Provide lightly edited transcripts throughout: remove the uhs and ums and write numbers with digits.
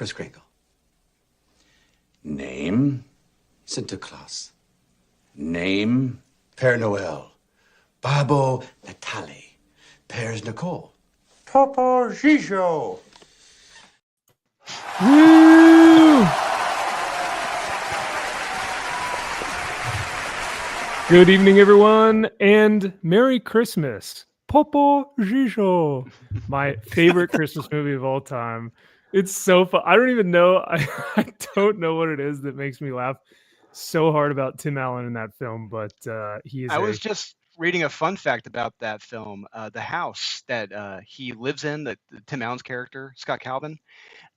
Kris Kringle. Name, Santa Claus. Name, Père Noël. Babo Natale. Père's Nicole. Papa Gijo. Woo! Good evening, everyone, and Merry Christmas. Popo Gijo, my favorite Christmas movie of all time. It's so fun. I don't even know. I don't know what it is that makes me laugh so hard about Tim Allen in that film, but he is. I was just reading a fun fact about that film. The house that he lives in, the Tim Allen's character, Scott Calvin.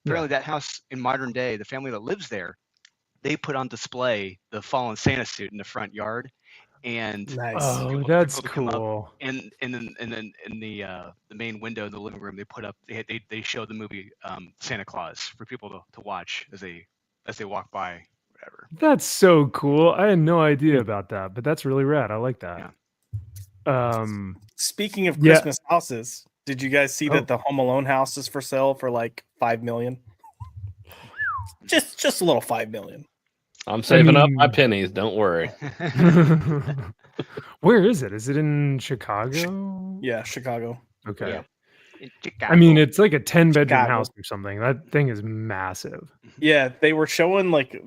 Apparently, that house in modern day, the family that lives there, they put on display the fallen Santa suit in the front yard. And nice. Oh, that's cool. And then in the main window in the living room, they put up they show the movie Santa Claus for people to watch as they walk by, whatever. That's so cool. I had no idea about that, but that's really rad. I like that. Yeah. Speaking of Christmas houses, did you guys see that the Home Alone house is for sale for like $5 million? Just a little $5 million. I'm saving up my pennies. Don't worry. Where is it? Is it in Chicago? Yeah, Chicago. Okay. Yeah. Chicago. I mean, it's like a 10-bedroom house or something. That thing is massive. Yeah, they were showing like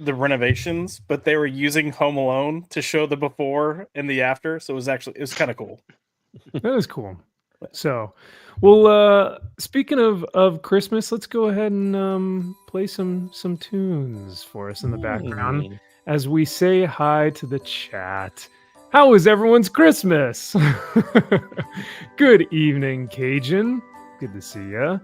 the renovations, but they were using Home Alone to show the before and the after. So it was kind of cool. That is cool. So, well, speaking of Christmas, let's go ahead and play some tunes for us in the background as we say hi to the chat. How is everyone's Christmas? Good evening, Cajun. Good to see ya.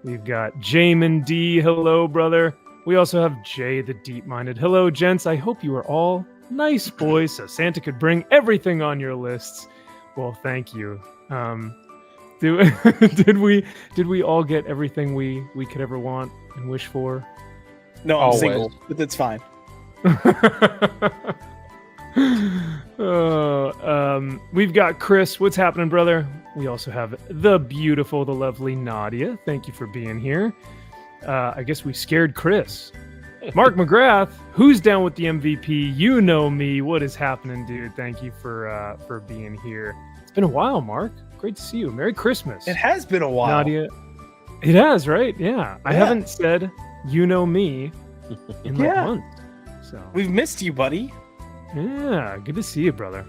We've got Jamin D. Hello, brother. We also have Jay the Deep-Minded. Hello, gents. I hope you are all nice boys so Santa could bring everything on your lists. Well, thank you. Did we all get everything we could ever want and wish for? No, I'm single, but that's fine. We've got Chris. What's happening, brother? We also have the beautiful, the lovely Nadia. Thank you for being here. I guess we scared Chris. Mark McGrath, who's down with the MVP? You know me. What is happening, dude? Thank you for being here. It's been a while, Mark. Great to see you. Merry Christmas. It has been a while. Nadia. It has, right? Yeah. I haven't said you know me in like months. So we've missed you, buddy. Yeah, good to see you, brother.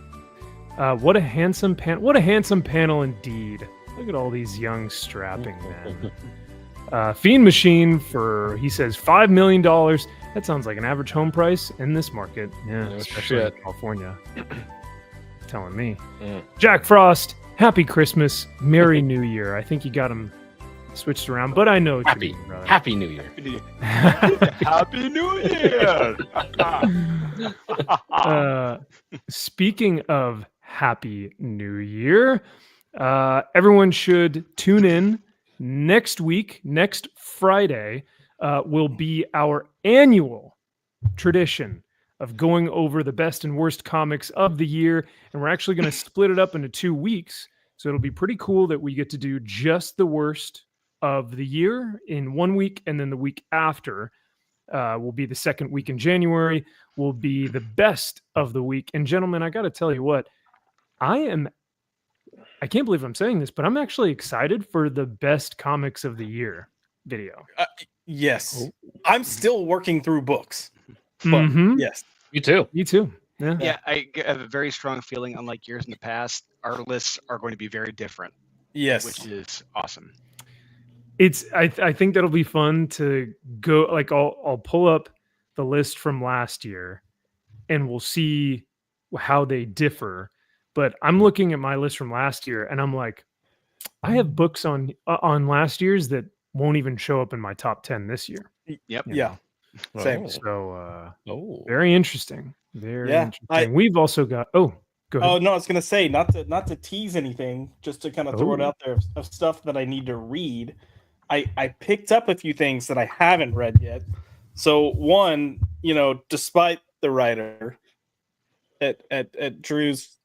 What a handsome panel indeed. Look at all these young strapping men. Fiend Machine he says $5 million. That sounds like an average home price in this market. Yeah, especially in California. Telling me. Jack Frost, Happy Christmas, Merry New Year. I think you got them switched around, but I know what you mean, brother. Happy New Year. Happy New Year. Speaking of Happy New Year, everyone should tune in next week. Next Friday will be our annual tradition of going over the best and worst comics of the year. And we're actually going to split it up into 2 weeks. So it'll be pretty cool that we get to do just the worst of the year in 1 week. And then the week after will be the second week in January, will be the best of the week. And gentlemen, I got to tell you what, I can't believe I'm saying this, but I'm actually excited for the best comics of the year video. Yes. I'm still working through books. But yes. You too. You too. Yeah. Yeah, I have a very strong feeling, unlike years in the past, our lists are going to be very different. Yes. Which is awesome. I think that'll be fun to go, like I'll pull up the list from last year and we'll see how they differ. But I'm looking at my list from last year and I'm like, I have books on last year's that won't even show up in my top 10 this year. Yep. Yeah. Same. So very interesting. Very interesting. We've also got go ahead. Oh no, I was gonna say not to tease anything, just to kind of throw it out there of stuff that I need to read. I picked up a few things that I haven't read yet. So one, despite the writer at Drew's,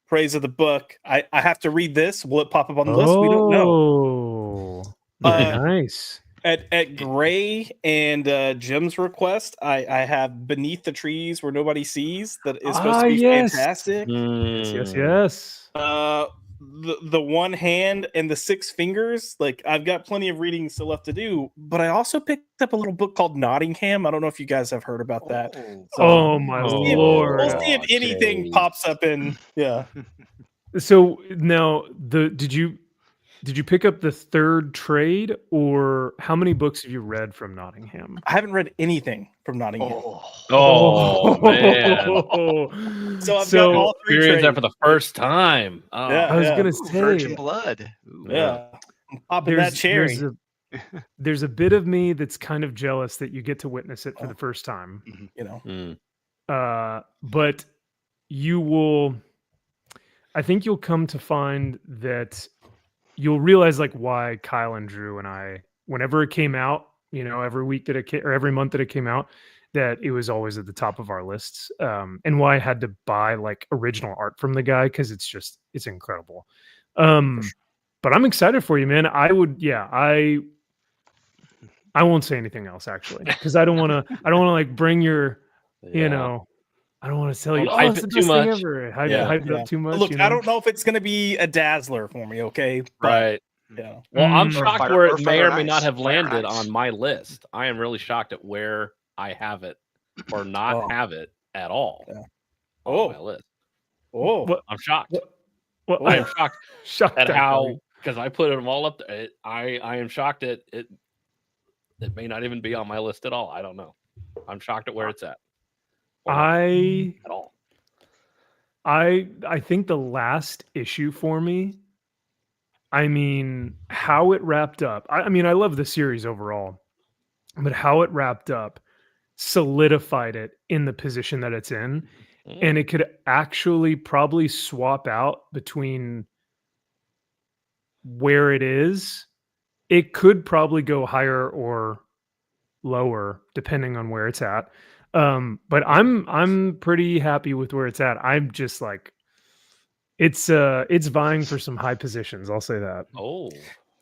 praise of the book, I have to read this. Will it pop up on the list? We don't know. Nice. At Gray and Jim's request, I have Beneath the Trees Where Nobody Sees that is supposed to be fantastic. Yes. The One Hand and the Six Fingers. Like, I've got plenty of reading still left to do, but I also picked up a little book called Nottingham. I don't know if you guys have heard about that. So Oh my lord! We'll see if anything pops up in. Yeah. So now, did you pick up the third trade, or how many books have you read from Nottingham? I haven't read anything from Nottingham. Oh man! So I've got all three experienced trades. that for the first time. Oh. Yeah, I was gonna say Virgin blood. Ooh. Yeah, I'm popping that cherry. There's a bit of me that's kind of jealous that you get to witness it for the first time. You know, but you will. I think you'll come to find that you'll realize like why Kyle and Drew and I, whenever it came out, you know, every week that or every month that it came out, that it was always at the top of our lists. And why I had to buy like original art from the guy, because it's incredible. But I'm excited for you, man. I won't say anything else actually, because I don't want to like bring your, you know. I don't want to tell you. Oh, it's the best thing ever. Hype it up too much. Look, you know? I don't know if it's going to be a dazzler for me. Okay, right. Yeah. Well, I'm shocked where it may or may not have landed on my list. I am really shocked at where I have it or not have it at all on my list. I'm shocked. I am shocked at how, because I put them all up there. I am shocked at it. It may not even be on my list at all. I don't know. I'm shocked at where it's at. I think the last issue for me, I mean, how it wrapped up. I mean, I love the series overall, but how it wrapped up solidified it in the position that it's in. And it could actually probably swap out between where it is. It could probably go higher or lower depending on where it's at. But I'm pretty happy with where it's at. I'm just like, it's vying for some high positions. I'll say that. Oh,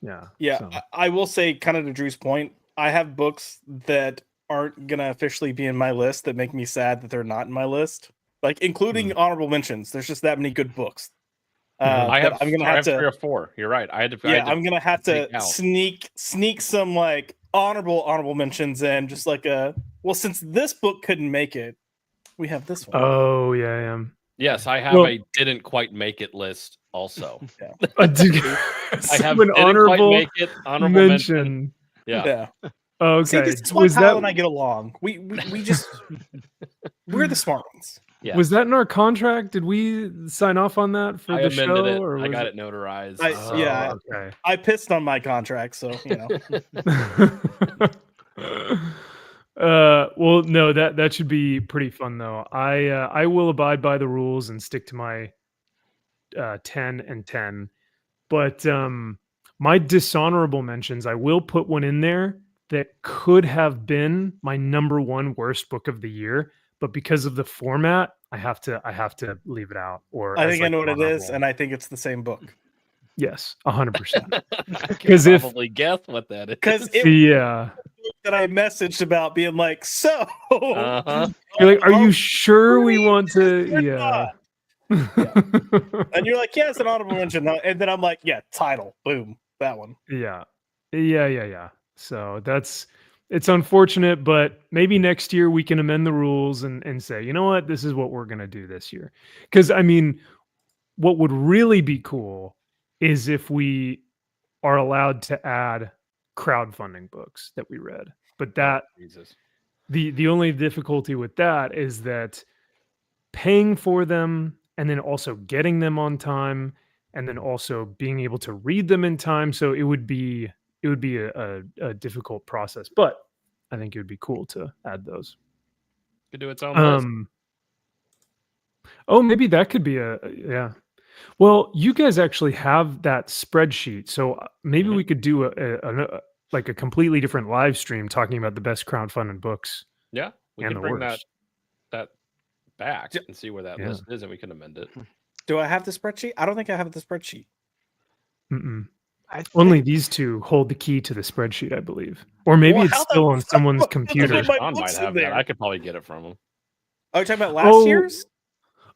yeah. So. I will say, kind of to Drew's point, I have books that aren't gonna officially be in my list that make me sad that they're not in my list, like including honorable mentions. There's just that many good books. I have 3 or 4. You're right. I'm gonna have to sneak some like honorable mentions in, just like since this book couldn't make it, we have this one. Oh yeah. Yes, I have a didn't quite make it list also. I have an honorable make it mention. Yeah. Okay. See, this is why Kyle and I get along. We just we're the smart ones. Yeah. Was that in our contract? Did we sign off on that for the show? It. Or I got it notarized. Okay. I pissed on my contract, so you know. Well, no, that should be pretty fun though. I will abide by the rules and stick to my 10 and 10. But my dishonorable mentions, I will put one in there that could have been my number 1 worst book of the year. But because of the format, I have to leave it out. Or I think I know what it is, and I think it's the same book. Yes, 100%. Because probably guess what that is. Because that I messaged about being like, so you're like, are you sure we want to? Yeah. And you're like, yeah, it's an honorable mention. And then I'm like, yeah, title, boom, that one. Yeah. So it's unfortunate, but maybe next year we can amend the rules and say, you know what, this is what we're going to do this year. Because, I mean, what would really be cool is if we are allowed to add crowdfunding books that we read. But the only difficulty with that is that paying for them and then also getting them on time and then also being able to read them in time. So it would be a difficult process, but I think it would be cool to add those. Could do its own list. Oh, maybe that could be well, you guys actually have that spreadsheet, so maybe we could do a completely different live stream talking about the best crowdfunded books. Yeah, we can bring that back and see where that list is, and we can amend it. Do I have the spreadsheet? I don't think I have the spreadsheet. Only these two hold the key to the spreadsheet, I believe. Or maybe it's still on someone's computer. Sean might have that. I could probably get it from him. Are you talking about last year's?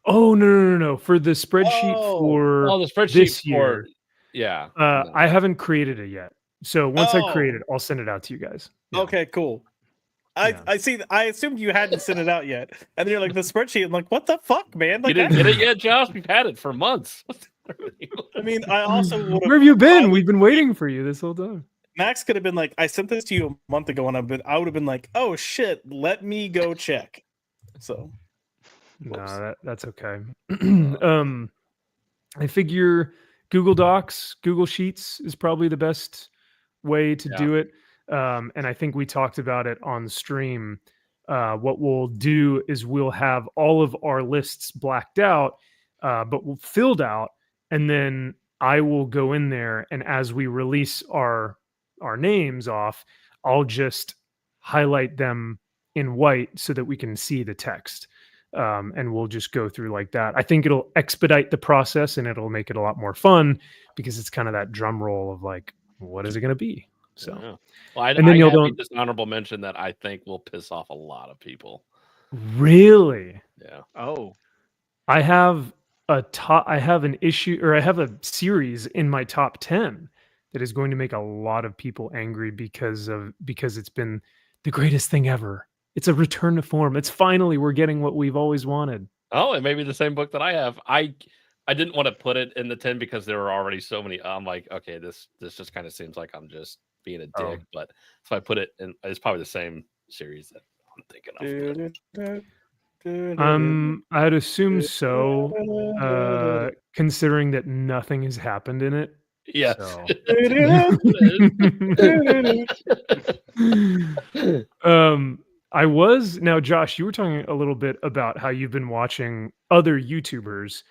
Oh, no. For the spreadsheet for the spreadsheet this year. Yeah. I haven't created it yet. So once I create it, I'll send it out to you guys. Yeah. Okay, cool. I see. I assumed you hadn't sent it out yet. And then you're like, the spreadsheet. I'm like, what the fuck, man? Like, you didn't get it yet, Josh? We've had it for months. I mean, I also would have... Where have you been? We've been waiting for you this whole time. Max could have been like, I sent this to you a month ago, and I would have been like, oh, shit, let me go check. So... No, that's okay. I figure Google Docs, Google Sheets is probably the best way to do it. And I think we talked about it on stream. What we'll do is we'll have all of our lists blacked out, but we'll filled out, and then I will go in there, and as we release our names off, I'll just highlight them in white so that we can see the text. And we'll just go through like that. I think it'll expedite the process, and it'll make it a lot more fun because it's kind of that drum roll of like, what is it going to be? So, well, and then you'll have this honorable mention that I think will piss off a lot of people. Really? Yeah. Oh, I have an issue, or I have a series in my top 10 that is going to make a lot of people angry because it's been the greatest thing ever. It's a return to form. It's finally, we're getting what we've always wanted. Oh, it may be the same book that I have. I didn't want to put it in the 10 because there were already so many. I'm like, okay, this just kind of seems like I'm just being a dick. But so I put it in. It's probably the same series that I'm thinking of. I'd assume so, considering that nothing has happened in it. Yeah. So. Now, Josh, you were talking a little bit about how you've been watching other YouTubers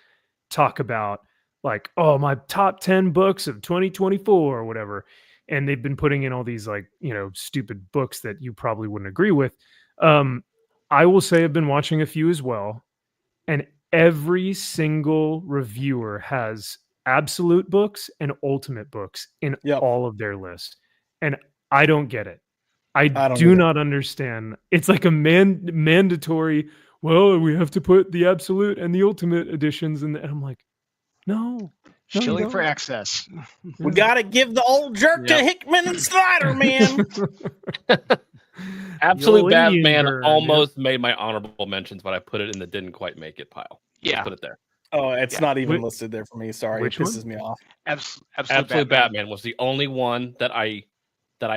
talk about like, oh, my top 10 books of 2024 or whatever. And they've been putting in all these like, stupid books that you probably wouldn't agree with. I will say I've been watching a few as well. And every single reviewer has absolute books and ultimate books in all of their lists. And I don't get it. I do not understand. It's like a mandatory, well, we have to put the absolute and the ultimate editions in. And I'm like, no. Shilling for access. We got to give the old jerk to Hickman and Slider, man. Absolute Batman almost made my honorable mentions, but I put it in the didn't quite make it pile. Yeah. Put it there. Oh, it's not even listed there for me. Sorry. It pisses me off. Absolute Batman was the only one that I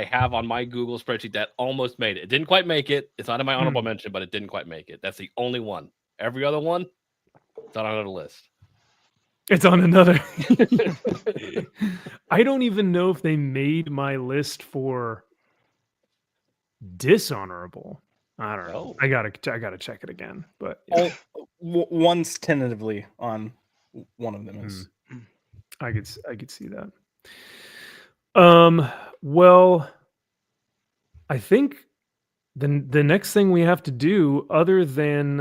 have on my Google spreadsheet that almost made it. It didn't quite make it. It's not in my honorable mention, but it didn't quite make it. That's the only one. Every other one, it's not on another list. It's on another. I don't even know if they made my list for dishonorable. I don't know. I gotta check it again. But one's tentatively on one of them is. I could see that. Well, I think the next thing we have to do, other than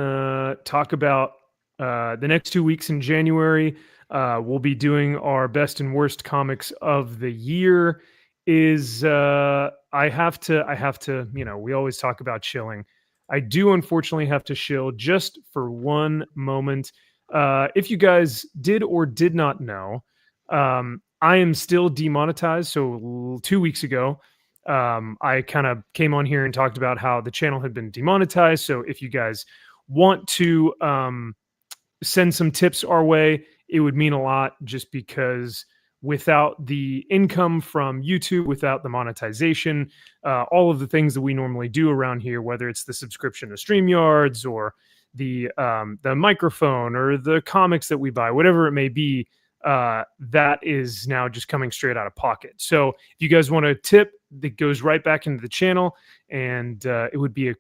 talk about the next 2 weeks in January, we'll be doing our best and worst comics of the year. Is I have to, we always talk about shilling. I do unfortunately have to shill just for one moment. If you guys did or did not know, I am still demonetized. So 2 weeks ago, I kind of came on here and talked about how the channel had been demonetized. So if you guys want to send some tips our way, it would mean a lot, just because without the income from YouTube, without the monetization, all of the things that we normally do around here, whether it's the subscription to StreamYards or the microphone or the comics that we buy, whatever it may be, that is now just coming straight out of pocket. So if you guys want a tip, that goes right back into the channel, and it would be a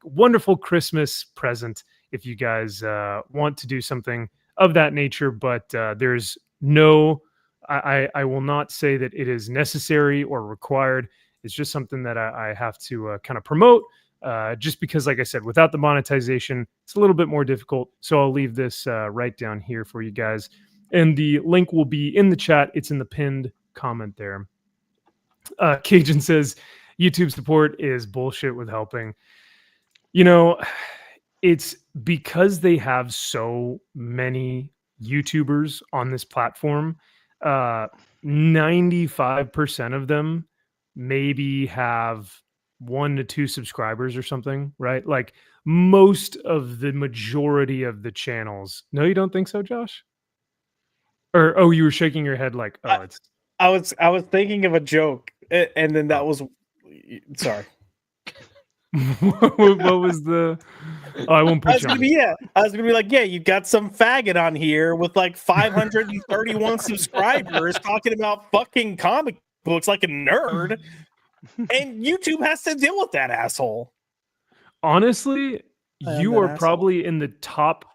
wonderful Christmas present if you guys want to do something of that nature. But there's no, I will not say that it is necessary or required. It's just something that I have to kind of promote, just because, like I said, without the monetization, it's a little bit more difficult. So I'll leave this right down here for you guys. And the link will be in the chat. It's in the pinned comment there. Cajun says, YouTube support is bullshit with helping. You know, it's because they have so many YouTubers on this platform. 95% of them maybe have 1 to 2 subscribers or something, right? Like most of the majority of the channels. No, you don't think so, Josh? Or you were shaking your head like, oh, it's. I was thinking of a joke, and then that was. Sorry. what was the? Oh, I won't put you on. I was gonna be like, yeah, you got some faggot on here with like 531 subscribers talking about fucking comic books like a nerd, and YouTube has to deal with that asshole. Honestly, you are probably in the top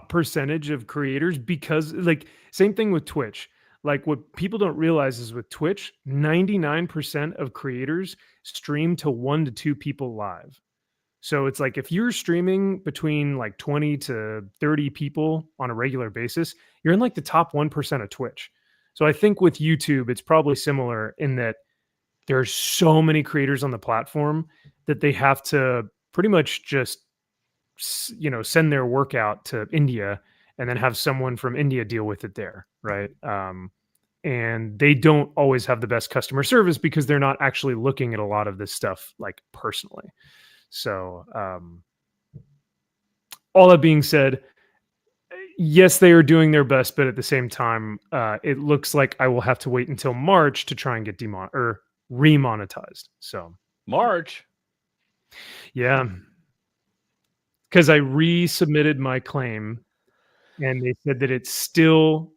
percentage of creators because, like, same thing with Twitch. Like, what people don't realize is with Twitch, 99% of creators stream to 1 to 2 people live. So it's like if you're streaming between like 20 to 30 people on a regular basis, you're in like the top 1% of Twitch. So I think with YouTube, it's probably similar in that there's so many creators on the platform that they have to pretty much just, you know, send their work out to India and then have someone from India deal with it there, right? And they don't always have the best customer service because they're not actually looking at a lot of this stuff like personally. So all that being said, yes, they are doing their best, but at the same time, it looks like I will have to wait until March to try and get remonetized. So March, yeah, because I resubmitted my claim, and they said that it's still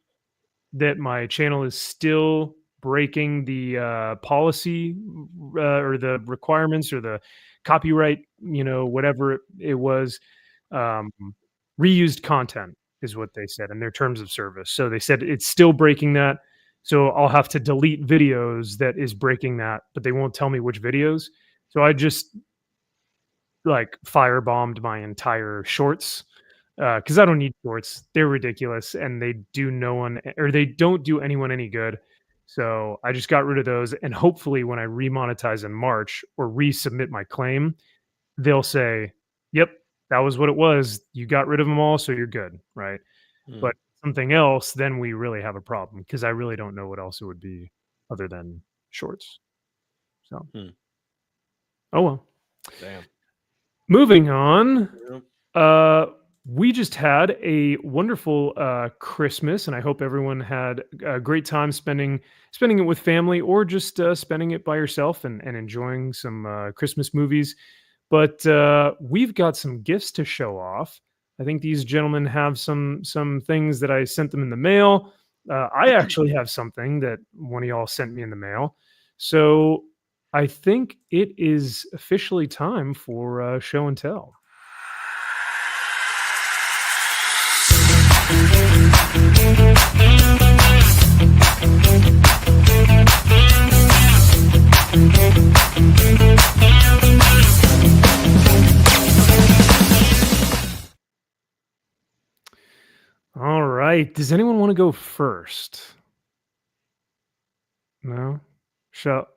that my channel is still breaking the policy or the requirements or the copyright, you know, whatever it was. Reused content is what they said in their terms of service. So they said it's still breaking that. So I'll have to delete videos that is breaking that, but they won't tell me which videos. So I just like firebombed my entire shorts because I don't need shorts. They're ridiculous and they don't do anyone any good. So I just got rid of those. And hopefully when I remonetize in March or resubmit my claim, they'll say, yep, that was what it was. You got rid of them all, so you're good, right? But something else, then we really have a problem because I really don't know what else it would be other than shorts. So, oh well. Damn. Moving on. We just had a wonderful Christmas, and I hope everyone had a great time spending it with family or just spending it by yourself and enjoying some Christmas movies. But we've got some gifts to show off. I think these gentlemen have some things that I sent them in the mail. I actually have something that one of y'all sent me in the mail. So I think it is officially time for show and tell. All right. Does anyone want to go first? No? Shall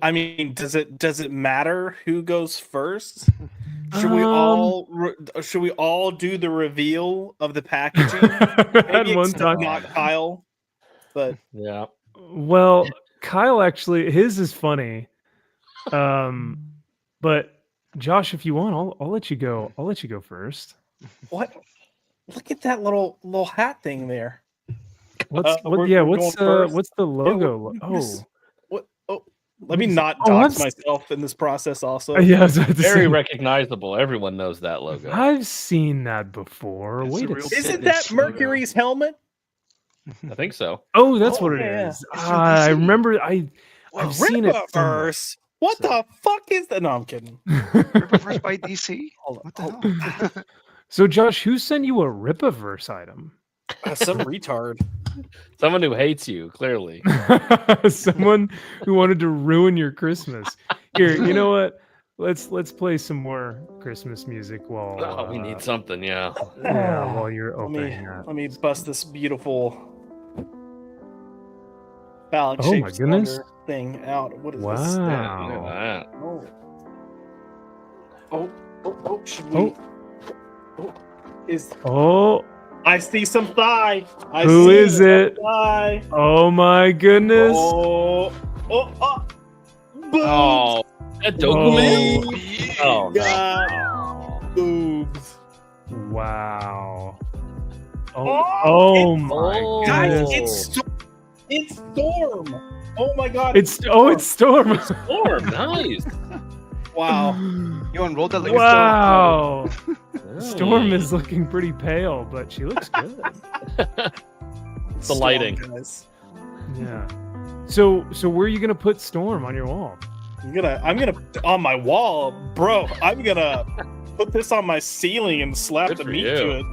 I mean, does it matter who goes first? Should we all do the reveal of the packaging? Maybe one time. Not Kyle, but yeah. Well, Kyle actually his is funny. But Josh, if you want, I'll let you go. I'll let you go first. What? Look at that little hat thing there. What's the logo? Let me not dox myself in this process also. Yeah, very recognizable. Everyone knows that logo. I've seen that before. Isn't that Mercury's helmet? I think so. Oh, that's what it is. I remember I've seen it. Rippaverse. What the fuck is that? No, I'm kidding. Rippaverse by DC? What the hell? So, Josh, who sent you a Rippaverse item? Some retard. Someone who hates you, clearly. Someone who wanted to ruin your Christmas. Here, you know what? let's play some more Christmas music while we need something, yeah. Yeah, while you're opening that. Let me bust this beautiful phallic shaped cylinder thing out. What is this? Wow. Look at that. I see some thigh. Who is it? Thigh. Oh my goodness. Oh, that Doberman? Oh, God. Boobs. Wow. Oh my Guys, goodness. it's Storm. Oh my God. It's Storm. Storm, nice. Wow. You unrolled that like Wow. Storm is looking pretty pale, but she looks good. It's the lighting. Yeah. So where are you gonna put Storm on your wall? I'm gonna on my wall, bro. I'm gonna put this on my ceiling and slap Good the for meat you. to it.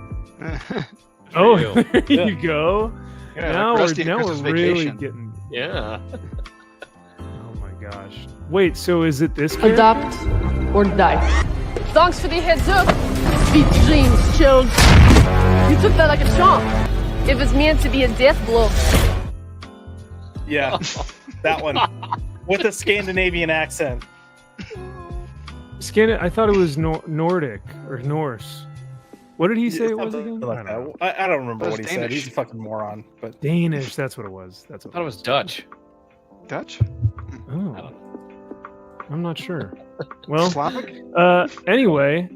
There you go. Yeah, now like we're Rusty at Christmas really Vacation. getting. Yeah. Oh my gosh. Wait. So is it this? Adopt or die. Thanks for the heads up. Sweet dreams, child. You took that like a champ. It was meant to be a death blow. Yeah, that one with a Scandinavian accent. I thought it was Nordic or Norse. What did he say it was again? Like I don't remember what he said. He's a fucking moron. But Danish. That's what it was. I thought it was Dutch. Dutch? Oh, I'm not sure. Well, Slavic? anyway,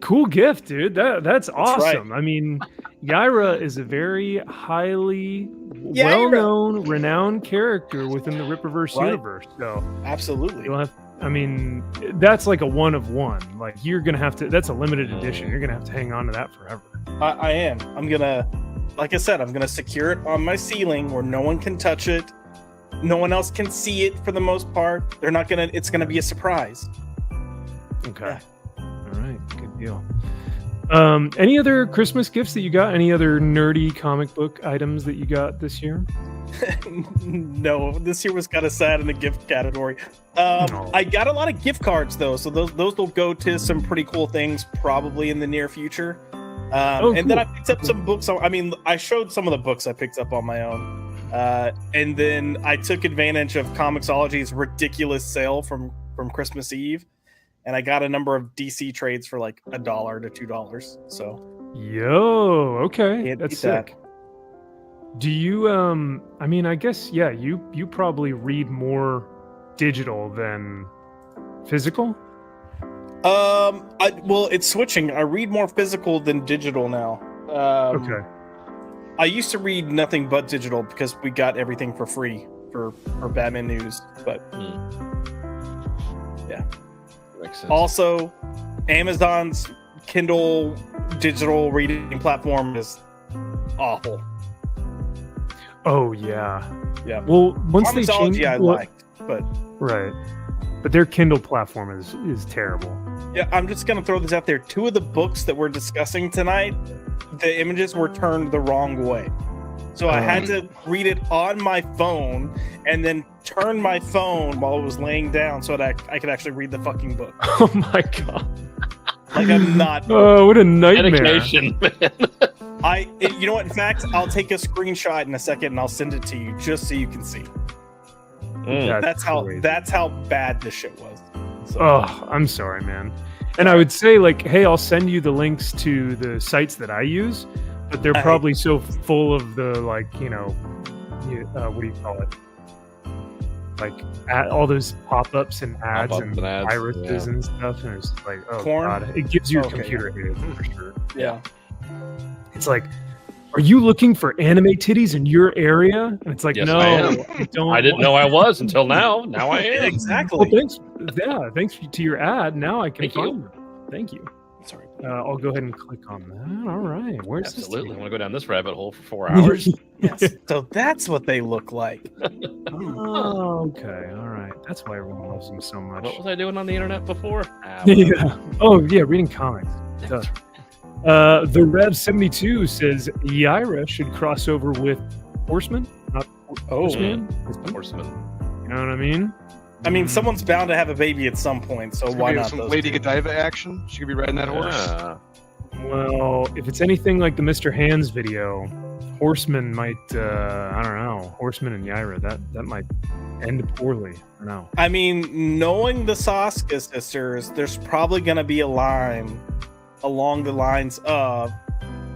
cool gift, dude. That's awesome. right. I mean, Yaira is a very highly well-known, renowned character within the Rippaverse universe. So absolutely. you'll have. I mean, that's like a one of one. Like you're gonna have to. That's a limited edition. You're gonna have to hang on to that forever. I am. I'm gonna, like I said, I'm gonna secure it on my ceiling where no one can touch it. No one else can see it for the most part. They're not gonna. It's gonna be a surprise. Okay. All right. Good deal. Any other Christmas gifts that you got? Any other nerdy comic book items that you got this year? No, this year was kind of sad in the gift category. I got a lot of gift cards though, so those will go to some pretty cool things probably in the near future. And then I picked up some books. I mean, I showed some of the books I picked up on my own, and then I took advantage of Comixology's ridiculous sale from Christmas Eve, and I got a number of DC trades for like $1 to $2. So, okay, that's sick. Do you I mean, I guess you probably read more digital than physical? Well, it's switching. I read more physical than digital now. Okay. I used to read nothing but digital because we got everything for free for Batman news, but yeah. Makes sense. Also, Amazon's Kindle digital reading platform is awful. Oh yeah. Yeah. Well, once they Comixology change, I liked, but right. But their Kindle platform is terrible. yeah, I'm just gonna throw this out there. 2 of the books that we're discussing tonight, the images were turned the wrong way. So I had to read it on my phone and then turn my phone while it was laying down so that I could actually read the fucking book. Oh my god. Like I'm not. Oh, what a nightmare. Dedication, man. You know what? In fact, I'll take a screenshot in a second and I'll send it to you just so you can see. That's how bad this shit was. So. Oh, I'm sorry, man. And I would say, like, hey, I'll send you the links to the sites that I use, but they're probably so full of the, like, you know, what do you call it? Like all those pop-ups and ads and viruses and stuff, and it's like, oh god, it gives your computer hate for sure. Yeah. It's like, are you looking for anime titties in your area? And it's like, Yes, no, I don't. I didn't know I was until now. Now I am. Exactly. Well, thanks to your ad. Now I can find them. Thank you. Sorry. I'll go ahead and click on that. All right. Where's Absolutely. I want to go down this rabbit hole for 4 hours. Yes. So that's what they look like. Oh, okay. All right. That's why everyone loves them so much. What was I doing on the internet before? Yeah. Oh, yeah. Reading comics. The Rev72 says Yaira should cross over with Horseman, not Horseman. Horseman. You know what I mean? I mean, someone's bound to have a baby at some point, so why not? Some Lady Godiva action? She could be riding that horse. Well, if it's anything like the Mr. Hands video, Horseman might, I don't know, Horseman and Yaira, that might end poorly. I don't know. I mean, knowing the Saska sisters, there's probably going to be a line along the lines of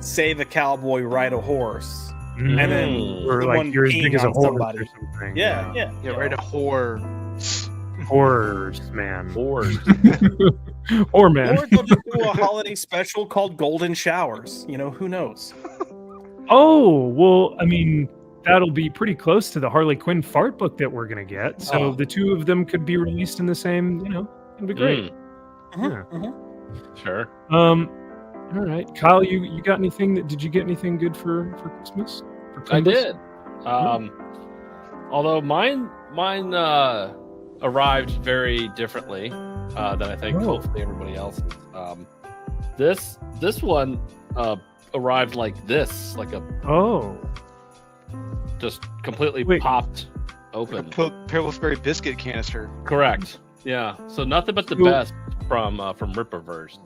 save a cowboy, ride a horse. And then or like you're as big as a horse somebody. or something. Yeah, Ride a whore. Horse, man. Horse. Or man. Or they'll just do a holiday special called Golden Showers. You know, who knows? Oh, well, I mean, that'll be pretty close to the Harley Quinn fart book that we're going to get. So the two of them could be released in the same, it'd be great. Sure. All right. Kyle, you got anything did you get anything good for Christmas? I did. Although mine arrived very differently than I think hopefully everybody else's. This one arrived like this, like a just completely popped open. Pillsbury biscuit canister. Correct. Yeah. So nothing but the best from Rippaverse.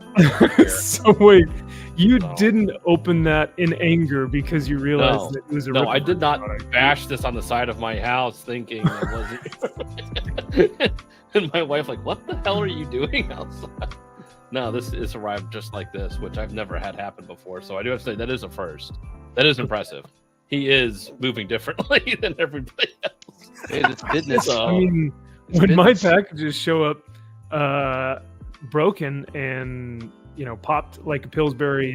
So wait, you didn't open that in anger because you realized that it was a No, I did not product. bash this on the side of my house thinking it wasn't. And my wife like, what the hell are you doing outside? No, this is arrived just like this, which I've never had happen before. So I do have to say that is a first. That is impressive. He is moving differently than everybody else. It's business. I mean, when my packages show up broken and popped like a Pillsbury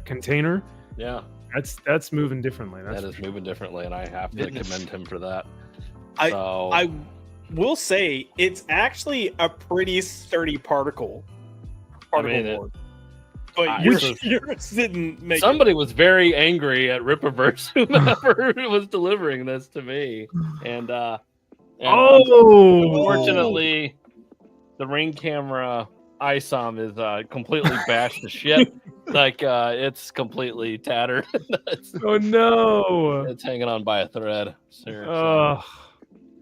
container, that's moving differently. That is moving differently, and I have to commend him for that. I will say it's actually a pretty sturdy particle board. But yours didn't make Somebody was very angry at Rippaverse, whoever was delivering this to me. And unfortunately, the Ring camera ISOM is completely bashed to shit. Like, it's completely tattered. Oh, no. It's hanging on by a thread. Seriously.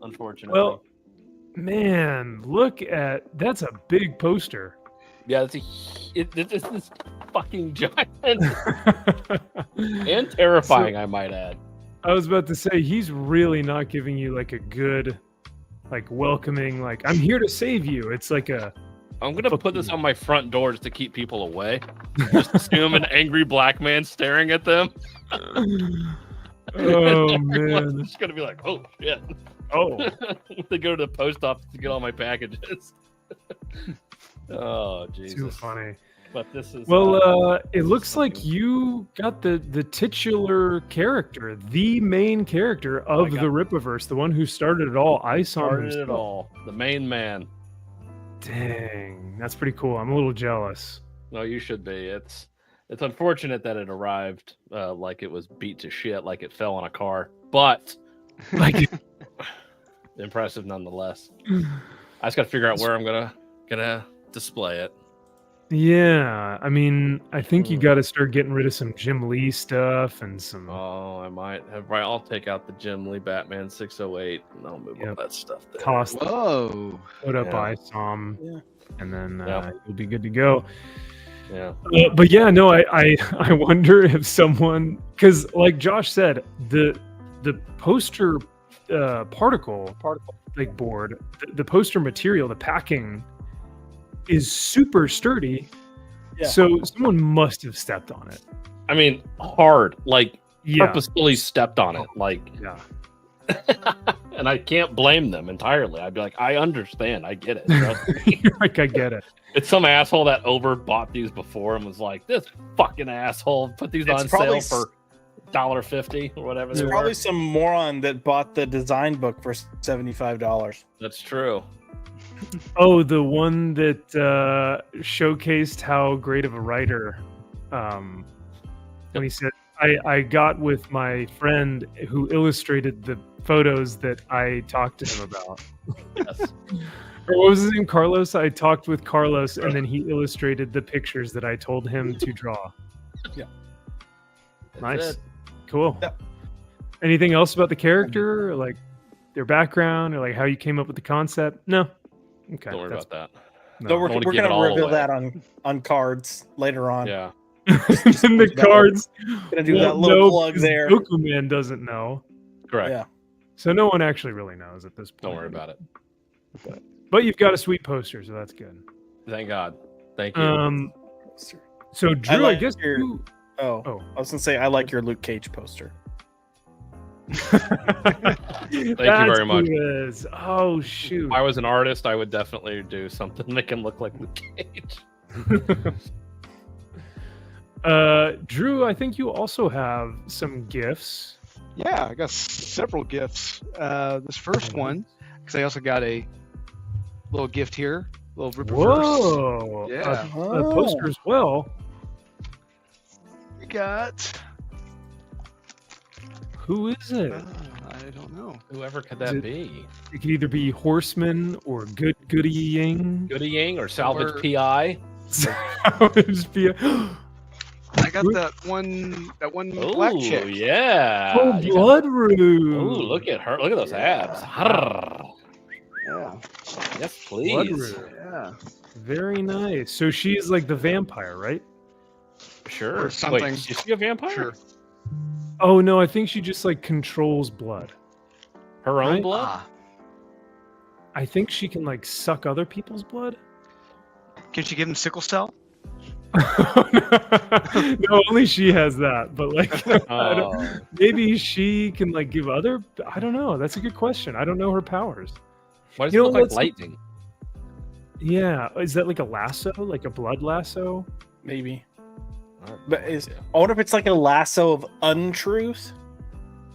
Unfortunately. Well, man, that's a big poster. Yeah, it's this fucking giant and terrifying, I might add. I was about to say, he's really not giving you like a good, like welcoming, like I'm here to save you. It's like I'm gonna put this on my front door just to keep people away. Just assume an angry black man staring at them. Oh man, it's gonna be like, oh shit. Oh, they go to the post office to get all my packages. Oh, Jesus. Too funny. But this is it looks like you got the titular character, the main character of the Rippaverse, the one who started it all. Started it all. The main man. Dang, that's pretty cool. I'm a little jealous. No, you should be. It's unfortunate that it arrived like it was beat to shit, like it fell on a car, but like impressive nonetheless. I just got to figure out where I'm gonna display it. Yeah, I mean, I think you got to start getting rid of some Jim Lee stuff and some. Oh, I might have. Right, I'll take out the Jim Lee Batman 608 and I'll move all that stuff there. Toss. Whoa. Put up ISOM, and then you'll be good to go. Yeah. But yeah, no, I wonder if someone, because like Josh said, the poster particle like board, the poster material, the packing is super sturdy. Yeah. So someone must have stepped on it. I mean, hard, like purposefully stepped on it. Like, and I can't blame them entirely. I'd be like, I understand. I get it. You're like, I get it. It's some asshole that overbought these before and was like, this fucking asshole put these on sale for $1.50 or whatever. There's probably some moron that bought the design book for $75. That's true. Oh, the one that showcased how great of a writer. When he said, I got with my friend who illustrated the photos that I talked to him about. Yes. Or what was his name? Carlos? I talked with Carlos, and then he illustrated the pictures that I told him to draw. Yeah. Nice. Cool. Yeah. Anything else about the character? Like, their background or like how you came up with the concept? No. Okay. Don't worry about that. No, we're gonna reveal that on cards later on. Yeah. In the cards. Gonna do that little plug there. Goku Man doesn't know. Correct. Yeah. So no one actually really knows at this point. Don't worry about it. But you've got a sweet poster, so that's good. Thank God. Thank you. So Drew, I guess I was gonna say I like your Luke Cage poster. Thank you very much. Oh shoot! If I was an artist, I would definitely do something to make him look like Luke Cage. Drew, I think you also have some gifts. Yeah, I got several gifts. This first one, because I also got a little gift here, a little rip reverse. Whoa! Yeah, a poster as well. We got. Who is it? I don't know. Whoever could that be? It could either be Horseman or Goody Ying. Goody Ying or Salvage PI. Salvage PI. I got that one black chick. Yeah. Oh, Bloodroot. Oh, look at her. Look at those abs. Yeah. Yes, please. Bloodroot. Yeah. Very nice. So she's like the vampire, right? Sure. Or something. Wait, is she a vampire? Sure. Oh no, I think she just like controls blood. Her own Right? blood? I think she can like suck other people's blood. Can she give him sickle cell? No, only she has that. But like, maybe she can like give other. I don't know. That's a good question. I don't know her powers. Why does it look like lightning? Yeah, is that like a lasso, like a blood lasso? Maybe. But I wonder if it's like a lasso of untruth.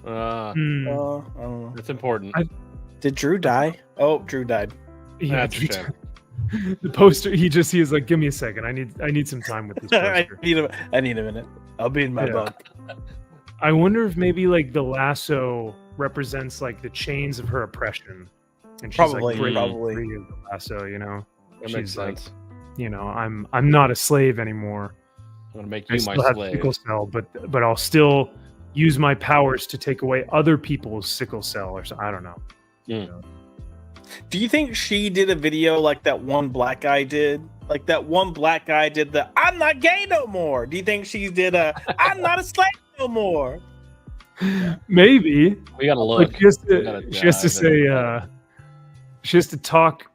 I don't know. That's important. Did Drew die? Oh, Drew died. Yeah, the poster. He is like, give me a second. I need some time with this poster. I need a minute. I'll be in my bunk. I wonder if maybe like the lasso represents like the chains of her oppression, and she's probably free of the lasso. You know, that she's makes like, sense. you know, I'm not a slave anymore. I'm gonna make I you still my have slave. sickle cell, but I'll still use my powers to take away other people's sickle cell, or so. I don't know. Mm. Do you think she did a video like that one black guy did? Like that one black guy did the "I'm not gay no more." Do you think she did a "I'm not a slave no more"? Maybe we gotta look. She has to say. She has to talk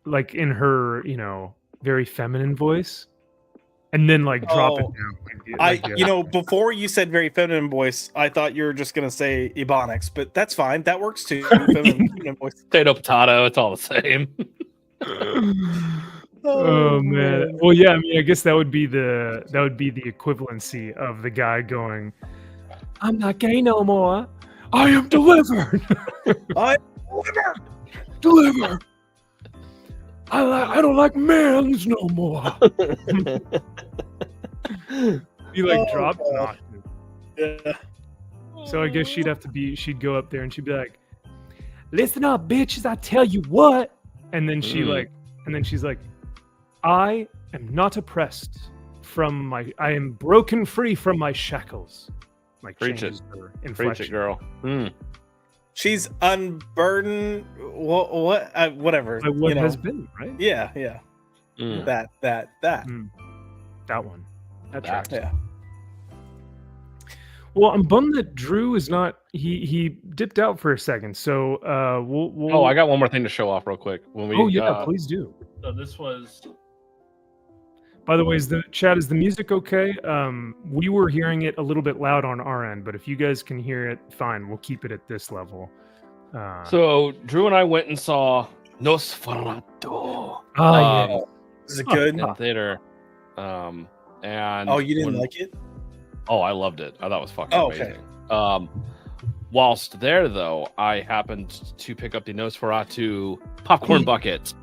like in her, you know, very feminine voice. And then like drop it down. Before you said very feminine voice, I thought you were just gonna say Ebonics, but that's fine. That works too. Feminine voice. Potato, it's all the same. Oh man. Well, yeah. I mean, I guess that would be the equivalency of the guy going, "I'm not gay no more. I am delivered. I delivered. I don't like men's no more." He like dropped knocked. Yeah. So I guess she'd go up there and she'd be like, "Listen up, bitches, I tell you what." And then she's like, "I am not oppressed I am broken free from my shackles." Like Preach changes it. her inflection. Preach it, girl. She's unburdened. Whatever. By what has been, right? Yeah. That. That one. That tracks. Yeah. Well, I'm bummed that Drew is not. He dipped out for a second. So we'll. Oh, I got one more thing to show off real quick. Please do. So this was. By the way, is the music okay? We were hearing it a little bit loud on our end, but if you guys can hear it, fine. We'll keep it at this level. So Drew and I went and saw Nosferatu. Yeah. Is it good? In theater. And you didn't like it? Oh, I loved it. I thought it was fucking amazing. Whilst there, though, I happened to pick up the Nosferatu popcorn bucket.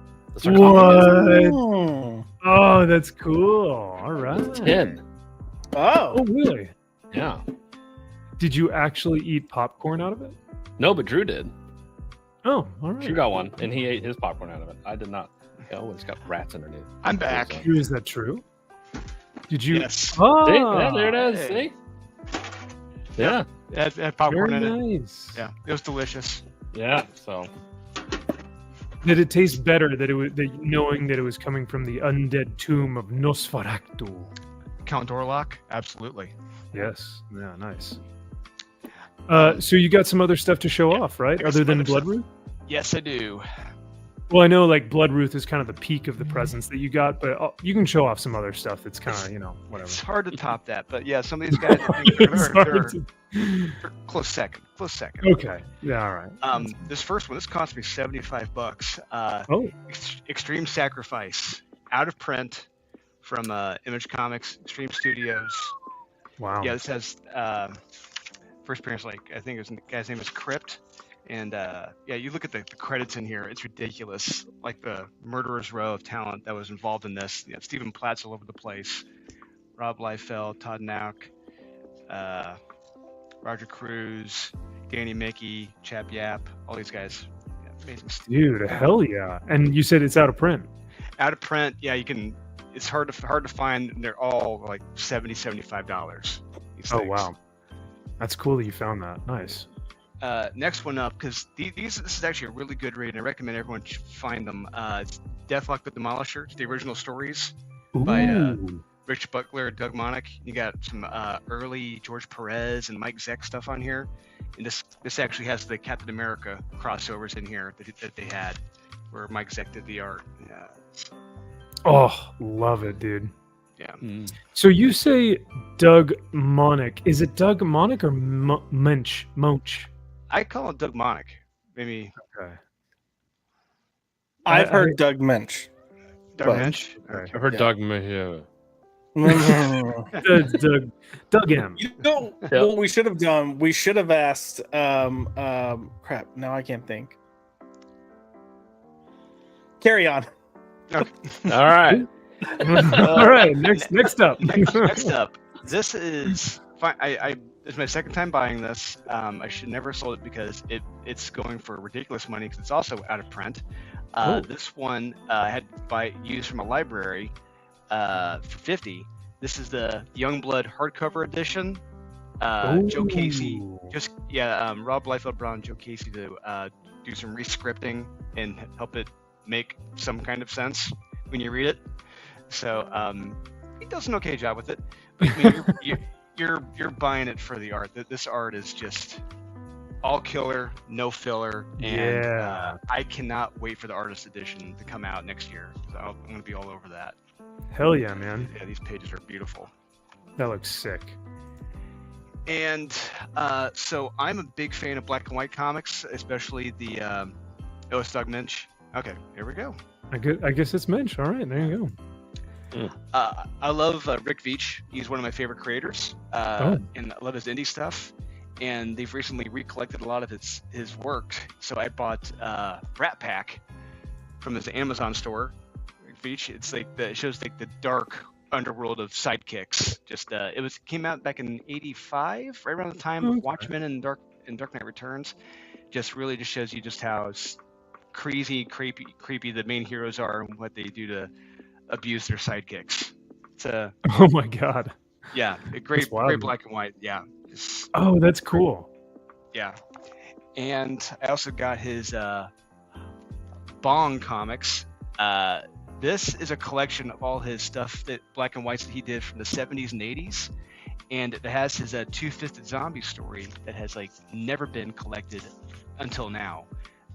What? Oh, that's cool. All right. 10. Oh, really? Yeah. Did you actually eat popcorn out of it? No, but Drew did. Oh, all right. Drew got one, and he ate his popcorn out of it. I did not. Oh, it's got rats underneath. I'm back. Is that true? Did you? Yes. Oh, see? Yeah, there it is. See? Yeah. It had popcorn very in it. nice. Yeah, it was delicious. Yeah. So. Did it taste better knowing that it was coming from the undead tomb of Nosferatu? Count Orlok? Absolutely. Yes. Yeah, nice. So you got some other stuff to show off, right? Other than Bloodruth? Yes, I do. Well, I know like Bloodruth is kind of the peak of the presents that you got, but you can show off some other stuff that's kind of, whatever. It's hard to top that, but yeah, some of these guys they're close second. Okay. Yeah, all right. This first one, this cost me $75. Extreme Sacrifice, out of print from Image Comics, Extreme Studios. Wow. Yeah, this has first appearance, like I think the guy's name is Crypt. And you look at the credits in here, it's ridiculous. Like the murderer's row of talent that was involved in this. Stephen Platt's all over the place. Rob Liefeld, Todd Nauk, Roger Cruz, Danny Mickey, Chap Yap, all these guys. Yeah, amazing stuff. Dude, hell yeah. And you said it's out of print. Out of print, yeah, you can. It's hard to find. And they're all like $70, $75. Oh, wow. That's cool that you found that. Nice. Next one up, because this is actually a really good read, and I recommend everyone find them. It's Deathlock the Demolisher. It's the original stories by Rich Buckler, Doug Monick. You got some early George Perez and Mike Zeck stuff on here, and this actually has the Captain America crossovers in here that they had, where Mike Zeck did the art. Yeah. Oh, love it, dude. Yeah. So you say Doug Monick. Is it Doug Monick or Munch? I call him Doug Monick. Maybe. Okay. I've heard Doug Mensch. Doug Mensch? Okay. I heard Doug Mahia. Doug M. What we should have done, we should have asked crap, now I can't think. Carry on. Okay. All right. All right, next up. Next up. This is fine. It's my second time buying this. I should never have sold it because it's going for ridiculous money because it's also out of print. This one I had to use from a library for $50. This is the Youngblood hardcover edition. Joe Casey, Rob Liefeld brought on Joe Casey to do some re-scripting and help it make some kind of sense when you read it. So he does an okay job with it. But I mean, you're buying it for the art. This art is just all killer, no filler, and I cannot wait for the artist edition to come out next year. So I'm going to be all over that. Hell yeah, man. Yeah, these pages are beautiful. That looks sick. And so I'm a big fan of black and white comics, especially the Doug Mensch. Okay, here we go. I guess it's Mensch. All right, there you go. I love Rick Veitch. He's one of my favorite creators, and I love his indie stuff. And they've recently recollected a lot of his work. So I bought Rat Pack from his Amazon store. Rick Veitch. It's like it shows like the dark underworld of sidekicks. Just came out back in '85, right around the time of Watchmen and Dark Knight Returns. Just shows you just how crazy, creepy the main heroes are and what they do to abuse their sidekicks. It's oh my god. Yeah, great black and white. Yeah. Oh, that's cool. Yeah. And I also got his Bong comics. This is a collection of all his stuff, that black and whites that he did from the 70s and 80s. And it has his Two-Fisted Zombie story that has like never been collected until now.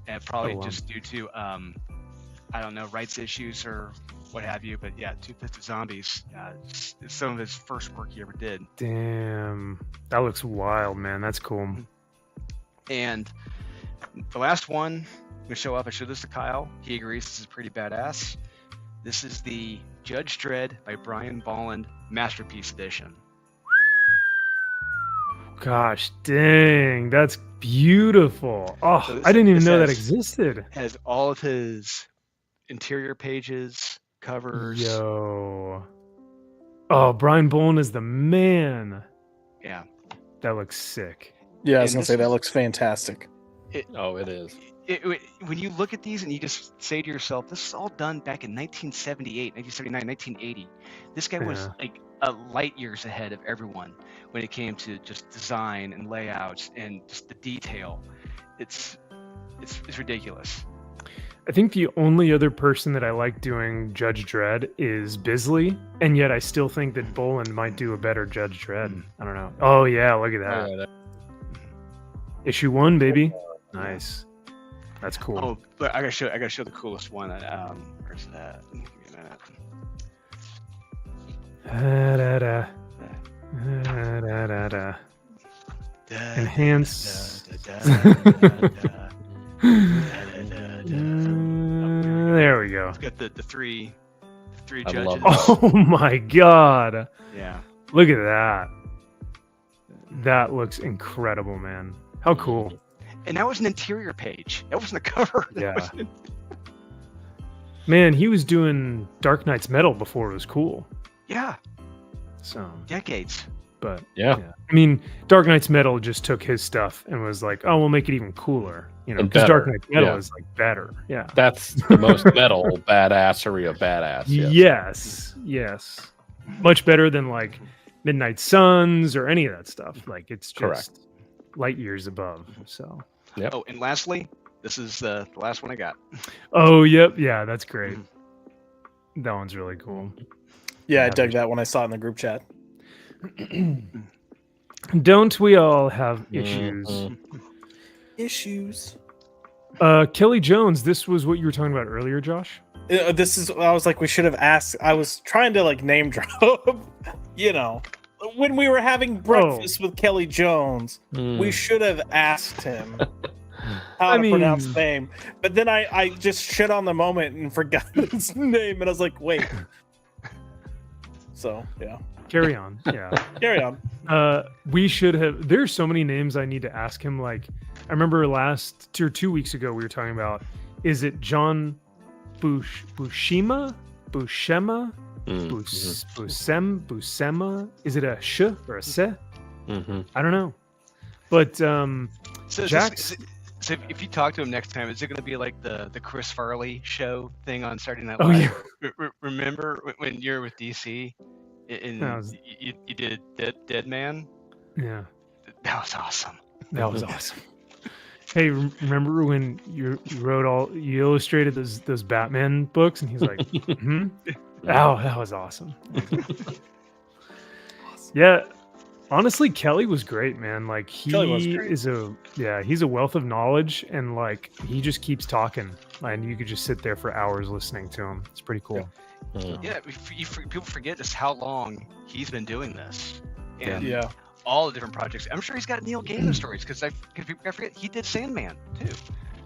And probably just due to I don't know, rights issues or what have you, but yeah, Two-Fisted Zombies. It's some of his first work he ever did. Damn, that looks wild, man. That's cool. And the last one I'm gonna show up. I showed this to Kyle. He agrees this is pretty badass. This is the Judge Dredd by Brian Bolland Masterpiece Edition. Gosh, dang, that's beautiful. Oh, so I didn't even know that existed. Has all of his interior pages, covers. Yo. Oh, Brian Bolland is the man. Yeah. That looks sick. Yeah, I was going to say, that looks fantastic. It is. When you look at these and you just say to yourself, this is all done back in 1978, 1979, 1980. This guy was like light years ahead of everyone when it came to just design and layouts and just the detail. It's it's ridiculous. I think the only other person that I like doing Judge Dredd is Bisley, and yet I still think that Boland might do a better Judge Dredd. I don't know. Oh yeah, look at that. Yeah, Issue 1, baby. Nice. That's cool. Oh, but I gotta show the coolest one. Where's that? Enhance. There we go. It's got the three judges. Oh my god. Yeah. Look at that. That looks incredible, man. How cool. And that was an interior page. That wasn't a cover. Yeah. Man, he was doing Dark Knight's Metal before it was cool. Yeah. So decades. But yeah. I mean, Dark Knight's Metal just took his stuff and was like, oh, we'll make it even cooler. You know, because Dark Knight's Metal is like better. Yeah. That's the most metal badassery of badass. Yes. Much better than like Midnight Suns or any of that stuff. Like it's just light years above. So yep. Oh, and lastly, this is the last one I got. Oh, yep. Yeah, that's great. That one's really cool. Yeah, I dug that when I saw it in the group chat. Don't we all have issues? Issues. Kelly Jones, this was what you were talking about earlier, Josh? This is, I was like, we should have asked. I was trying to like name drop, you know, when we were having breakfast with Kelly Jones, we should have asked him how to pronounce his name. But then I just shit on the moment and forgot his name. And I was like, wait. So, yeah. Carry on. Yeah. Carry on. We should have. There's so many names I need to ask him. Like, I remember 2 weeks ago, we were talking about, is it John Buscema? Buscema? Buscema? Is it a sh or a se? I don't know. But Jax. So if you talk to him next time, is it going to be like the Chris Farley show thing on Saturday Night Live? Oh, yeah. Remember when you're with DC and you did Dead Man? Yeah. That was awesome. That was awesome. Hey, remember when you illustrated those Batman books? And he's like, Oh, that was awesome. Yeah. Honestly, Kelly was great, man. Like he's a wealth of knowledge, and like he just keeps talking, and you could just sit there for hours listening to him. It's pretty cool. Yeah, people forget just how long he's been doing this, and all the different projects. I'm sure he's got Neil Gaiman stories because I forget he did Sandman too.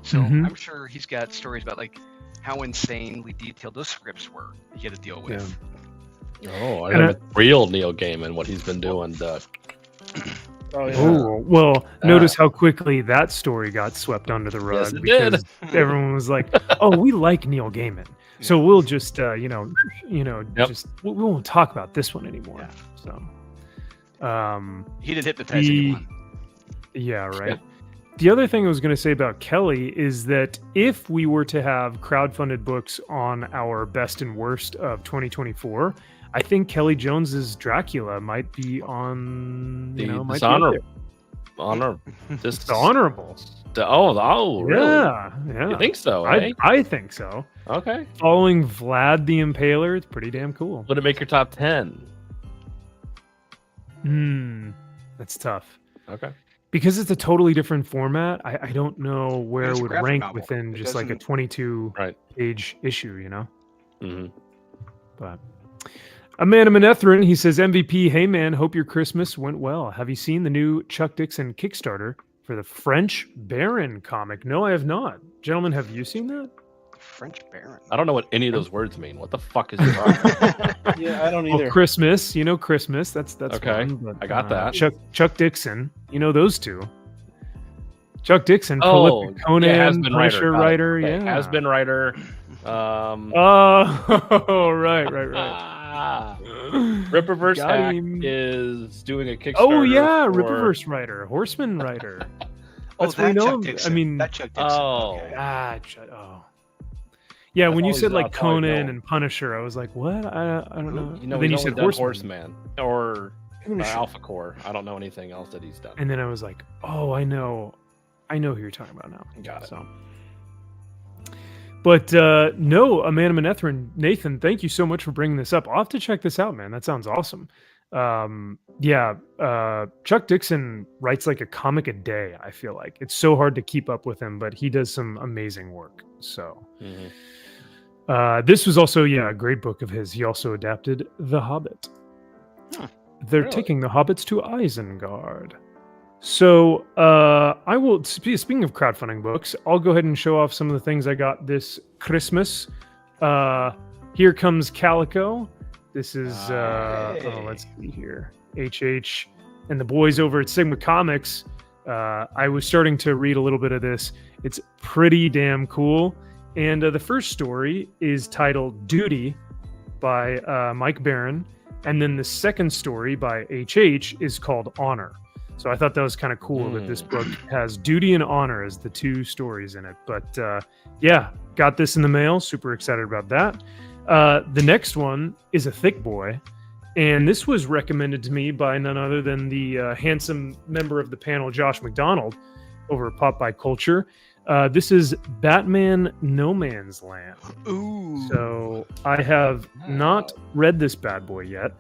So I'm sure he's got stories about like how insanely detailed those scripts were he had to deal with. Oh, I have real Neil Gaiman, what he's been doing, Doug. Well, notice how quickly that story got swept under the rug because everyone was like, "Oh, we like Neil Gaiman, so we'll just, we won't talk about this one anymore." So, he didn't hypnotize anyone. Yeah, right. The other thing I was going to say about Kelly is that if we were to have crowdfunded books on our best and worst of 2024, I think Kelly Jones's Dracula might be on the honorable. Really? Yeah. You think so? I think so. Okay. Following Vlad the Impaler, it's pretty damn cool. Would it make your top 10? That's tough. Okay. Because it's a totally different format, I don't know where it would rank within just like a 22-page issue, you know? But Amanda Manethrin, he says, MVP, hey man, hope your Christmas went well. Have you seen the new Chuck Dixon Kickstarter for the French Baron comic? No, I have not. Gentlemen, have you seen that? French Baron? I don't know what any of those words mean. What the fuck is it about? Yeah, I don't either. Well, Christmas, Christmas. That's okay. One, but, I got that. Chuck Dixon, those two. Chuck Dixon, prolific Conan, Punisher writer. Yeah, has been writer. Right. Ripperverse Hack is doing a Kickstarter. Oh yeah, Ripperverse writer, Horseman writer. That's that Chuck Dixon. I mean, that Chuck Dixon. Yeah, when you said like Conan and Punisher, I was like, what? I don't know. Then you said Horseman or Alpha Core. I don't know anything else that he's done. And then I was like, oh, I know I know who you're talking about now. Got it. So. But no, Amanda Manethrin, Nathan, thank you so much for bringing this up. I'll have to check this out, man. That sounds awesome. Chuck Dixon writes like a comic a day, I feel like. It's so hard to keep up with him, but he does some amazing work. So this was also, a great book of his. He also adapted The Hobbit. They're taking the hobbits to Isengard. So I will, speaking of crowdfunding books, I'll go ahead and show off some of the things I got this Christmas. Here comes Calico. This is, let's see here. HH and the boys over at Sigma Comics. I was starting to read a little bit of this. It's pretty damn cool. And the first story is titled Duty by Mike Barron. And then the second story by HH is called Honor. So I thought that was kind of cool that this book has Duty and Honor as the two stories in it. But got this in the mail. Super excited about that. The next one is a thick boy. And this was recommended to me by none other than the handsome member of the panel, Josh McDonald, over at Pop by Culture. This is Batman No Man's Land. Ooh. So I have not read this bad boy yet,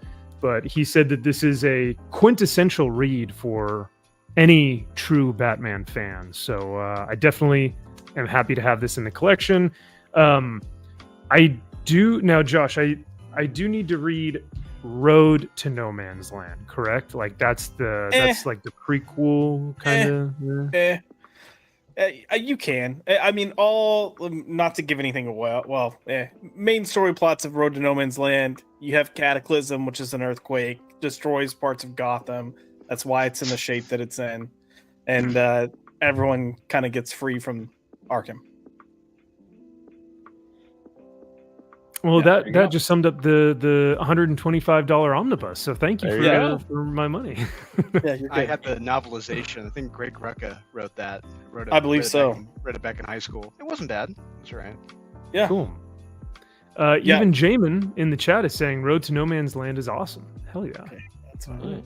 but he said that this is a quintessential read for any true Batman fan. So I definitely am happy to have this in the collection. I do now, Josh, I do need to read Road to No Man's Land, correct? Like that's like the prequel kind of. You can. I mean, all, not to give anything away. Well, main story plots of Road to No Man's Land. You have Cataclysm, which is an earthquake, destroys parts of Gotham. That's why it's in the shape that it's in, and everyone kind of gets free from Arkham. Well, that just summed up the $125 omnibus. So thank you for my money. Yeah, you're good. I had the novelization. I think Greg Rucka wrote that. I believe so. Read it back in high school. It wasn't bad. It was all right. Yeah. Cool. Even Jamin in the chat is saying Road to No Man's Land is awesome. Hell yeah. Okay, that's fine.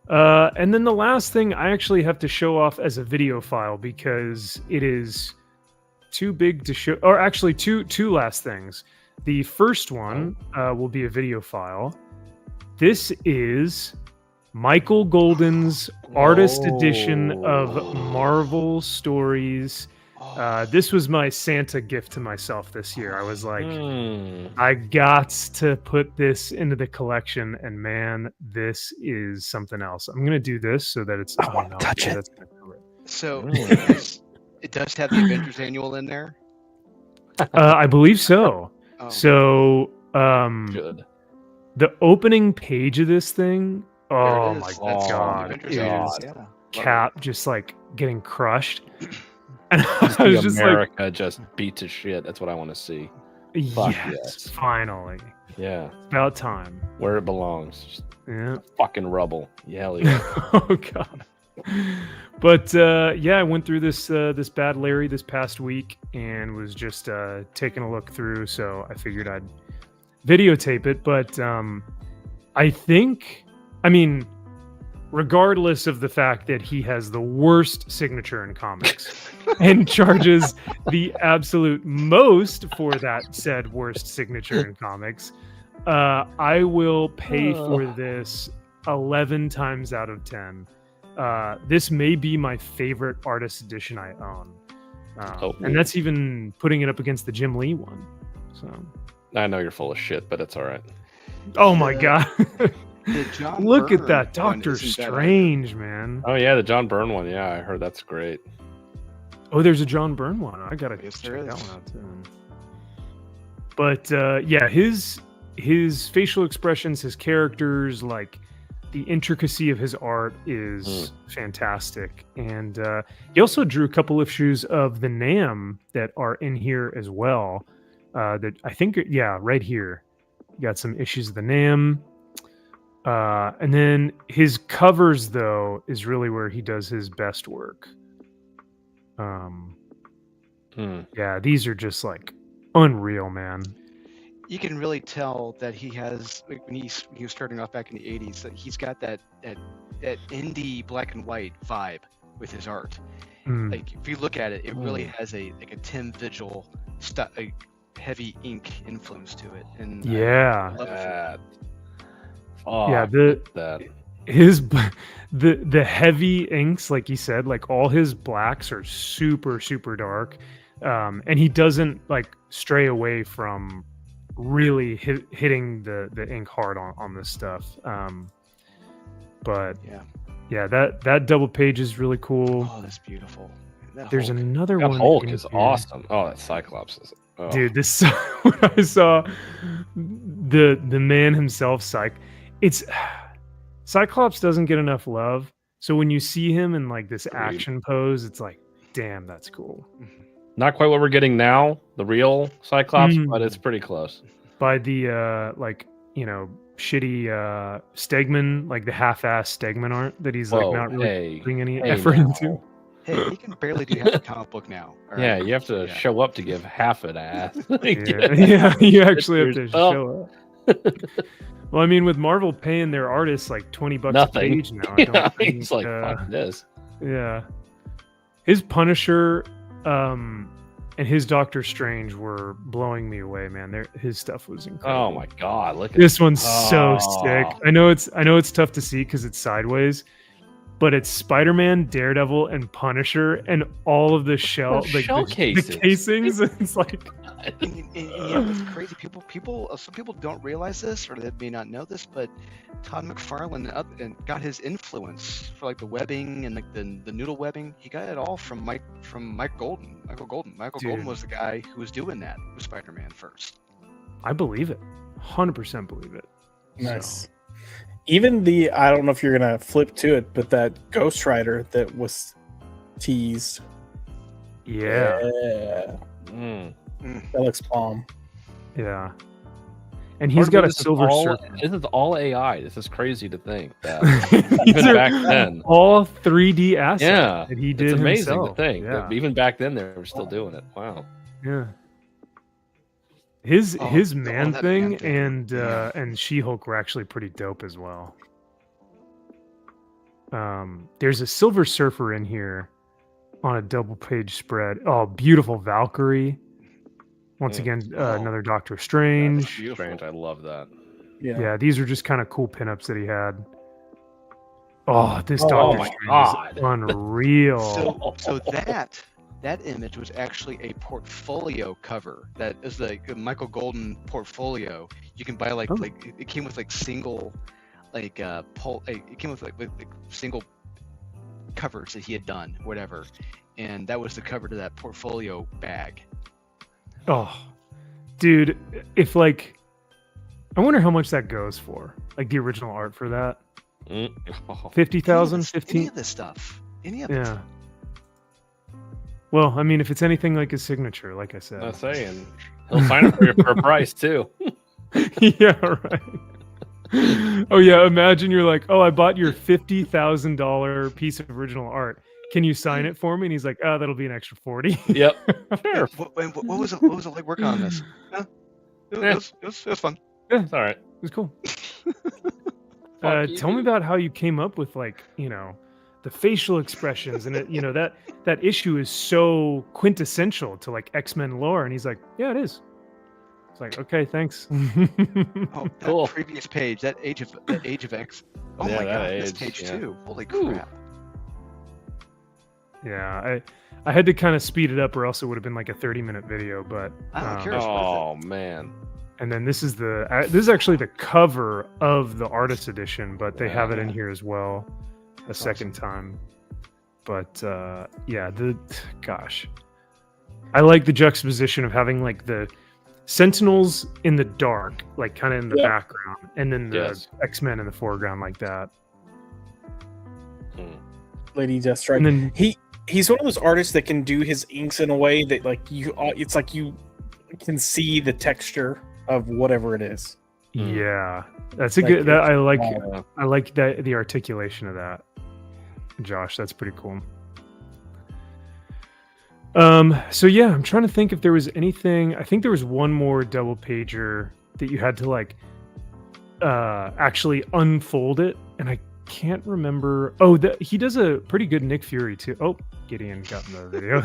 And then the last thing I actually have to show off as a video file because it is too big to show. Or actually, two last things. The first one will be a video file. This is Michael Golden's artist edition of Marvel Stories. This was my Santa gift to myself this year. I was like, I got to put this into the collection, and man, this is something else. I'm gonna do this so that it's touch it. So it does have the Avengers Annual in there. I believe so. Oh. So, Good. The opening page of this thing, oh my That's god, Avengers Annual. Cap just like getting crushed. And I was just America like, just beat to shit. That's what I want to see. Yes, finally. Yeah. It's about time. Where it belongs. Just Yeah. fucking rubble. Yeah, hell yeah. Oh god. But I went through this Bad Larry this past week and was just taking a look through, so I figured I'd videotape it. But I mean, regardless of the fact that he has the worst signature in comics and charges the absolute most for that said worst signature in comics, I will pay for this 11 times out of 10. This may be my favorite artist edition I own. And that's even putting it up against the Jim Lee one. So I know you're full of shit, but it's all right. Oh my god. Look Byrne at that Doctor Strange, man. Oh yeah, the John Byrne one. Yeah, I heard that's great. Oh, there's a John Byrne one. I gotta check that one out too. But his facial expressions, his characters, like the intricacy of his art is fantastic. And he also drew a couple of issues of the Nam that are in here as well. That I think, right here, you got some issues of the Nam. And then his covers, though, is really where he does his best work. Yeah, these are just like unreal, man. You can really tell that he has, like, when he was starting off back in the 80s, that he's got that indie black and white vibe with his art. Like if you look at it, it really has a Tim Vigil a heavy ink influence to it. And yeah, I love it. Yeah, the heavy inks, like you said, like all his blacks are super dark, and he doesn't like stray away from really hitting the ink hard on this stuff. But yeah, that double page is really cool. Oh, that's beautiful. There's another one. Hulk is awesome. Oh, that Cyclops is. Oh. Dude, this when I saw the man himself, Cyclops doesn't get enough love. So when you see him in like this action pose, it's like, damn, that's cool. Not quite what we're getting now, the real Cyclops, but it's pretty close. By the shitty Stegman, like the half-ass Stegman art that he's like not really putting any effort into. Hey, he can barely do half a comic book now. Right? Yeah, you have to show up to give half an ass. Yeah, you actually have to show up. Well, I mean, with Marvel paying their artists like $20 a page now, I don't think, it's like fuck this. Yeah, his Punisher and his Doctor Strange were blowing me away, man. His stuff was incredible. Oh my god, look at this one's so sick. I know it's tough to see because it's sideways, but it's Spider-Man, Daredevil, and Punisher, and all of the shell cases. The casings. It's like, it's crazy. Some people don't realize this, or they may not know this, but Todd McFarlane got his influence for like the webbing and like the noodle webbing. He got it all from Mike Golden. Michael Golden. Golden was the guy who was doing that with Spider-Man first. I believe it. 100% believe it. Nice. So. Even I don't know if you're going to flip to it, but that Ghost Rider that was teased. Yeah. That looks bomb. Yeah. And he's got a silver surfer. This is all AI. This is crazy to think that even back then. All 3D assets that he did it's amazing himself. To think that even back then they were still doing it. Wow. Yeah. His Man-Thing and She-Hulk were actually pretty dope as well. There's a Silver Surfer in here on a double page spread. Oh, beautiful Valkyrie. Once again, another Doctor Strange. Strange, I love that. Yeah, these are just kind of cool pinups that he had. Oh, this Doctor Strange is unreal. So that image was actually a portfolio cover. That is like a Michael Golden portfolio. You can buy like it came with like single it came with like single covers that he had done, whatever. And that was the cover to that portfolio bag. Oh, dude, if like, I wonder how much that goes for. Like the original art for that. 50,000, 15. Any of this stuff. Any of it. Well, I mean, if it's anything like his signature, like I said. I'm saying he'll sign it for you for a price too. Yeah, right. Oh yeah, imagine you're like, oh, I bought your $50,000 piece of original art. Can you sign it for me? And he's like, oh, that'll be an extra 40. Yep. Fair. What was it like working on this? It was fun. Yeah, it's all right. It was cool. Tell me about how you came up with like, the facial expressions and that issue is so quintessential to like X-Men lore. And he's like, yeah, it is. It's like, okay, thanks. That cool. Previous page, that Age of X. Oh my god, this page too. Holy crap. Yeah, I had to kind of speed it up, or else it would have been like a 30-minute video. But man! And then this is actually the cover of the artist edition, but they have it in here as well, second time. But I like the juxtaposition of having like the Sentinels in the dark, like kind of in the background, and then the X-Men in the foreground, like that. Lady Deathstrike. And then he's one of those artists that can do his inks in a way that like it's like you can see the texture of whatever it is. Yeah, that's a good. That I like. I like that the articulation of that, Josh. That's pretty cool. So yeah, I'm trying to think if there was anything. I think there was one more double pager that you had to like actually unfold it, and I can't remember. Oh, he does a pretty good Nick Fury too. Oh, Gideon got in the video.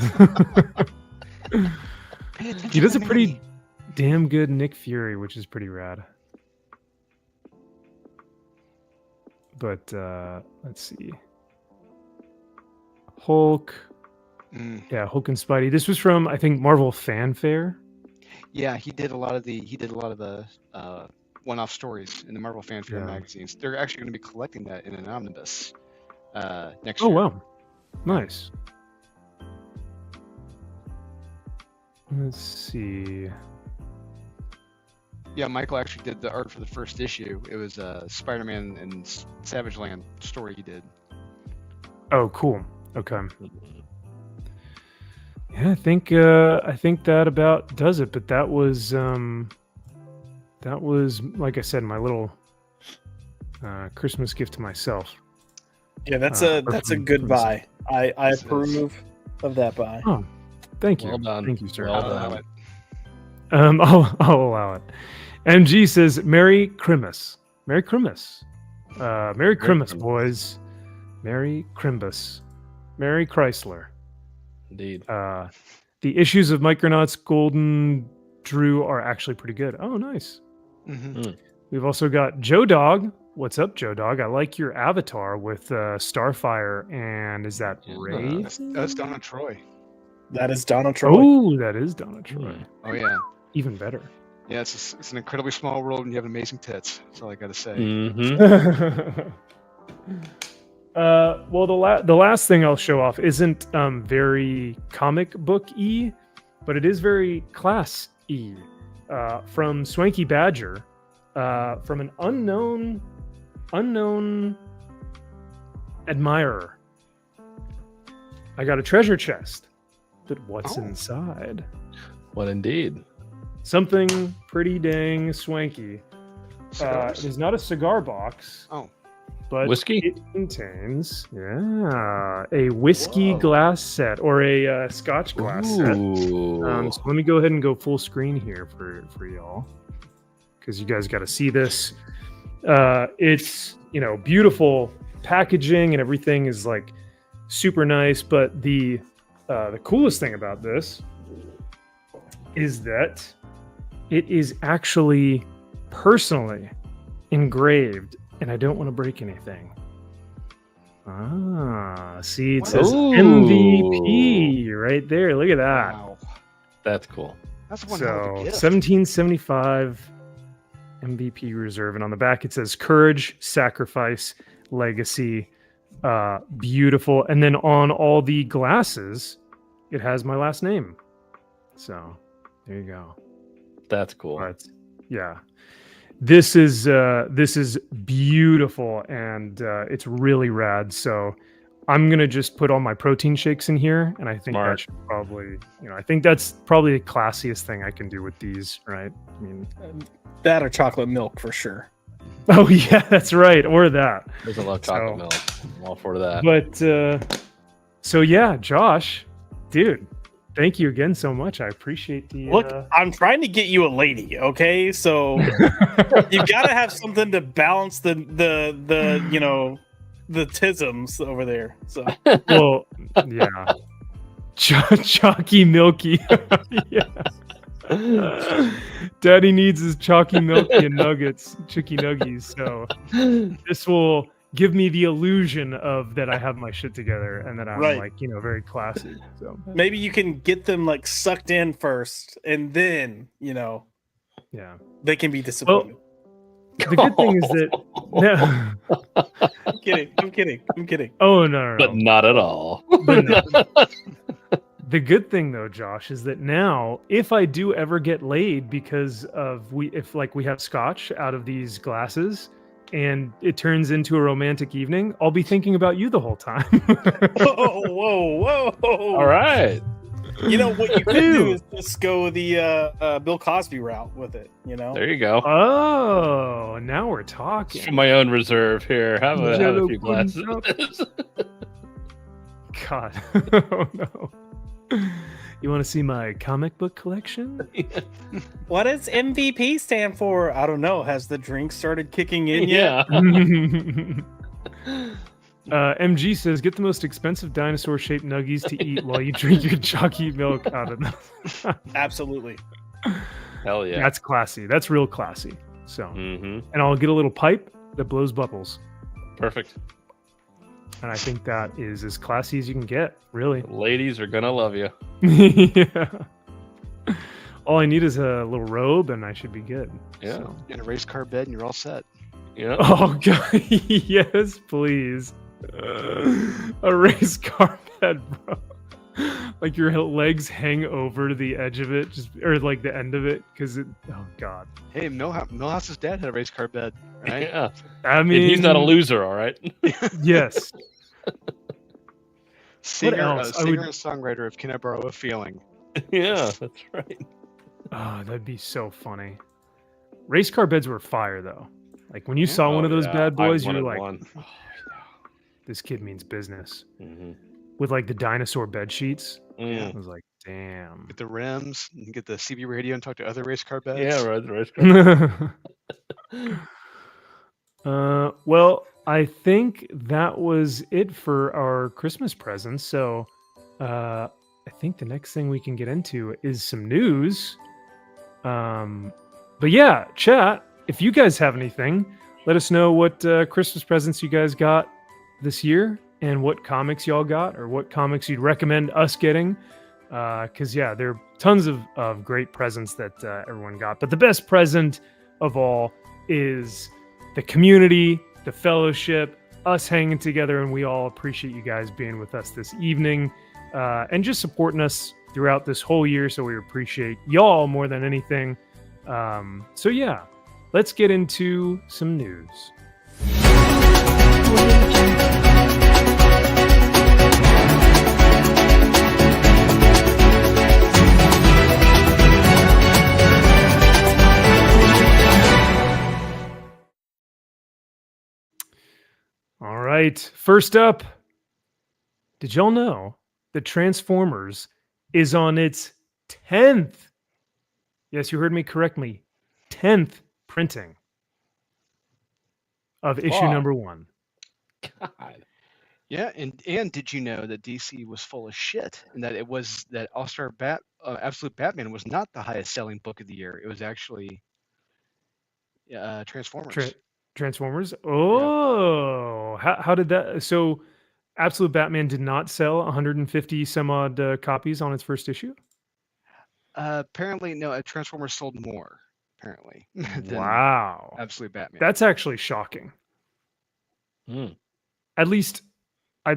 He does a pretty damn good Nick Fury, which is pretty rad. But let's see. Hulk. Yeah, Hulk and Spidey. This was from, I think, Marvel Fanfare. Yeah, he did a lot of the one-off stories in the Marvel Fanfare magazines. They're actually going to be collecting that in an omnibus next year. Oh wow, nice. Let's see. Yeah, Michael actually did the art for the first issue. It was a Spider-Man and Savage Land story he did. Oh, cool. Okay. Yeah, I think that about does it. But that was like I said, my little Christmas gift to myself. Yeah, that's a good buy. I approve of that buy. Oh, thank you. Well done. Thank you, sir. Well done. I'll allow it. MG says, Merry Christmas. Merry Christmas. Merry Christmas, boys. Merry Crimbus. Merry Chrysler. Indeed. The issues of Micronauts Golden Drew are actually pretty good. Oh, nice. Mm-hmm. We've also got Joe Dog. What's up, Joe Dog? I like your avatar with Starfire, and is that Ray? That's Donna Troy. That is Donna Troy. Oh, that is Donna Troy. Oh yeah. Even better. Yeah, it's an incredibly small world, and you have amazing tits. That's all I got to say. Mm-hmm. Well, the last thing I'll show off isn't very comic book-y, but it is very class-y. From Swanky Badger, from an unknown admirer. I got a treasure chest. But what's inside? What indeed? Something pretty dang swanky. It is not a cigar box. Oh. But whiskey? It contains, a whiskey glass set or a Scotch glass set. So let me go ahead and go full screen here for y'all, because you guys got to see this. It's beautiful packaging and everything is like super nice. But the coolest thing about this is that it is actually personally engraved. And I don't want to break anything. See, it says MVP right there. Look at that. Wow. That's cool. That's one So, hell of a gift. 1775 MVP reserve. And on the back, it says courage, sacrifice, legacy. Beautiful. And then on all the glasses, it has my last name. So, there you go. That's cool. But, yeah. This is beautiful, and it's really rad. So I'm gonna just put all my protein shakes in here, and I think that should probably, I think that's probably the classiest thing I can do with these, right? I mean, that or chocolate milk for sure. Oh yeah, that's right, or that. Doesn't love chocolate milk. I'm all for that. But so yeah, Josh, dude. Thank you again so much. I appreciate the look. I'm trying to get you a lady, okay? So you've got to have something to balance the tisms over there. So well, yeah, chalky milky. Yeah. Daddy needs his chalky milky and nuggets, chicky nuggies. So this will give me the illusion of that I have my shit together and that I'm very classy. So maybe you can get them like sucked in first, and then they can be disappointed. Well, the good thing is that I'm kidding. Oh no. But not at all. The good thing though, Josh, is that now if I do ever get laid because of we have scotch out of these glasses, and it turns into a romantic evening, I'll be thinking about you the whole time. Whoa. All right. You know, what you could do is just go the Bill Cosby route with it, There you go. Oh, now we're talking. Just my own reserve here. Have a few glasses. God. Oh, no. You want to see my comic book collection? What does MVP stand for? I don't know. Has the drink started kicking in Yeah. yet? MG says, get the most expensive dinosaur-shaped nuggies to eat while you drink your jockey milk out of them. Absolutely. Hell yeah. That's classy. That's real classy. So, Mm-hmm. and I'll get a little pipe that blows bubbles. Perfect. And I think that is as classy as you can get, really. Ladies are gonna love you. Yeah. All I need is a little robe, and I should be good. Yeah. So. And a race car bed, and you're all set. Yeah. Oh god, yes, please. A race car bed, bro. Like your legs hang over the edge of it, or like the end of it, because it. Oh god. Hey, Millhouse's dad had a race car bed, right? Yeah. I mean, And he's not a loser, all right. Yes. Singer and would... songwriter of Can I Borrow a Feeling? Yeah, that's right. Oh, that'd be so funny. Race car beds were fire, though. Like when you saw one of those bad boys, you're like, oh, "This kid means business." Mm-hmm. With like the dinosaur bed sheets, Mm. I was like, "Damn." Get the rims, and get the CB radio, and talk to other race car beds. Yeah, right. The race car. Well, I think that was it for our Christmas presents. So, I think the next thing we can get into is some news. But yeah, chat. If you guys have anything, let us know what Christmas presents you guys got this year, and what comics y'all got, or what comics you'd recommend us getting. Because yeah, there are tons of great presents that everyone got. But the best present of all is the community, the fellowship, us hanging together, and we all appreciate you guys being with us this evening and just supporting us throughout this whole year. So we appreciate y'all more than anything. So yeah, let's get into some news. All right, first up, did y'all know that Transformers is on its 10th? Yes, you heard me correctly. 10th printing of issue number 1. God. Yeah, and did you know that DC was full of shit, and that it was that All-Star Absolute Batman was not the highest selling book of the year. It was actually Transformers. Transformers? Oh, yeah. How did that? So, Absolute Batman did not sell 150 some odd copies on its first issue? Apparently, no. Transformers sold more, apparently. Wow. Absolute Batman. That's actually shocking. Mm. At least, I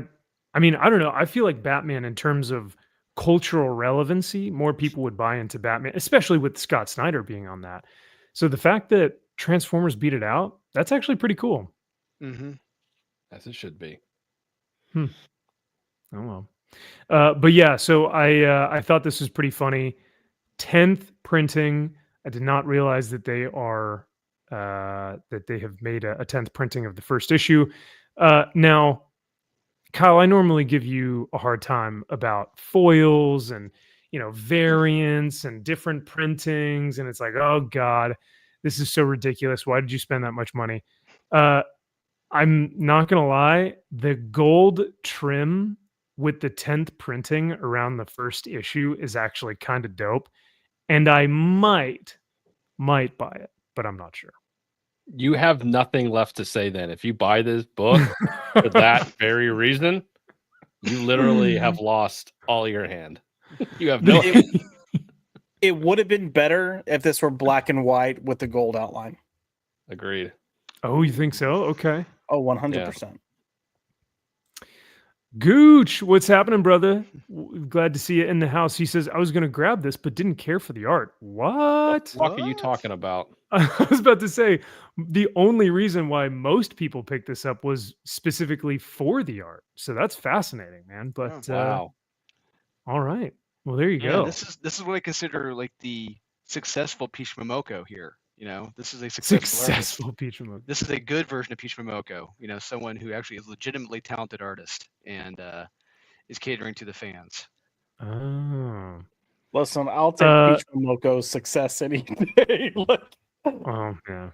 mean, I don't know. I feel like Batman, in terms of cultural relevancy, more people would buy into Batman, especially with Scott Snyder being on that. So the fact that Transformers beat it out, that's actually pretty cool. Mm-hmm. As it should be. Oh well. But yeah, so I thought this was pretty funny. 10th printing. I did not realize that they are that they have made a 10th printing of the first issue. Now, Kyle, I normally give you a hard time about foils and variants and different printings, and it's like, oh god, this is so ridiculous. Why did you spend that much money? I'm not gonna lie, the gold trim with the 10th printing around the first issue is actually kind of dope, and I might buy it, but I'm not sure. You have nothing left to say then. If you buy this book for that very reason, you literally have lost all your hand. You have no. It would have been better if this were black and white with the gold outline. Agreed. Oh, you think so? Okay. Oh, 100%. Gooch, what's happening, brother? Glad to see you in the house. He says, I was going to grab this, but didn't care for the art. What? What are you talking about? I was about to say, the only reason why most people picked this up was specifically for the art. So that's fascinating, man. But wow. All right. Well, there you go. This is what I consider like the successful Peach Momoko here. This is a successful Peach Momoko. This is a good version of Peach Momoko. Someone who actually is a legitimately talented artist and is catering to the fans. Oh. Listen, I'll take Peach Momoko's success any day. Oh yeah.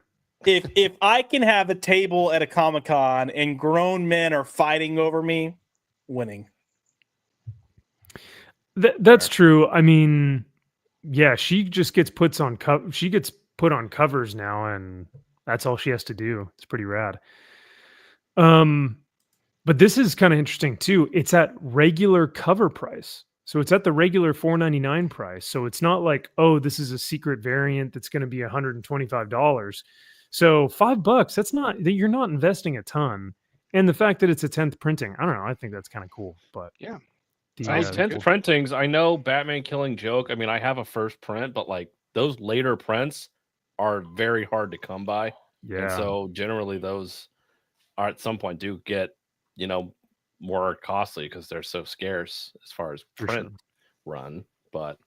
if I can have a table at a Comic-Con and grown men are fighting over me, winning. That's true. I mean, yeah, she just gets she gets put on covers now, and that's all she has to do. It's pretty rad. But this is kind of interesting too. It's at regular cover price. So it's at the regular $4.99 price. So it's not like, oh, this is a secret variant that's going to be $125. So $5, that's not, you're not investing a ton. And the fact that it's a 10th printing, I don't know. I think that's kind of cool. But yeah. Those 10th printings, I know Batman Killing Joke. I mean, I have a first print, but like those later prints are very hard to come by. Yeah. And so generally those are at some point do get, more costly because they're so scarce as far as print run. But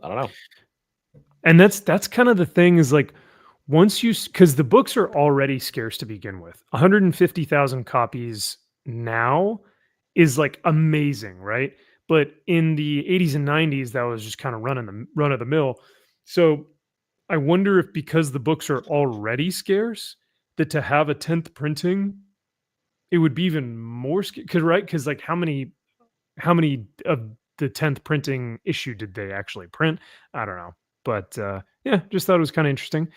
I don't know. And that's kind of the thing is like once because the books are already scarce to begin with. 150,000 copies now is like amazing, right? But in the 80s and 90s, that was just kind of run of the mill. So I wonder if because the books are already scarce, that to have a 10th printing, it would be even more scarce, right? Because like how many of the 10th printing issue did they actually print? I don't know. But yeah, just thought it was kind of interesting.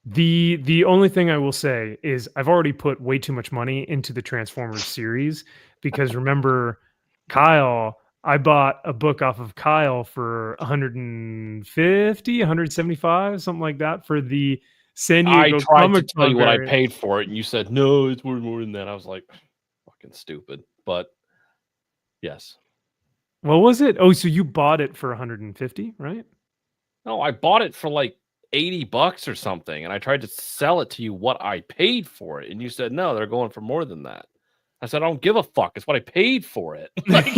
The only thing I will say is I've already put way too much money into the Transformers series because remember, Kyle, I bought a book off of Kyle for 150, 175, something like that for the San Diego I tried Comic to tell you what I variant. paid for it, and you said, no, it's worth more than that. I was like, fucking stupid. But yes. What was it? Oh, so you bought it for 150, right? No, I bought it for like $80 or something, and I tried to sell it to you what I paid for it, and you said no, they're going for more than that. I said I don't give a fuck. It's what I paid for it. Like,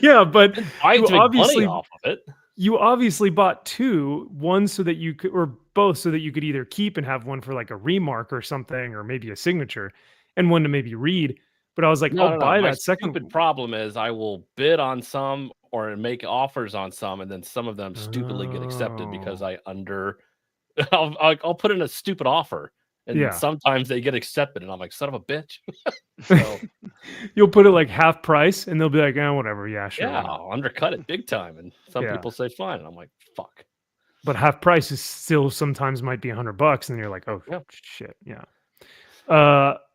yeah, but I to make money off of it. You obviously bought two, one so that you could, or both so that you could either keep and have one for like a remark or something, or maybe a signature, and one to maybe read. But I was like, I'll buy that second. Stupid problem is I will bid on some or make offers on some, and then some of them stupidly get accepted because I'll put in a stupid offer, and sometimes they get accepted, and I'm like, son of a bitch. So you'll put it like half price, and they'll be like, oh, whatever, yeah, sure. Yeah, I'll undercut it big time, and some people say fine, and I'm like, fuck. But half price is still sometimes might be $100, and you're like, oh shit, yeah.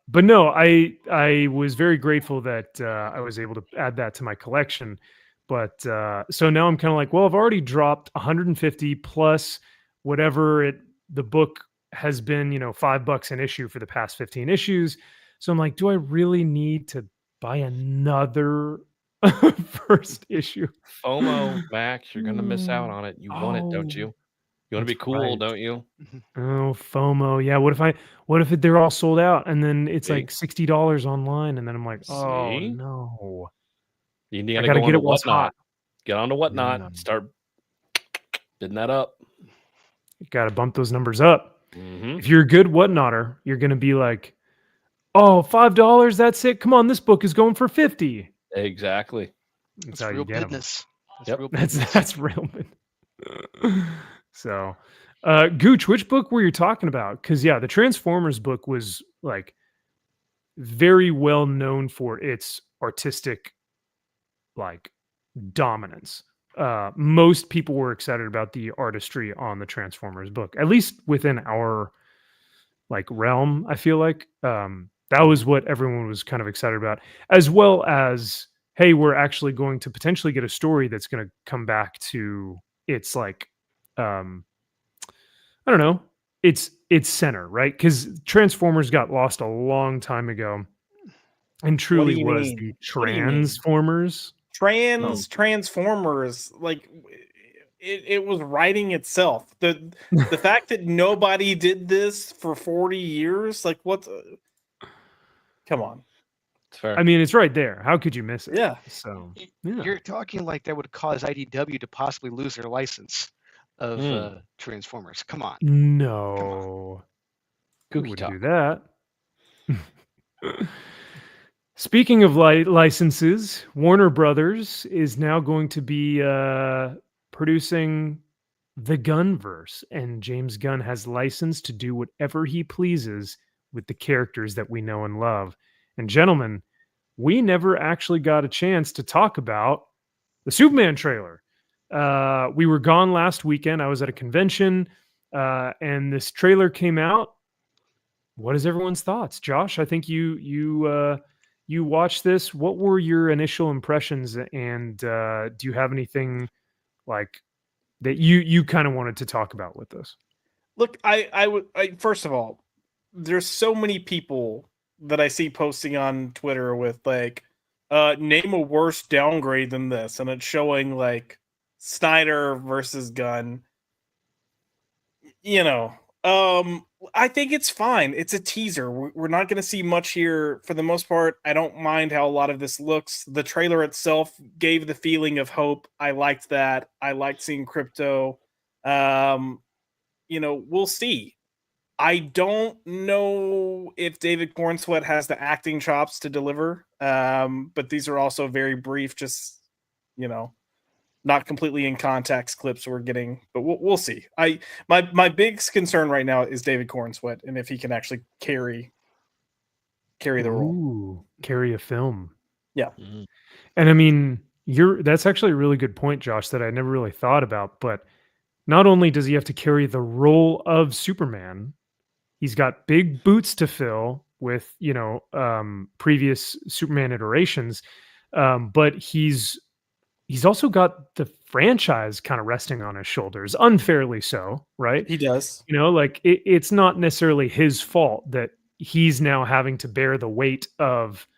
But no, I was very grateful that I was able to add that to my collection. But so now I'm kind of like, well, I've already dropped 150 plus whatever the book has been, $5 an issue for the past 15 issues. So I'm like, do I really need to buy another first issue? FOMO, Max, you're gonna miss out on it. You want it, don't you? You want to be cool, don't you? Oh, FOMO. Yeah. What if they're all sold out and then it's like $60 online, and then I'm like, oh no. You gotta get it while it's hot. Get on to Whatnot. Start bidding that up. You gotta bump those numbers up. If you're a good Whatnotter, you're gonna be like, oh, $5, that's it. Come on, this book is going for 50. Exactly. That's how real business. That's real business. So, Gooch, which book were you talking about? Because the Transformers book was like very well known for its artistic like dominance. Most people were excited about the artistry on the Transformers book, at least within our like realm. I feel like that was what everyone was kind of excited about, as well as, hey, we're actually going to potentially get a story that's going to come back to its like I don't know, its center, right? Because Transformers got lost a long time ago and truly was the Transformers. Transformers, like it was writing itself. The fact that nobody did this for 40 years, like what? Come on. It's fair. I mean, it's right there. How could you miss it? Yeah. So you're talking like that would cause IDW to possibly lose their license of Transformers. Come on. No. Who would do that? Speaking of licenses, Warner Brothers is now going to be producing the Gunverse, and James Gunn has license to do whatever he pleases with the characters that we know and love. And gentlemen, we never actually got a chance to talk about the Superman trailer. We were gone last weekend. I was at a convention, and this trailer came out. What is everyone's thoughts? Josh, I think you watched this. What were your initial impressions? And do you have anything like that you kind of wanted to talk about with this? Look, I first of all, there's so many people that I see posting on Twitter with like, name a worse downgrade than this, and it's showing like Snyder versus Gunn. I think it's fine. It's a teaser. We're not going to see much here for the most part. I don't mind how a lot of this looks. The trailer itself gave the feeling of hope. I liked that. I liked seeing Crypto. We'll see. I don't know if David Cornsweet has the acting chops to deliver. But these are also very brief, just, not completely in context clips we're getting, but we'll see. My big concern right now is David Cornsweet and if he can actually carry the role. Carry a film. Yeah. Mm-hmm. And I mean, that's actually a really good point, Josh, that I never really thought about. But not only does he have to carry the role of Superman, he's got big boots to fill with, previous Superman iterations. But he's also got the franchise kind of resting on his shoulders, unfairly so, right? He does. It's not necessarily his fault that he's now having to bear the weight of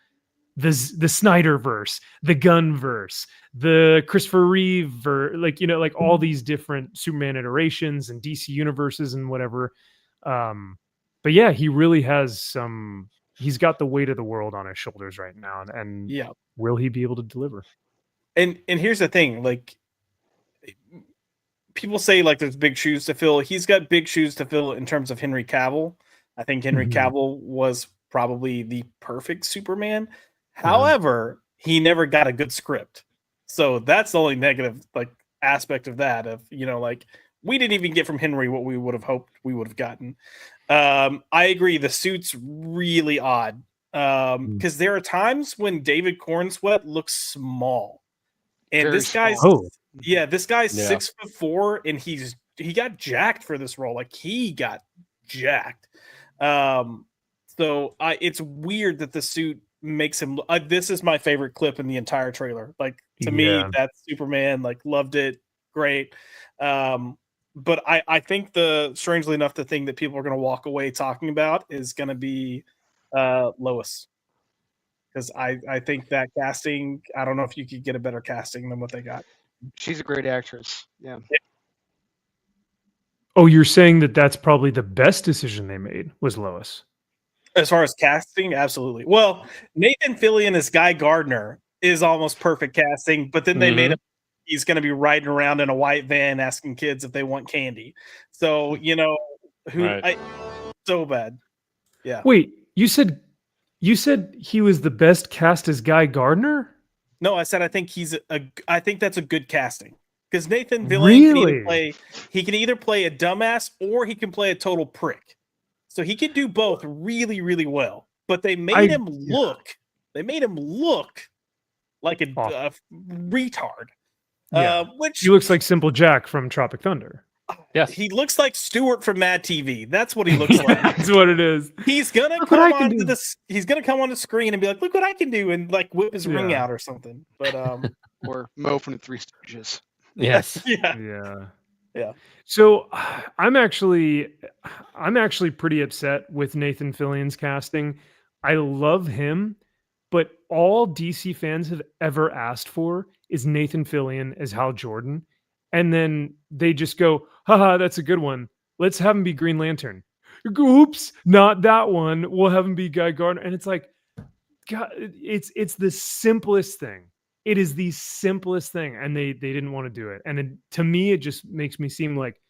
the Snyderverse, the Gunverse, the Christopher Reeve, all these different Superman iterations and DC universes and whatever. But yeah, he really has he's got the weight of the world on his shoulders right now. And yeah, will he be able to deliver? And here's the thing, like, people say like there's big shoes to fill. He's got big shoes to fill in terms of Henry Cavill. I think Henry Cavill was probably the perfect Superman. However, he never got a good script. So that's the only negative aspect of that, we didn't even get from Henry what we would have hoped we would have gotten. I agree. The suit's really odd. Because there are times when David Cornsweet looks small. And this guy's 6'4", and he got jacked for this role. Like, he got jacked. So it's weird that the suit makes him. This is my favorite clip in the entire trailer. Like, to me, that's Superman. Like, loved it, great. But I think strangely enough, the thing that people are going to walk away talking about is going to be Lois. Because I think that casting, I don't know if you could get a better casting than what they got. She's a great actress. Yeah. Oh, you're saying that's probably the best decision they made was Lois? As far as casting, absolutely. Well, Nathan Fillion as Guy Gardner is almost perfect casting, but then they made him, he's going to be riding around in a white van asking kids if they want candy. So, so bad. Yeah. Wait, you said he was the best cast as Guy Gardner? No, I said I think I think that's a good casting. Because Nathan Fillion can either play a dumbass or he can play a total prick. So he can do both really, really well. But they made him look like a retard. Yeah. He looks like Simple Jack from Tropic Thunder. Yes, he looks like Stewart from Mad TV. That's what he looks like. That's what it is. He's gonna come onto He's gonna come on the screen and be like, "Look what I can do," and like whip his ring out or something. But or Mo from the Three Stooges. Yes. Yeah. So I'm actually pretty upset with Nathan Fillion's casting. I love him, but all DC fans have ever asked for is Nathan Fillion as Hal Jordan. And then they just go, haha, that's a good one. Let's have him be Green Lantern. Oops, not that one. We'll have him be Guy Gardner. And it's like, God, it's the simplest thing. It is the simplest thing. And they didn't want to do it. And to me, it just makes me seem like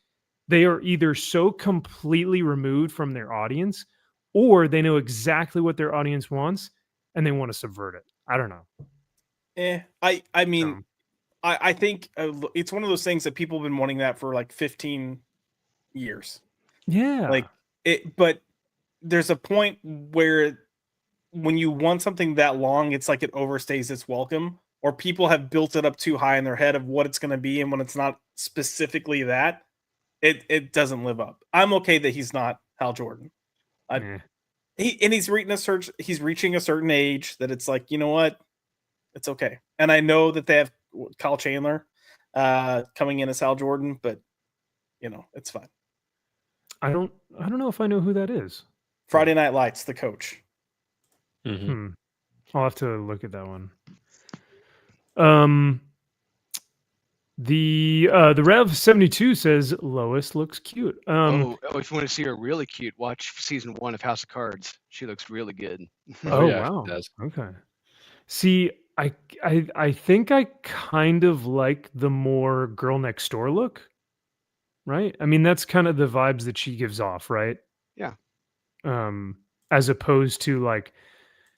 they are either so completely removed from their audience, or they know exactly what their audience wants and they want to subvert it. I don't know. I mean, I think it's one of those things that people have been wanting that for like 15 years. Yeah. Like it, but there's a point where when you want something that long, it's like it overstays its welcome, or people have built it up too high in their head of what it's going to be, and when it's not specifically that, it doesn't live up. I'm okay that he's not Hal Jordan. He's reaching a certain age that it's like, you know what, it's okay. And I know that they have Kyle Chandler coming in as Hal Jordan, but you know, it's fine. I don't know if I know who that is. Friday Night Lights, the coach. Mm-hmm. I'll have to look at that one. The Rev 72 says Lois looks cute. If you want to see her really cute, watch season 1 of House of Cards. She looks really good. Wow. Okay. See, I think I kind of like the more Girl Next Door look. Right? I mean, that's kind of the vibes that she gives off, right? Yeah. As opposed to like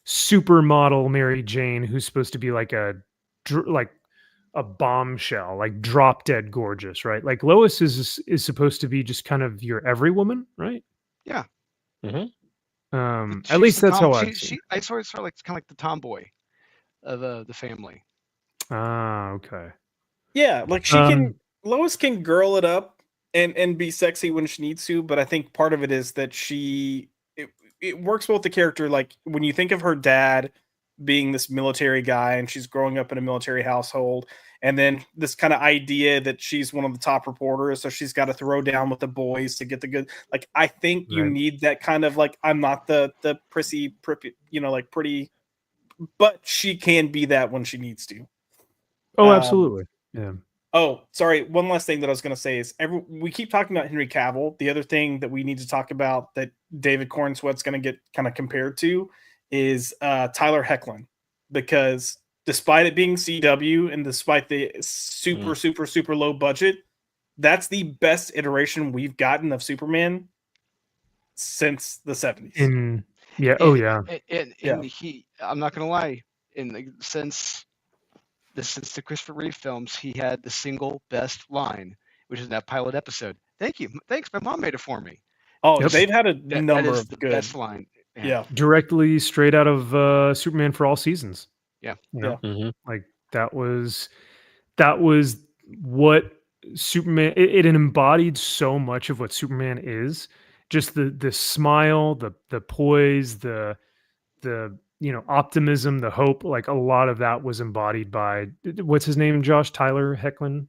supermodel Mary Jane, who's supposed to be like a bombshell, like drop dead gorgeous, right? Like Lois is supposed to be just kind of your every woman, right? Yeah. Mm-hmm. At least that's how I sort of like kind of like the tomboy of the family. Ah, okay. Yeah, like Lois can girl it up and be sexy when she needs to, but I think part of it is that it works well with the character. Like when you think of her dad being this military guy and she's growing up in a military household, and then this kind of idea that she's one of the top reporters, so she's got to throw down with the boys to get the good. Like I think you need that kind of like, I'm not the prissy, you know, like pretty, but she can be that when she needs to. Oh, absolutely. Yeah. Oh, sorry. One last thing that I was going to say is we keep talking about Henry Cavill. The other thing that we need to talk about that David Cornsweat's going to get kind of compared to is Tyler Hoechlin, because despite it being CW and despite the super low budget, that's the best iteration we've gotten of Superman since the 70s. And I'm not going to lie, since the Christopher Reeve films, he had the single best line, which is in that pilot episode. Thank you. Thanks. My mom made it for me. Oh, they've had a number of good best line. Yeah. Directly straight out of Superman for All Seasons. Yeah. You know? Like that was what Superman, it embodied so much of what Superman is. Just the smile, the poise, the optimism, the hope, like a lot of that was embodied by, what's his name, Josh? Tyler Hoechlin?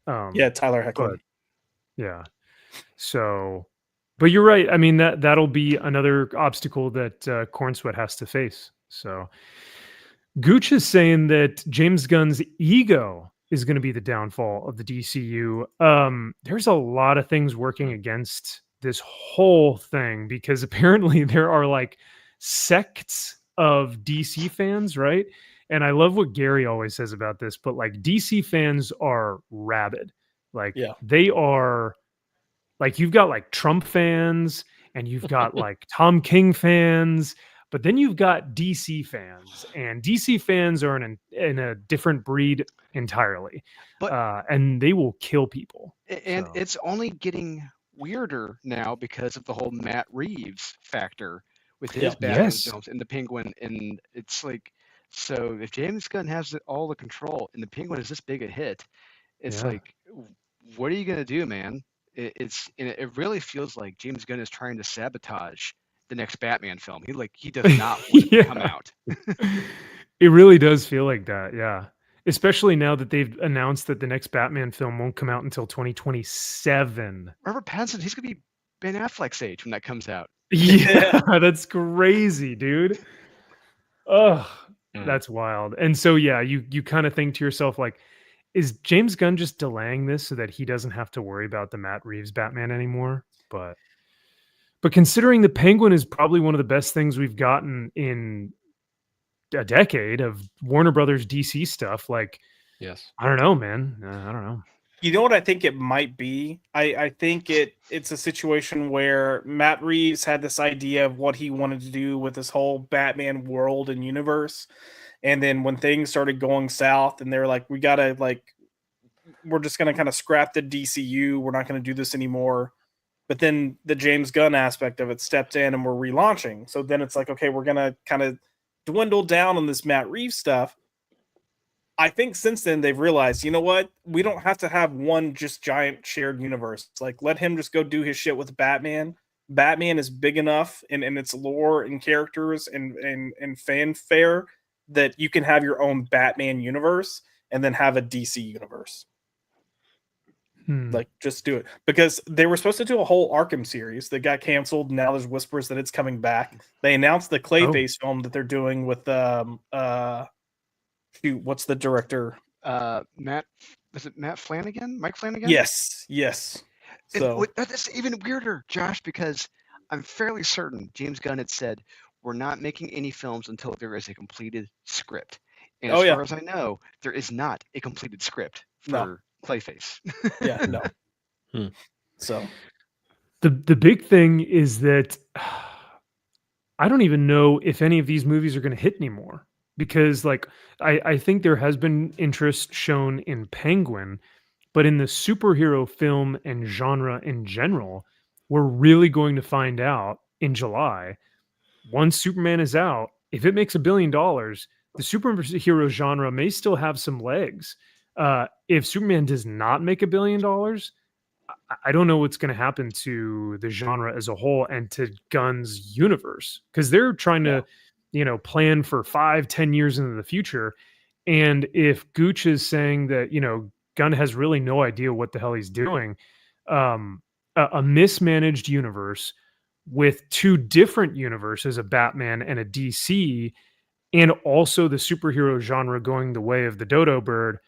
Tyler Hoechlin. Yeah. So, but you're right. I mean, that'll be another obstacle that Cornsweat has to face. So Gooch is saying that James Gunn's ego is going to be the downfall of the DCU. There's a lot of things working against this whole thing, because apparently there are like sects of DC fans, right? And I love what Gary always says about this, but like DC fans are rabid. Like they are, like you've got like Trump fans and you've got like Tom King fans, but then you've got DC fans, and DC fans are in a different breed entirely. But and they will kill people. And it's only getting weirder now because of the whole Matt Reeves factor with his Batman films and the Penguin. And it's like, so if James Gunn has all the control and the Penguin is this big a hit, it's like, what are you going to do, man? It really feels like James Gunn is trying to sabotage the next Batman film. He does not want it to come out. It really does feel like that. Yeah. Especially now that they've announced that the next Batman film won't come out until 2027. Robert Pattinson, he's going to be Ben Affleck's age when that comes out. Yeah, that's crazy, dude. Ugh, that's wild. And so, yeah, you kind of think to yourself, like, is James Gunn just delaying this so that he doesn't have to worry about the Matt Reeves Batman anymore? But considering the Penguin is probably one of the best things we've gotten in a decade of Warner Brothers DC stuff, like, I don't know, man. I don't know. You know what I think it might be? I think it's a situation where Matt Reeves had this idea of what he wanted to do with this whole Batman world and universe. And then when things started going south, and they're like, we're just gonna kind of scrap the DCU. We're not gonna do this anymore. But then the James Gunn aspect of it stepped in, and we're relaunching. So then it's like, okay, we're gonna kind of dwindle down on this Matt Reeves stuff. I think since then they've realized, you know what? We don't have to have one just giant shared universe. Like, let him just go do his shit with Batman. Batman is big enough in its lore and characters and fanfare that you can have your own Batman universe and then have a DC universe. Like, just do it. Because they were supposed to do a whole Arkham series that got canceled. Now there's whispers that it's coming back. They announced the Clayface film that they're doing with what's the director? Matt Flanagan? Mike Flanagan? Yes. So that's even weirder, Josh, because I'm fairly certain James Gunn had said, we're not making any films until there is a completed script. And as far as I know, there is not a completed script for Clayface. No. So the big thing is that I don't even know if any of these movies are going to hit anymore. Because I think there has been interest shown in Penguin, but in the superhero film and genre in general, we're really going to find out in July. Once Superman is out, if it makes $1 billion, the superhero genre may still have some legs. If Superman does not make $1 billion, I don't know what's going to happen to the genre as a whole and to Gunn's universe, because they're trying to plan for 5-10 years into the future. And if Gooch is saying that, Gunn has really no idea what the hell he's doing, a mismanaged universe with two different universes, a Batman and a DC, and also the superhero genre going the way of the dodo bird,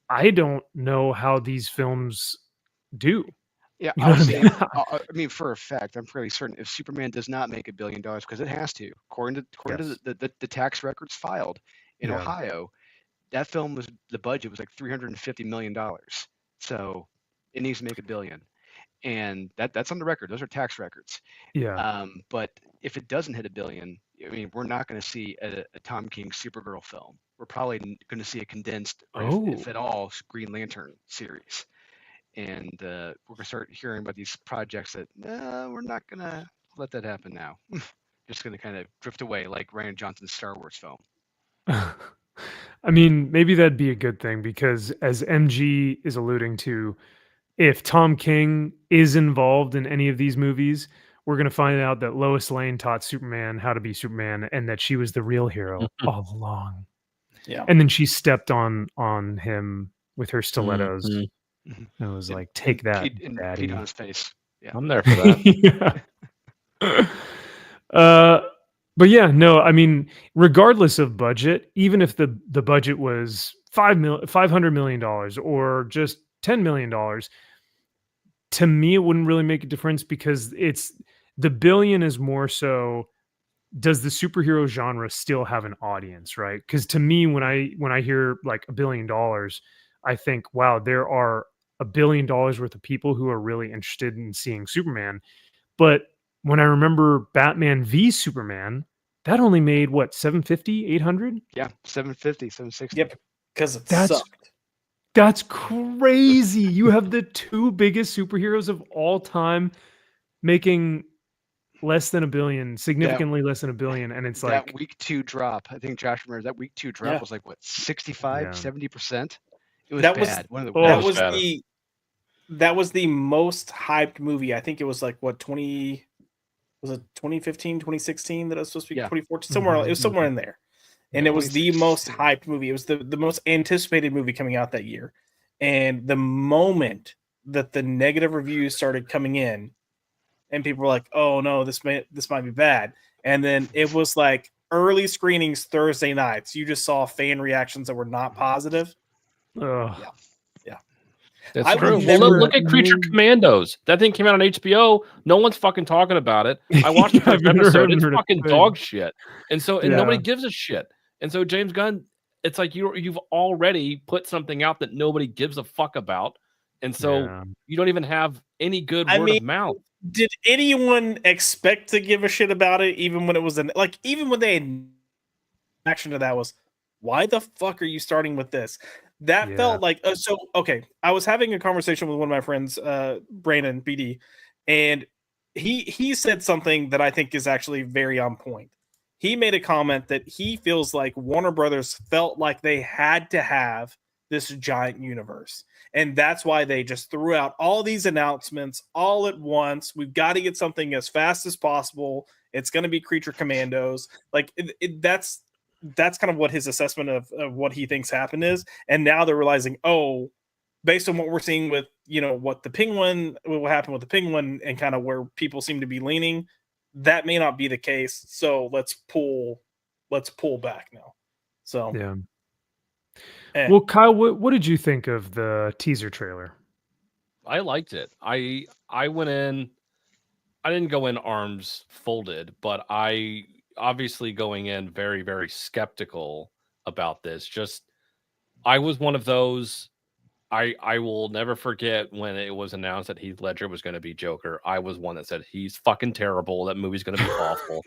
I don't know how these films do. Yeah, I mean, for a fact, I'm fairly certain if Superman does not make $1 billion, because it has to, according to the tax records filed in Ohio, that film the budget was like $350 million. So it needs to make $1 billion, and that's on the record. Those are tax records. Yeah. But if it doesn't hit $1 billion, I mean, we're not going to see a Tom King Supergirl film. We're probably going to see a condensed, if at all, Green Lantern series. And we're going to start hearing about these projects that we're not going to let that happen now. Just going to kind of drift away like Rian Johnson's Star Wars film. I mean, maybe that'd be a good thing, because as MG is alluding to, if Tom King is involved in any of these movies, we're going to find out that Lois Lane taught Superman how to be Superman and that she was the real hero all along. Yeah. And then she stepped on him with her stilettos. Mm-hmm. And it was like, take that, Daddy. Peed on his face. Yeah. I'm there for that. But yeah, no, I mean, regardless of budget, even if the budget was $500 million or just $10 million, to me, it wouldn't really make a difference, because the billion is more so, does the superhero genre still have an audience, right? Because to me, when I hear like $1 billion, I think, wow, there are $1 billion worth of people who are really interested in seeing Superman. But when I remember Batman v Superman, that only made what, 750, 800? Yeah, 750, 760. Yep, because it sucked. That's crazy. You have the two biggest superheroes of all time making less than $1 billion, significantly less than $1 billion, and it's like that week 2 drop. I think Josh remembers that week 2 drop was like what, 65, 70%. It was bad. That was the most hyped movie. I think it was like what, 2015, 2016 that it was supposed to be 2014, somewhere. It was somewhere in there. And it was the most hyped movie. It was the most anticipated movie coming out that year. And the moment that the negative reviews started coming in, and people were like, "Oh no, this might be bad," and then it was like early screenings Thursday nights. You just saw fan reactions that were not positive. Yeah. That's true. Look at Creature Commandos. That thing came out on HBO. No one's fucking talking about it. I watched the first episode. It's fucking dog shit. And nobody gives a shit. And so James Gunn, it's like you've already put something out that nobody gives a fuck about. And so you don't even have any good word of mouth. Did anyone expect to give a shit about it, even when it was even when they had action to that was, Why the fuck are you starting with this? That felt like okay. I was having a conversation with one of my friends, Brandon BD, and he said something that I think is actually very on point. He made a comment that he feels like Warner Brothers felt like they had to have this giant universe. And that's why they just threw out all these announcements all at once. We've got to get something as fast as possible. It's going to be Creature Commandos. Like that's kind of what his assessment of what he thinks happened is. And now they're realizing, oh, based on what we're seeing with, what will happen with the Penguin and kind of where people seem to be leaning, that may not be the case. So let's pull back now. So, yeah. Well, Kyle, what did you think of the teaser trailer? I liked it. I went in, I didn't go in arms folded, but I obviously going in very, very skeptical about this. I was one of those, I will never forget when it was announced that Heath Ledger was going to be Joker. I was one that said, he's fucking terrible. That movie's going to be awful.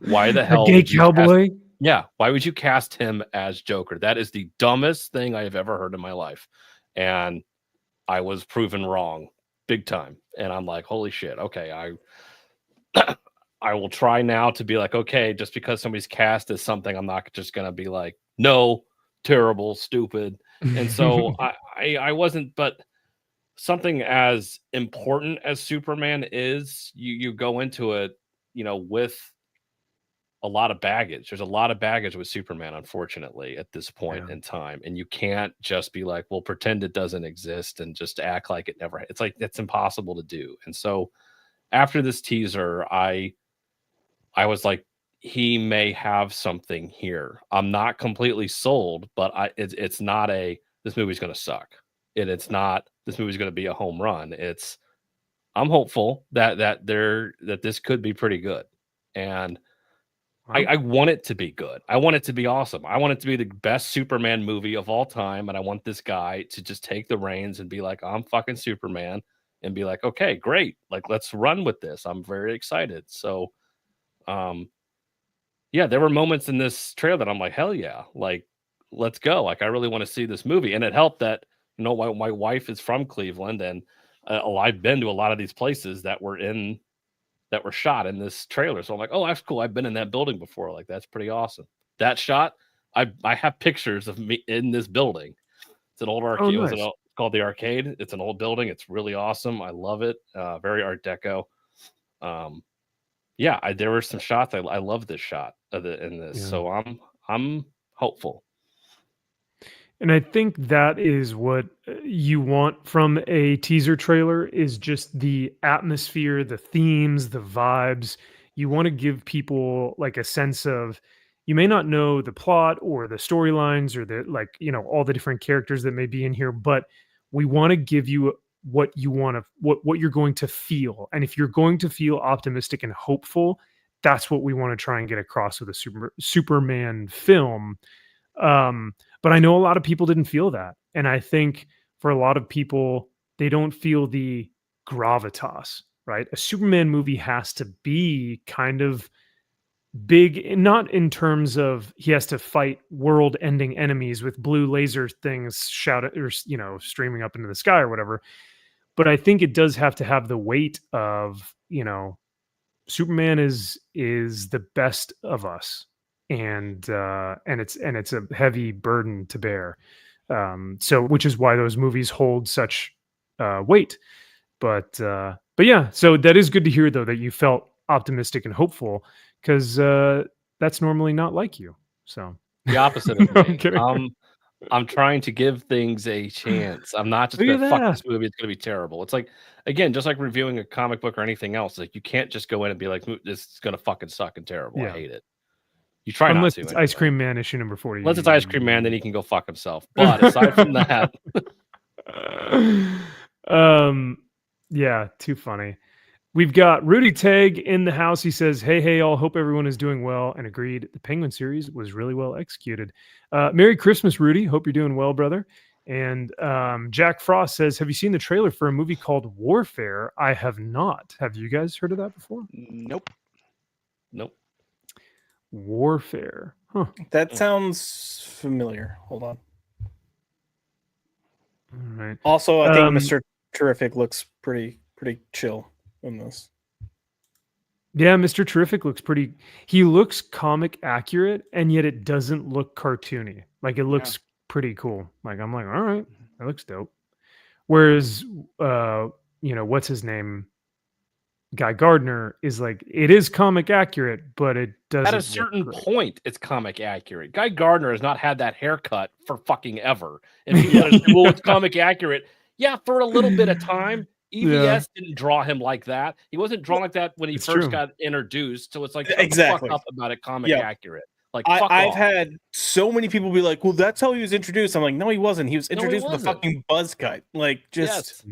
Why the hell? A gay cowboy? Yeah, why would you cast him as Joker? That is the dumbest thing I have ever heard in my life. And I was proven wrong big time. And I'm like, holy shit. Okay, I will try now to be like, okay, just because somebody's cast as something, I'm not just going to be like, no, terrible, stupid. And so I wasn't, but something as important as Superman is, you go into it, with a lot of baggage. There's a lot of baggage with Superman, unfortunately, at this point in time. And you can't just be like, well, pretend it doesn't exist and just act like it never. It's like, it's impossible to do. And so after this teaser, I was like, he may have something here. I'm not completely sold, but it's not this movie's going to suck. It's not, this movie's going to be a home run. I'm hopeful that this could be pretty good. And I want it to be good. I want it to be awesome. I want it to be the best Superman movie of all time. And I want this guy to just take the reins and be like, I'm fucking Superman, and be like, okay, great. Like, let's run with this. I'm very excited. So, yeah, there were moments in this trailer that I'm like, hell yeah. Like, let's go. Like, I really want to see this movie. And it helped that, my wife is from Cleveland, and I've been to a lot of these places that were shot in this trailer. So I'm like, oh, that's cool. I've been in that building before. Like, that's pretty awesome. That shot, I have pictures of me in this building. It's an old arcade. Oh, nice. It's called the Arcade. It's an old building. It's really awesome. I love it. Very Art Deco. Yeah, there were some shots. I love this shot in this. Yeah. So I'm hopeful. And I think that is what you want from a teaser trailer, is just the atmosphere, the themes, the vibes. You want to give people like a sense of, you may not know the plot or the storylines or all the different characters that may be in here, but we want to give you what you want to, what you're going to feel. And if you're going to feel optimistic and hopeful, that's what we want to try and get across with a Superman film. But I know a lot of people didn't feel that. And I think for a lot of people, they don't feel the gravitas, right? A Superman movie has to be kind of big, not in terms of he has to fight world-ending enemies with blue laser things streaming up into the sky or whatever. But I think it does have to have the weight of, Superman is the best of us. And it's a heavy burden to bear. So which is why those movies hold such weight. But yeah, so that is good to hear, though, that you felt optimistic and hopeful, because that's normally not like you. So the opposite of me. I'm trying to give things a chance. I'm not just going to fuck this movie. It's going to be terrible. It's like, again, just like reviewing a comic book or anything else. Like, you can't just go in and be like, this is going to fucking suck and terrible. I hate it. You try unless not to. It's Ice Cream Man issue number 40. Unless it's Ice Cream Man, then he can go fuck himself. But aside from that, yeah, too funny. We've got Rudy Tag in the house. He says, hey, all, hope everyone is doing well, and agreed. The Penguin series was really well executed. Merry Christmas, Rudy. Hope you're doing well, brother. And Jack Frost says, have you seen the trailer for a movie called Warfare? I have not. Have you guys heard of that before? Nope. warfare. Huh. That sounds familiar. Hold on. All right. Also, I think Mr. Terrific looks pretty chill in this. Yeah, Mr. Terrific looks pretty. He looks comic accurate, and yet it doesn't look cartoony. Like it looks pretty cool. Like I'm like, all right, that looks dope. Whereas, what's his name? Guy Gardner is like, it is comic accurate, but it doesn't. At a certain point, it's comic accurate. Guy Gardner has not had that haircut for fucking ever. And people want to say, well, it's comic accurate. Yeah, for a little bit of time. EVS didn't draw him like that. He wasn't drawn like that when he first got introduced. So it's like, exactly. Fuck up about it comic accurate. Like, I've had so many people be like, well, that's how he was introduced. I'm like, no, he wasn't. He was introduced with a fucking buzz cut. Like, just...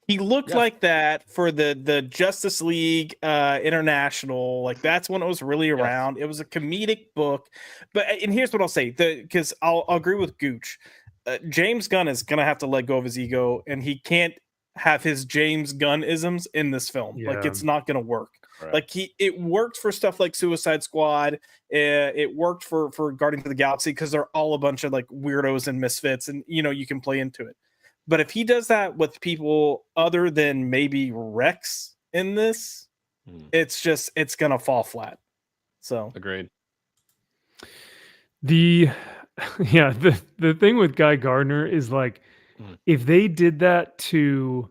He looked like that for the Justice League International. Like that's when it was really around. It was a comedic book. And here's what I'll say, because I'll agree with Gooch. James Gunn is gonna have to let go of his ego, and he can't have his James Gunn-isms in this film. Like it's not gonna work. Right. Like it worked for stuff like Suicide Squad. It worked for Guardians of the Galaxy because they're all a bunch of like weirdos and misfits, and you can play into it. But if he does that with people other than maybe Rex in this, it's gonna fall flat. So agreed. The thing with Guy Gardner is like, if they did that to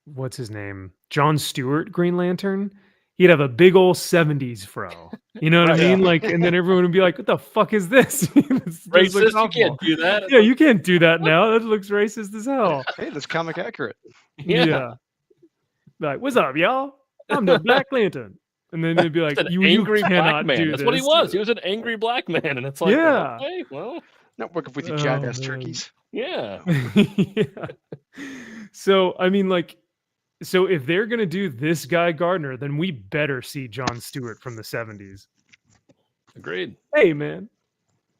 what's his name? John Stewart Green Lantern, he'd have a big old 70s fro. You know what I mean? Like, and then everyone would be like, what the fuck is this? Racist, you can't do that. Yeah, you can't do that now. That looks racist as hell. Hey, that's comic accurate. Yeah. Like, what's up, y'all? I'm the Black Lantern. And then they'd be like, you angry cannot black man. do That's this. what he was. He was an angry black man. And it's like, okay, well. Not working with you jackass turkeys. Yeah. So, I mean, like, so if they're going to do this Guy Gardner, then we better see John Stewart from the 70s. Agreed. Hey, man.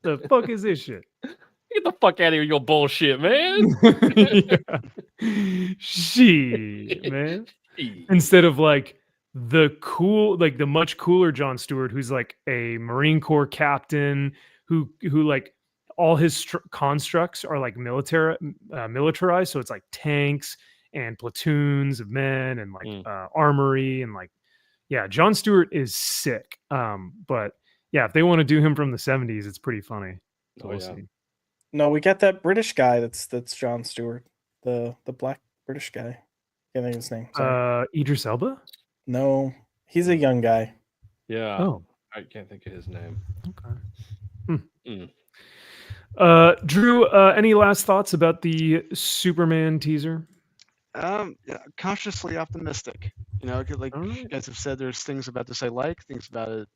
The fuck is this shit? Get the fuck out of here, your bullshit, man. Shit, man. Instead of like the much cooler John Stewart, who's like a Marine Corps captain who like all his constructs are like militarized. So it's like tanks and platoons of men and like armory and like, John Stewart is sick. But yeah, if they want to do him from the 70s, it's pretty funny. So we'll see. No, we got that British guy that's John Stewart, the black British guy. Can't think of his name. Sorry. Idris Elba? No, he's a young guy. Yeah. Oh, I can't think of his name. Okay. Drew, any last thoughts about the Superman teaser? Consciously optimistic. Like you guys have said, there's things about this I like, things about it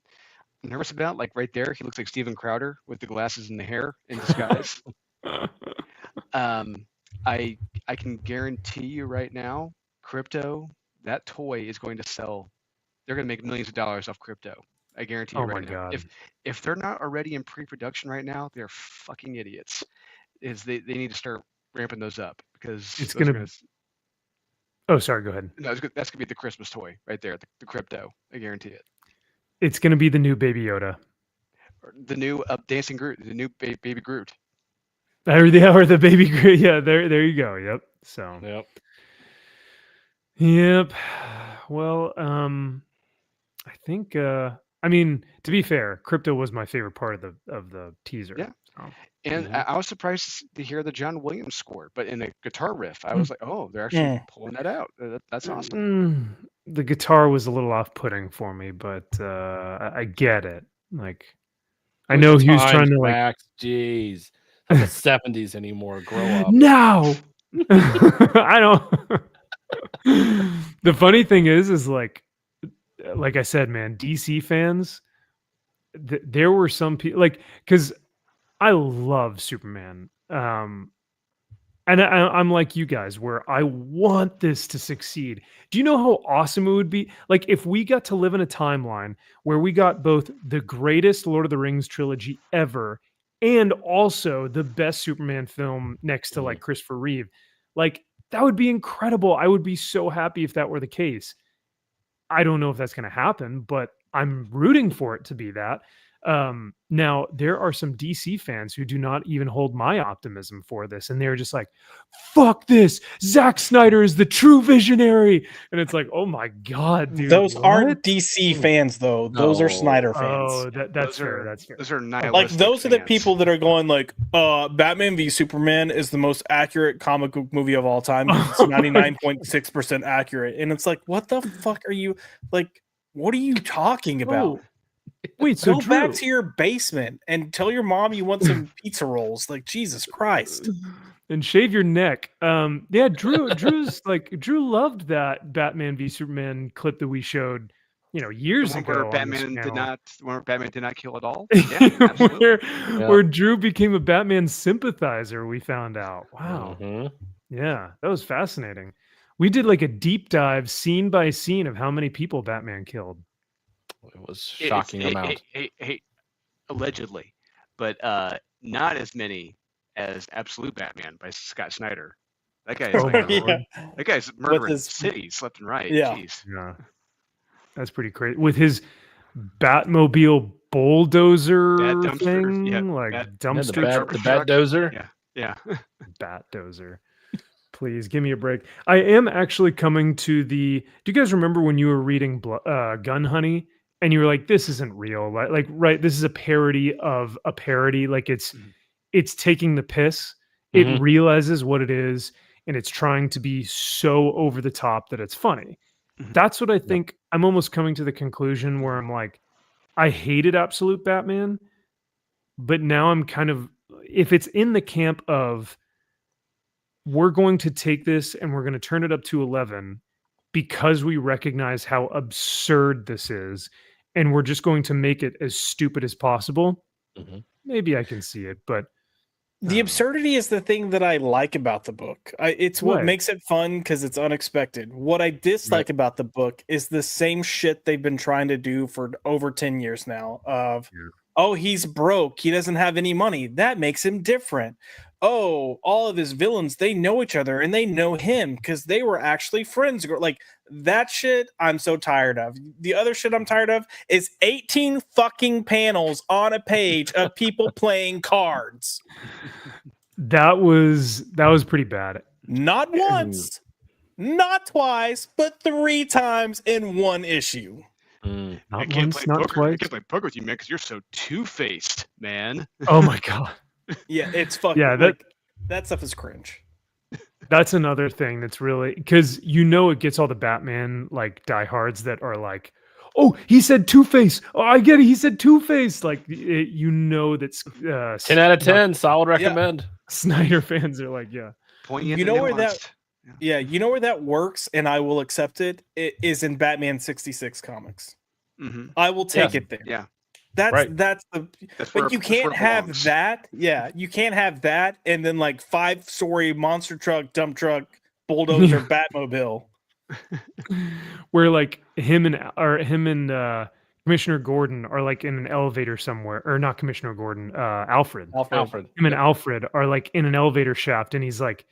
I'm nervous about. Like right there, he looks like Steven Crowder with the glasses and the hair in disguise. I can guarantee you right now, crypto, that toy is going to sell. They're going to make millions of dollars off crypto. I guarantee you right now. God. If they're not already in pre-production right now, they're fucking idiots. They need to start ramping those up because it's going to. Oh, sorry. Go ahead. No, that's going to be the Christmas toy right there. The crypto. I guarantee it. It's going to be the new Baby Yoda. Or the new Dancing Groot. The new Baby Groot. Or the Baby Groot. Yeah, there you go. Yep. So. Yep. Well, I think. I mean, to be fair, crypto was my favorite part of the teaser. Yeah. So. And I was surprised to hear the John Williams score, but in a guitar riff, I was like, "Oh, they're actually pulling that out. That's awesome." The guitar was a little off-putting for me, but I get it. Like, I know he was trying to like, jeez, not the 70s anymore. Grow up. No, I don't. The funny thing is like I said, man, DC fans. There were some people like because. I love Superman. And I'm like you guys, where I want this to succeed. Do you know how awesome it would be? Like if we got to live in a timeline where we got both the greatest Lord of the Rings trilogy ever and also the best Superman film next to like Christopher Reeve. Like that would be incredible. I would be so happy if that were the case. I don't know if that's going to happen, but I'm rooting for it to be that. Now there are some DC fans who do not even hold my optimism for this, and they're just like, "Fuck this! Zack Snyder is the true visionary," and it's like, "Oh my god, dude!" Those aren't DC fans, though. Those are Snyder fans. Oh, that's fair. That's fair. Those are nihilistic like those are the fans. people that are going like, Batman v Superman is the most accurate comic book movie of all time. It's 99.6% accurate, and it's like, what the fuck are you like? What are you talking about? Oh. Wait, so go Drew, back to your basement and tell your mom you want some pizza rolls. Like, Jesus Christ. and shave your neck. Yeah, Drew loved that Batman v Superman clip that we showed, years ago. Where Batman did not kill at all. Yeah, absolutely. where Drew became a Batman sympathizer, we found out. Wow. Mm-hmm. Yeah, that was fascinating. We did like a deep dive scene by scene of how many people Batman killed. It was shocking amount. Allegedly, but not as many as Absolute Batman by Scott Snyder. That guy is that guy's murdering cities left and right. Yeah. Jeez. Yeah. That's pretty crazy. With his Batmobile bulldozer thing, dumpster. The Bat Dozer. Yeah. Bat Dozer. Please give me a break. I am actually coming to do you guys remember when you were reading Gun Honey and you were like, this isn't real, right? This is a parody of a parody. Like it's taking the piss. Mm-hmm. It realizes what it is, and it's trying to be so over the top that it's funny. Mm-hmm. That's what I think. I'm almost coming to the conclusion where I'm like, I hated Absolute Batman, but now I'm kind of, if it's in the camp of, we're going to take this and we're going to turn it up to 11 because we recognize how absurd this is, and we're just going to make it as stupid as possible. Mm-hmm. Maybe I can see it, but the absurdity is the thing that I like about the book. It's what makes it fun because it's unexpected. What I dislike about the book is the same shit they've been trying to do for over 10 years now of, oh, he's broke. He doesn't have any money. That makes him different. Oh, all of his villains, they know each other and they know him because they were actually friends. Like that shit I'm so tired of. The other shit I'm tired of is 18 fucking panels on a page of people playing cards. That was pretty bad. Not once, not twice, but 3 times in one issue. Not once, not twice. I can't play poker with you, man, because you're so two-faced, man. Oh my god. Yeah, it's fucking. Yeah, that stuff is cringe. That's another thing that's really, because it gets all the Batman like diehards that are like, oh, he said Two-Face. Oh, I get it. He said Two-Face. Like that's 10 out of 10. Solid recommend. Yeah. Snyder fans are like, yeah. You know where that works, and I will accept it. It is in Batman 66 comics. Mm-hmm. I will take it there. Yeah. But you can't have that. Yeah, you can't have that and then like 5-story monster truck, dump truck, bulldozer, Batmobile. Where like him and Commissioner Gordon are like in an elevator somewhere, or not Commissioner Gordon, Alfred. Him and Alfred are like in an elevator shaft, and he's like,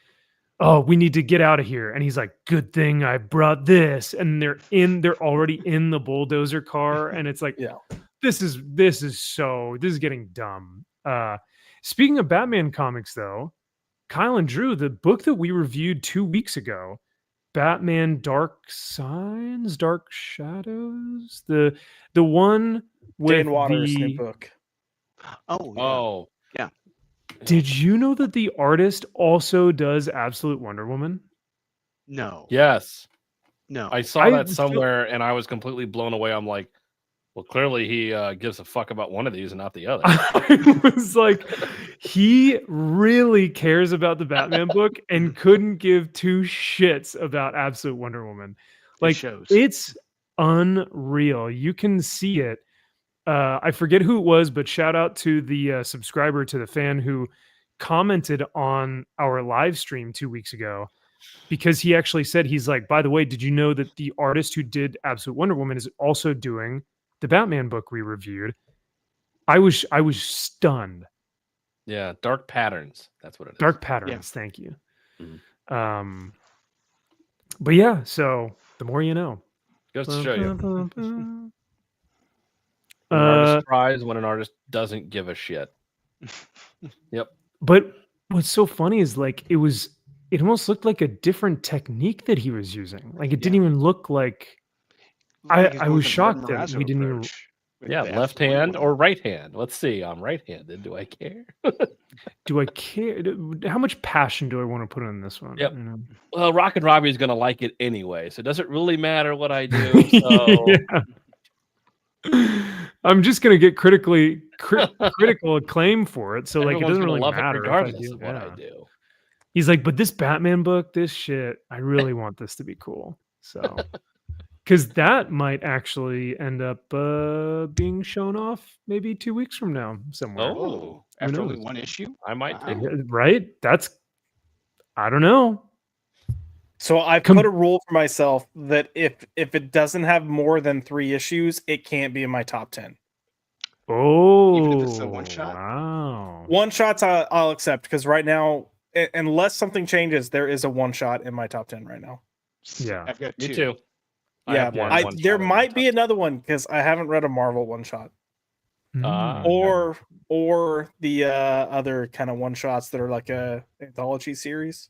oh, we need to get out of here. And he's like, good thing I brought this. And they're already in the bulldozer car. And it's like, this is getting dumb. Speaking of Batman comics though, Kyle and Drew, the book that we reviewed 2 weeks ago, Batman Dark Signs, Dark Shadows, the one with Dan Waters' new book. Oh. Did you know that the artist also does Absolute Wonder Woman? No. Yes. No. I saw that somewhere and I was completely blown away. I'm like, well, clearly he gives a fuck about one of these and not the other. I was like, he really cares about the Batman book and couldn't give 2 shits about Absolute Wonder Woman. Like, it's unreal. You can see it. I forget who it was, but shout out to the subscriber, to the fan who commented on our live stream 2 weeks ago, because he actually said, he's like, by the way, did you know that the artist who did Absolute Wonder Woman is also doing the Batman book we reviewed? I was stunned. Yeah, Dark Patterns. That's what it is. Dark Patterns. Thank you. Mm-hmm. But yeah, so the more you know. Goes to show you. biggest prize when an artist doesn't give a shit. Yep. But what's so funny is like it almost looked like a different technique that he was using. Like it didn't even look like. I was shocked that we didn't even. Yeah, left hand or right hand. Let's see. I'm right-handed. Do I care? Do I care? How much passion do I want to put in this one? Yep. You know? Well, Rockin' Robbie's going to like it anyway, so it doesn't really matter what I do. So. I'm just going to get critical acclaim for it. So like, it doesn't really love matter it regardless of what I do. He's like, but this Batman book, this shit, I really want this to be cool. So. Because that might actually end up being shown off maybe 2 weeks from now somewhere. Oh, after only one issue? I might take it. Right? I don't know. So I put a rule for myself that if it doesn't have more than 3 issues, it can't be in my top 10. Oh, even if it's a one shot? Wow. One shots I'll accept because right now, unless something changes, there is a one shot in my top 10 right now. Yeah, I've got 2. Me too. Yeah, there might be another one because I haven't read a Marvel one shot, or the other kind of one shots that are like a anthology series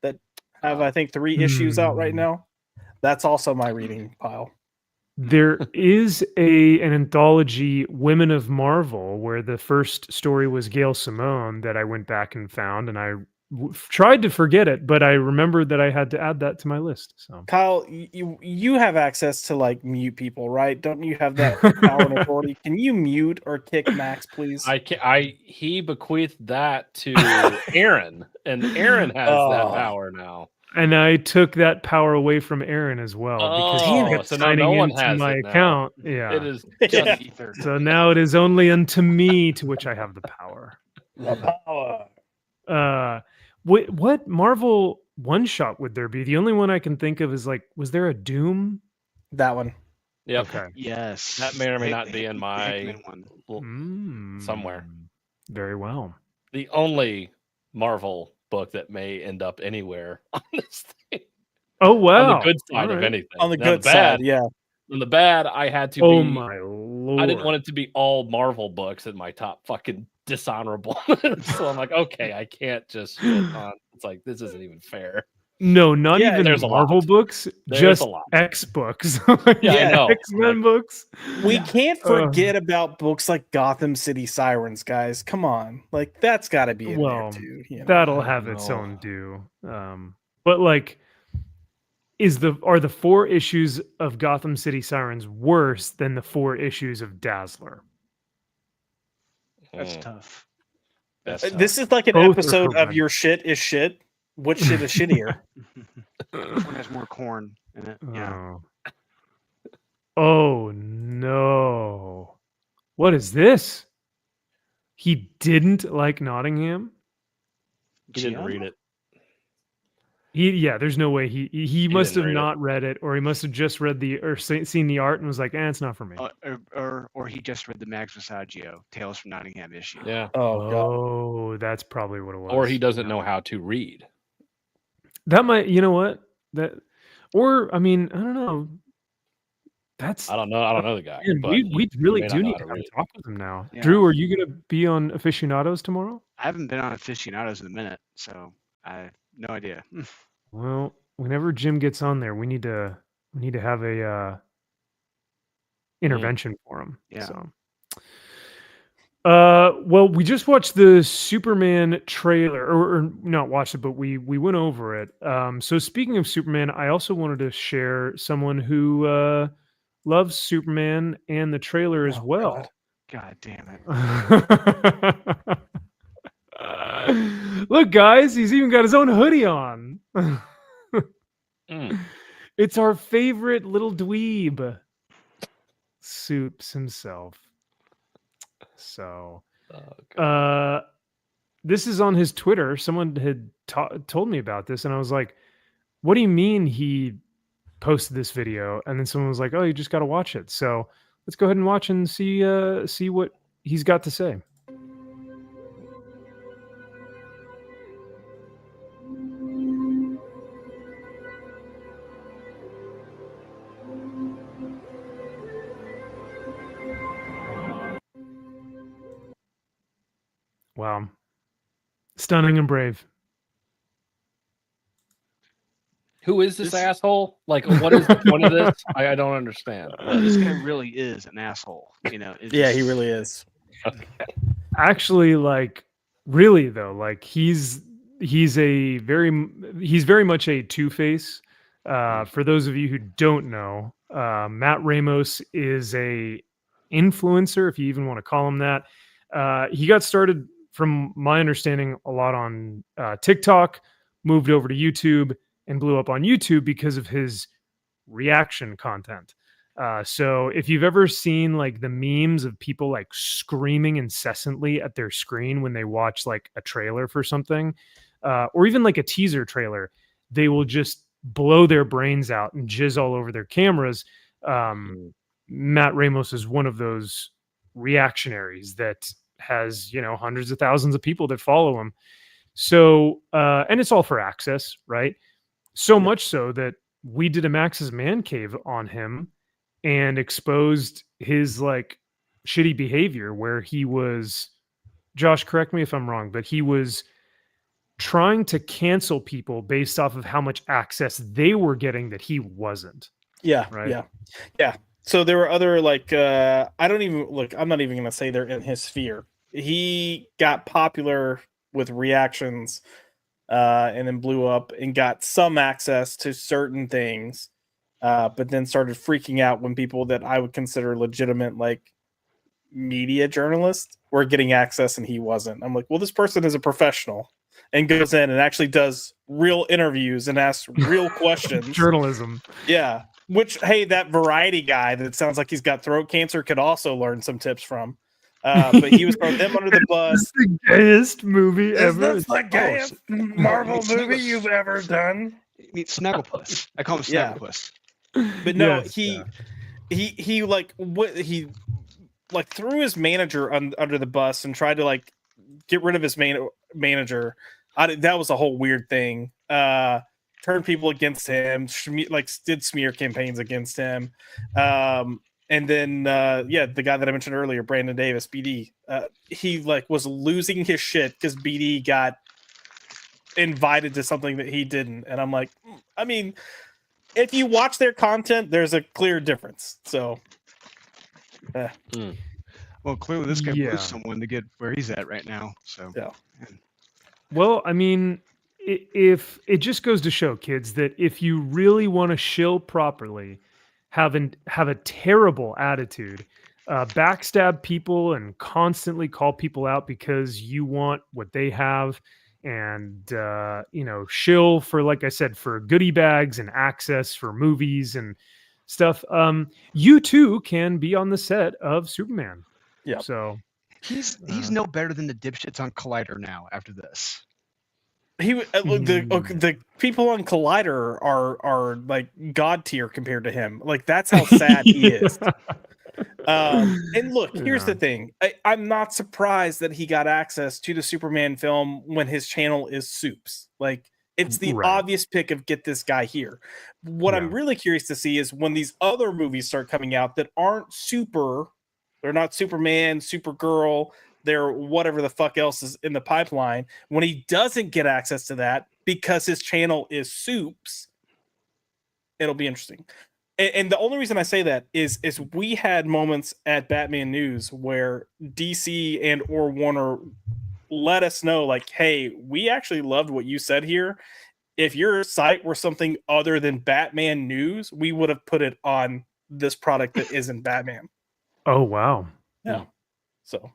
that have I think 3 issues out right now. That's also my reading pile. There is an anthology, Women of Marvel, where the first story was Gail Simone that I went back and found, and I tried to forget it, but I remembered that I had to add that to my list. So, Kyle, you have access to like mute people, right? Don't you have that power and authority? Can you mute or kick Max, please? He bequeathed that to Aaron, and Aaron has that power now. And I took that power away from Aaron as well because he kept signing into my account. Yeah, it is just ether. So now it is only unto me to which I have the power. The power. What Marvel one shot would there be? The only one I can think of is like, was there a Doom? That one. Yep. Okay. Yes. That may or may not be in my somewhere. Very well. The only Marvel book that may end up anywhere on this thing. Oh wow! On the good side of anything. On the good side, yeah. On the bad, I had to. Oh my lord! I didn't want it to be all Marvel books in my top fucking dishonorable. So I'm like, okay, I can't just shit on. It's like this isn't even fair. No, not even there's Marvel books. Just X books. I know. X-Men books. We can't forget about books like Gotham City Sirens, guys. Come on, like that's got to be in there too. You know? That'll have its own due. But like, are the 4 issues of Gotham City Sirens worse than the 4 issues of Dazzler? That's tough. This is like an episode of Your Shit is Shit. Which shit is shittier? Which one has more corn in it? Yeah. Oh no. What is this? He didn't like Nottingham? He didn't read it. There's no way he must have not read it, or he must have just read seen the art and was like, it's not for me. Or he just read the Max Visaggio Tales from Nottingham issue. Yeah. Oh, that's probably what it was. Or he doesn't know how to read. That might, you know what? Or I mean, I don't know. I don't know the guy. Man, but we really do need to have a talk with him now. Yeah. Drew, are you going to be on Aficionados tomorrow? I haven't been on Aficionados in a minute, so I have no idea. Well, whenever Jim gets on there, we need to have a intervention for him. Yeah. So. Well, we just watched the Superman trailer, or not watched it, but we went over it. So speaking of Superman, I also wanted to share someone who loves Superman and the trailer as well. God damn it. Look, guys, he's even got his own hoodie on. It's our favorite little dweeb. Soups himself. So, this is on his Twitter. Someone had told me about this, and I was like, what do you mean he posted this video? And then someone was like, oh, you just got to watch it. So let's go ahead and watch and see what he's got to say. Wow. Stunning and brave. Who is this asshole? Like, what is the point of this? I don't understand. This guy really is an asshole. You know. Yeah, he really is. Okay. Actually, like, really though, like he's very much a two-face. For those of you who don't know, Matt Ramos is a influencer, if you even want to call him that. He got started, from my understanding, a lot on TikTok, moved over to YouTube, and blew up on YouTube because of his reaction content. So if you've ever seen like the memes of people like screaming incessantly at their screen when they watch like a trailer for something, or even like a teaser trailer, they will just blow their brains out and jizz all over their cameras. Matt Ramos is one of those reactionaries that has, hundreds of thousands of people that follow him. So, and it's all for access, right? So much so that we did a Max's Man Cave on him and exposed his like shitty behavior, where he was, Josh, correct me if I'm wrong, but he was trying to cancel people based off of how much access they were getting that he wasn't. Yeah. Right. Yeah. So there were other like, I'm not even going to say they're in his sphere. He got popular with reactions, and then blew up and got some access to certain things, but then started freaking out when people that I would consider legitimate, like media journalists, were getting access and he wasn't. I'm like, well, this person is a professional and goes in and actually does real interviews and asks real questions. Journalism. Yeah. Which, hey, that Variety guy that sounds like he's got throat cancer could also learn some tips from. But he was throwing them under the bus. It's the gayest movie ever. Is this the gayest Marvel movie you've ever done? Meet Snagglepuss. I call him Snagglepuss. But no, Yes, he threw his manager under the bus and tried to like get rid of his manager. That was a whole weird thing. Turned people against him. Did smear campaigns against him. And then, the guy that I mentioned earlier, Brandon Davis, BD, he was losing his shit because BD got invited to something that he didn't. And I'm like, I mean, if you watch their content, there's a clear difference. So, well, clearly this guy was someone to get where he's at right now. So, yeah. Well, I mean, if it just goes to show, kids, that if you really want to shill properly, have a terrible attitude, backstab people and constantly call people out because you want what they have, and shill for, like I said, for goodie bags and access for movies and stuff, you too can be on the set of Superman. Yeah. So he's no better than the dipshits on Collider now after this. The people on Collider are like god tier compared to him. Like, that's how sad he is. And look, here's the thing. I'm not surprised that he got access to the Superman film when his channel is Soups. Like, it's the obvious pick of get this guy here. What I'm really curious to see is when these other movies start coming out that aren't they're not Superman, Supergirl, they're whatever the fuck else is in the pipeline, when he doesn't get access to that because his channel is Soups, it'll be interesting. And the only reason I say that is we had moments at Batman News where DC and or Warner let us know, like, hey, we actually loved what you said here. If your site were something other than Batman News, we would have put it on this product that isn't Batman. Oh, wow. Yeah. So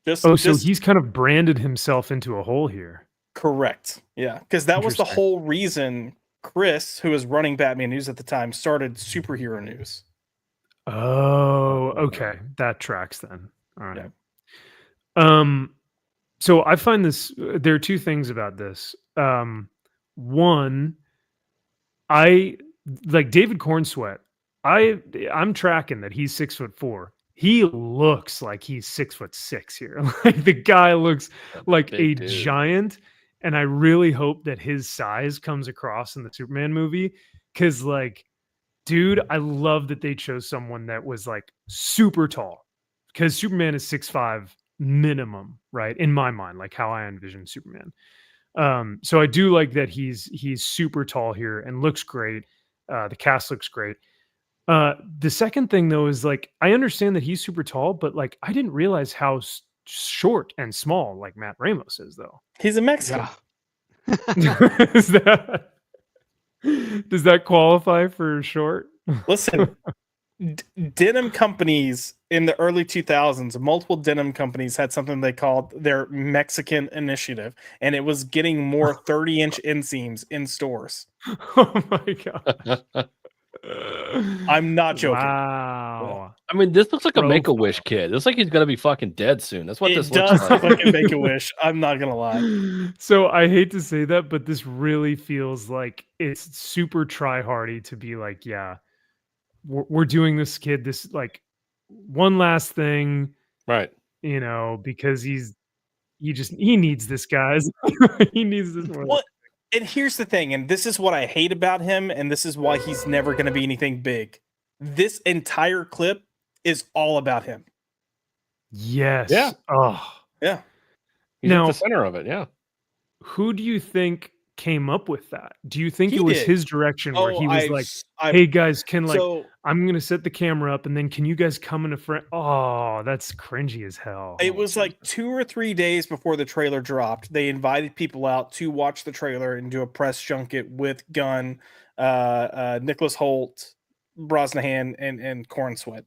he's kind of branded himself into a hole here. Correct. Yeah. Because that was the whole reason Chris, who was running Batman News at the time, started Superhero News. Oh, okay. That tracks then. All right. Yeah. So I find this, there are two things about this. One, I like David Cornsweat. I'm tracking that he's 6'4". He looks like he's 6'6" here. Like, the guy looks like a giant. And I really hope that his size comes across in the Superman movie. Cause like, dude, I love that they chose someone that was like super tall. Cause Superman is 6'5", minimum, right? In my mind, like how I envision Superman. So I do like that he's super tall here and looks great. The cast looks great. The second thing though is like I understand that he's super tall, but like I didn't realize how short and small like Matt Ramos is though. He's a Mexican. Is that, does that qualify for short? Listen, denim companies in the early 2000s, multiple denim companies had something they called their Mexican initiative, and it was getting more 30-inch inseams in stores. Oh my god. I'm not joking. Wow. I mean, this looks like a Make-A-Wish kid. This looks like he's gonna be fucking dead soon. That's what this looks like. It does look like a Make-A-Wish. I'm not gonna lie. So I hate to say that, but this really feels like it's super try-hardy to be like, yeah, we're doing this kid this like one last thing, right? You know, because he needs this, guys. He needs this more. What? And here's the thing, and this is what I hate about him, and this is why he's never going to be anything big. This entire clip is all about him. Yes. Yeah. Oh. Yeah. He's at the center of it. Yeah. Who do you think came up with that? Do you think it was his direction where he was hey guys, I'm going to set the camera up and then can you guys come in a front? Oh, that's cringy as hell. It was like 2 or 3 days before the trailer dropped. They invited people out to watch the trailer and do a press junket with Gunn, Nicholas Hoult, Brosnahan, and Corn Sweat.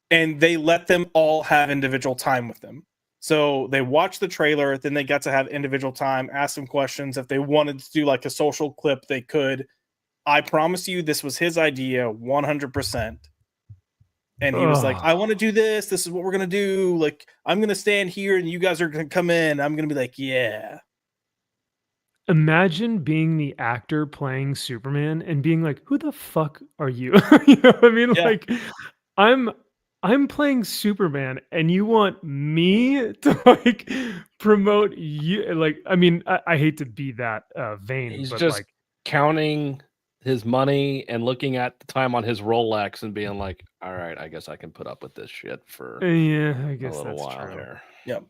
And they let them all have individual time with them. So they watched the trailer, then they got to have individual time, ask them questions. If they wanted to do like a social clip, they could. I promise you, this was his idea, 100%. And he was like, I want to do this. This is what we're going to do. Like, I'm going to stand here and you guys are going to come in. I'm going to be like, yeah. Imagine being the actor playing Superman and being like, who the fuck are you? You know what I mean? Yeah. Like, I'm playing Superman and you want me to like promote you. Like, I mean, I hate to be that vain. He's but just like counting his money and looking at the time on his Rolex and being like, all right, I guess I can put up with this shit for I guess a little that's while true. here. Yep.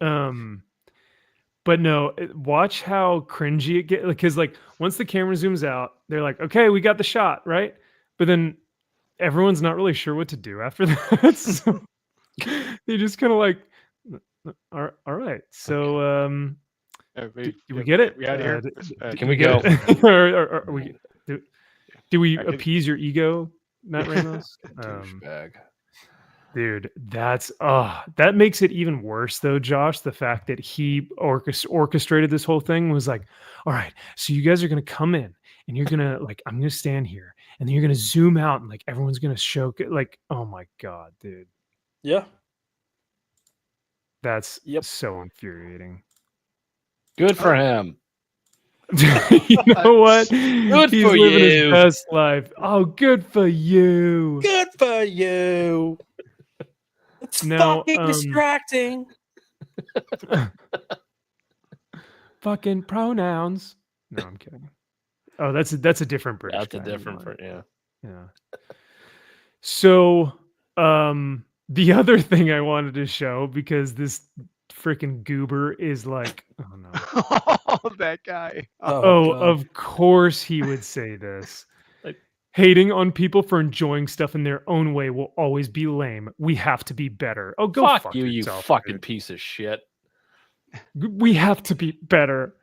But no, watch how cringy it gets. Because like once the camera zooms out, they're like, okay, we got the shot, right? But then everyone's not really sure what to do after that. So they just kind of like, all right. So do we get it? We out here? Can we go? or do we appease your ego, Matt Ramos? Douchebag. Dude, that makes it even worse though, Josh. The fact that he orchestrated this whole thing was like, all right, so you guys are gonna come in and you're gonna like, I'm gonna stand here and then you're gonna zoom out and like everyone's gonna show like, oh my god, dude. Yeah. That's so infuriating. Good for him. You know what? Good He's for living you. his best life. Oh, good for you. Good for you. It's fucking distracting. Fucking pronouns. No, I'm kidding. Oh, that's a different British. That's a different, yeah. So, the other thing I wanted to show, because this freaking goober is like, oh no, oh, that guy. Of course he would say this. Like, hating on people for enjoying stuff in their own way will always be lame. We have to be better. Oh, go fuck you, yourself, you fucking dude. piece of shit. We have to be better.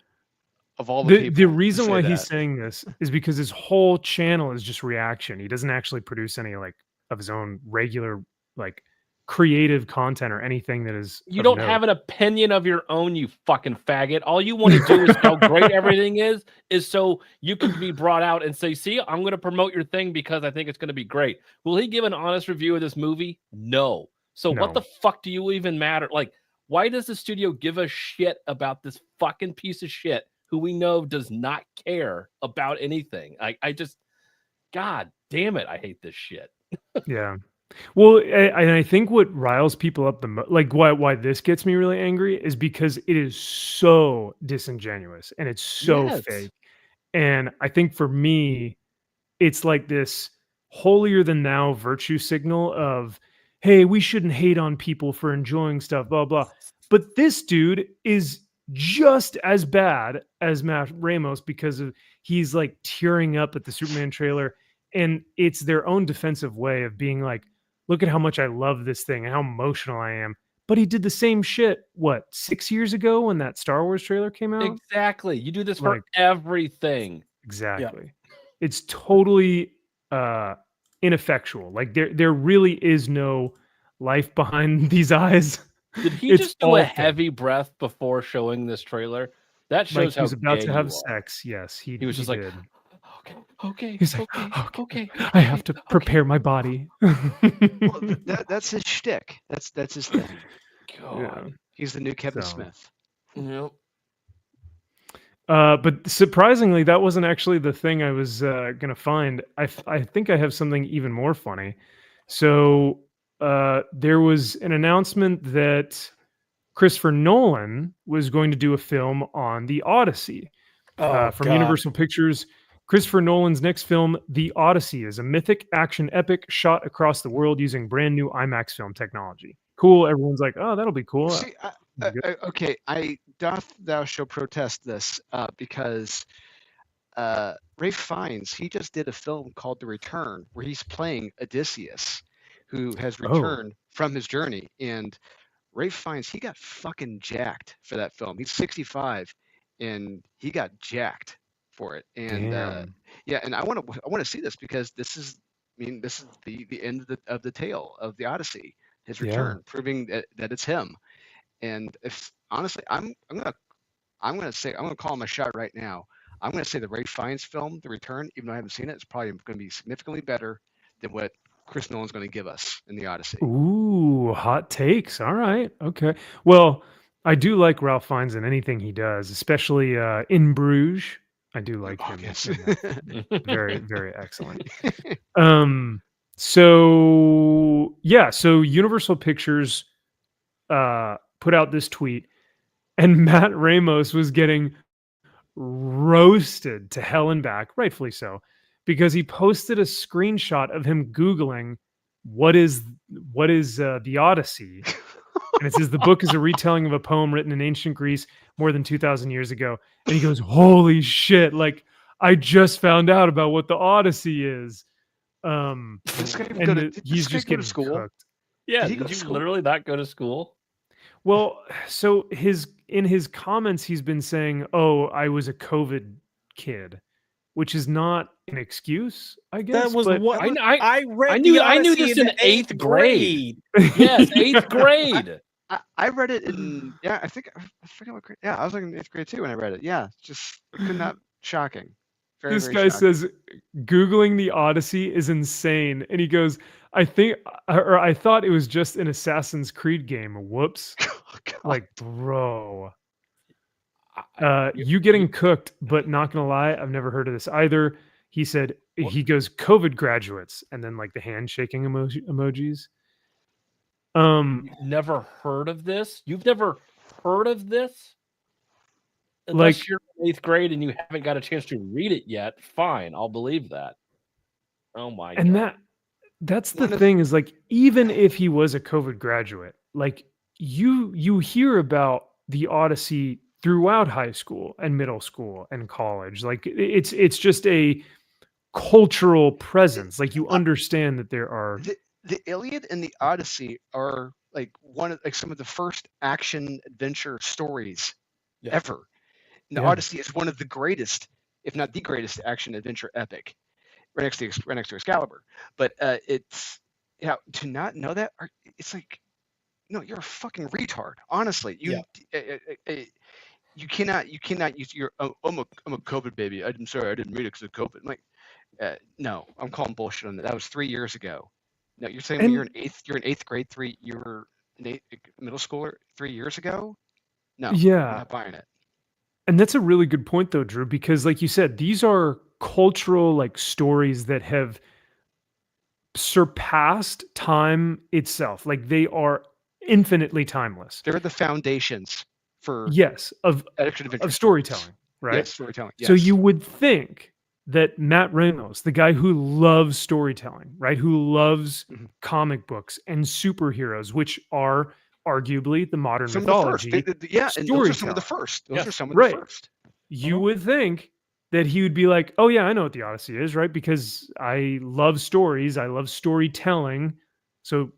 Of all the people, the reason why he's saying this is because his whole channel is just reaction. He doesn't actually produce any like of his own regular like creative content or anything that is. You don't have an opinion of your own, you fucking faggot. All you want to do is how great everything is so you can be brought out and say, see, I'm going to promote your thing because I think it's going to be great. Will he give an honest review of this movie? No. So what the fuck do you even matter? Like, why does the studio give a shit about this fucking piece of shit who we know does not care about anything? I just, God damn it, I hate this shit. Yeah. Well, I think what riles people up the most, like why this gets me really angry, is because it is so disingenuous and it's so fake. And I think for me, it's like this holier than thou virtue signal of, hey, we shouldn't hate on people for enjoying stuff, blah, blah. But this dude is just as bad as Matt Ramos because he's like tearing up at the Superman trailer. And it's their own defensive way of being like, look at how much I love this thing and how emotional I am. But he did the same shit, 6 years ago when that Star Wars trailer came out? Exactly. You do this for everything. Exactly. Yeah. It's totally ineffectual. Like there really is no life behind these eyes. Did he just do a heavy breath before showing this trailer? That shows he was about to have sex. Yes, he was just like, okay. He's like, okay. I have to prepare my body. Well, that's his shtick. That's his thing. God, yeah. He's the new Kevin Smith. Yep. But surprisingly, that wasn't actually the thing I was gonna find. I think I have something even more funny. So there was an announcement that Christopher Nolan was going to do a film on the Odyssey from Universal Pictures. Christopher Nolan's next film, The Odyssey, is a mythic action epic shot across the world using brand new IMAX film technology. Cool. Everyone's like, oh, that'll be cool. See, okay, thou shall protest this because Ralph Fiennes, he just did a film called The Return where he's playing Odysseus, who has returned from his journey. And Ralph Fiennes, he got fucking jacked for that film. He's 65 and he got jacked for it. And and I want to see this because this is the end of the tale of the Odyssey, his return, proving that it's him. And if honestly, I'm gonna call my shot right now. I'm gonna say the Ralph Fiennes film, The Return, even though I haven't seen it, it's probably gonna be significantly better than what Chris Nolan's gonna give us in the Odyssey. Ooh, hot takes. All right, okay. Well, I do like Ralph Fiennes in anything he does, especially in Bruges. I do like him. Yes. Very, very excellent. So Universal Pictures put out this tweet, and Matt Ramos was getting roasted to hell and back, rightfully so, because he posted a screenshot of him Googling what is the Odyssey. And it says the book is a retelling of a poem written in ancient Greece more than 2,000 years ago. And he goes, holy shit, like I just found out about what the Odyssey is. He's just getting school. Cooked. Yeah, did you literally not go to school? Well, so in his comments, he's been saying, "Oh, I was a COVID kid," which is not an excuse, I guess. That was what I read. I knew this in 8th grade. Yes, 8th grade. I read it in I forget what grade. Yeah, I was like in 8th grade too when I read it. Yeah, just could not shocking. Very, this very guy shocking. says Googling the Odyssey is insane, and he goes, I thought it was just an Assassin's Creed game. Whoops. Like, bro. You getting cooked, but not gonna lie, I've never heard of this either. He said he goes COVID graduates, and then like the handshaking emojis. Never heard of this? You've never heard of this? Unless you're in 8th grade and you haven't got a chance to read it yet, fine, I'll believe that. Oh my God. And that's the thing is like, even if he was a COVID graduate, like you hear about the Odyssey throughout high school and middle school and college. Like it's just a cultural presence. Like you understand that there are the Iliad and the Odyssey are like some of the first action adventure stories ever. And the Odyssey is one of the greatest, if not the greatest, action adventure epic, right next to Excalibur. But it's to not know that, it's like, no, you're a fucking retard. Honestly, you cannot use your I'm a COVID baby. I'm sorry, I didn't read it because of COVID. I'm like, no, I'm calling bullshit on that. That was 3 years ago. No, you're saying when you're in 8th grade, you were in middle schooler 3 years ago? No, I'm not buying it. And that's a really good point, though, Drew, because like you said, these are cultural like stories that have surpassed time itself. Like they are infinitely timeless. They're the foundations for of storytelling, right? Yes, storytelling. Yes. So you would think that Matt Ramos, the guy who loves storytelling, right? Who loves comic books and superheroes, which are arguably the modern mythology. And those are some of the first. Those are some of the first. You would think that he would be like, oh yeah, I know what the Odyssey is, right? Because I love stories. I love storytelling. So,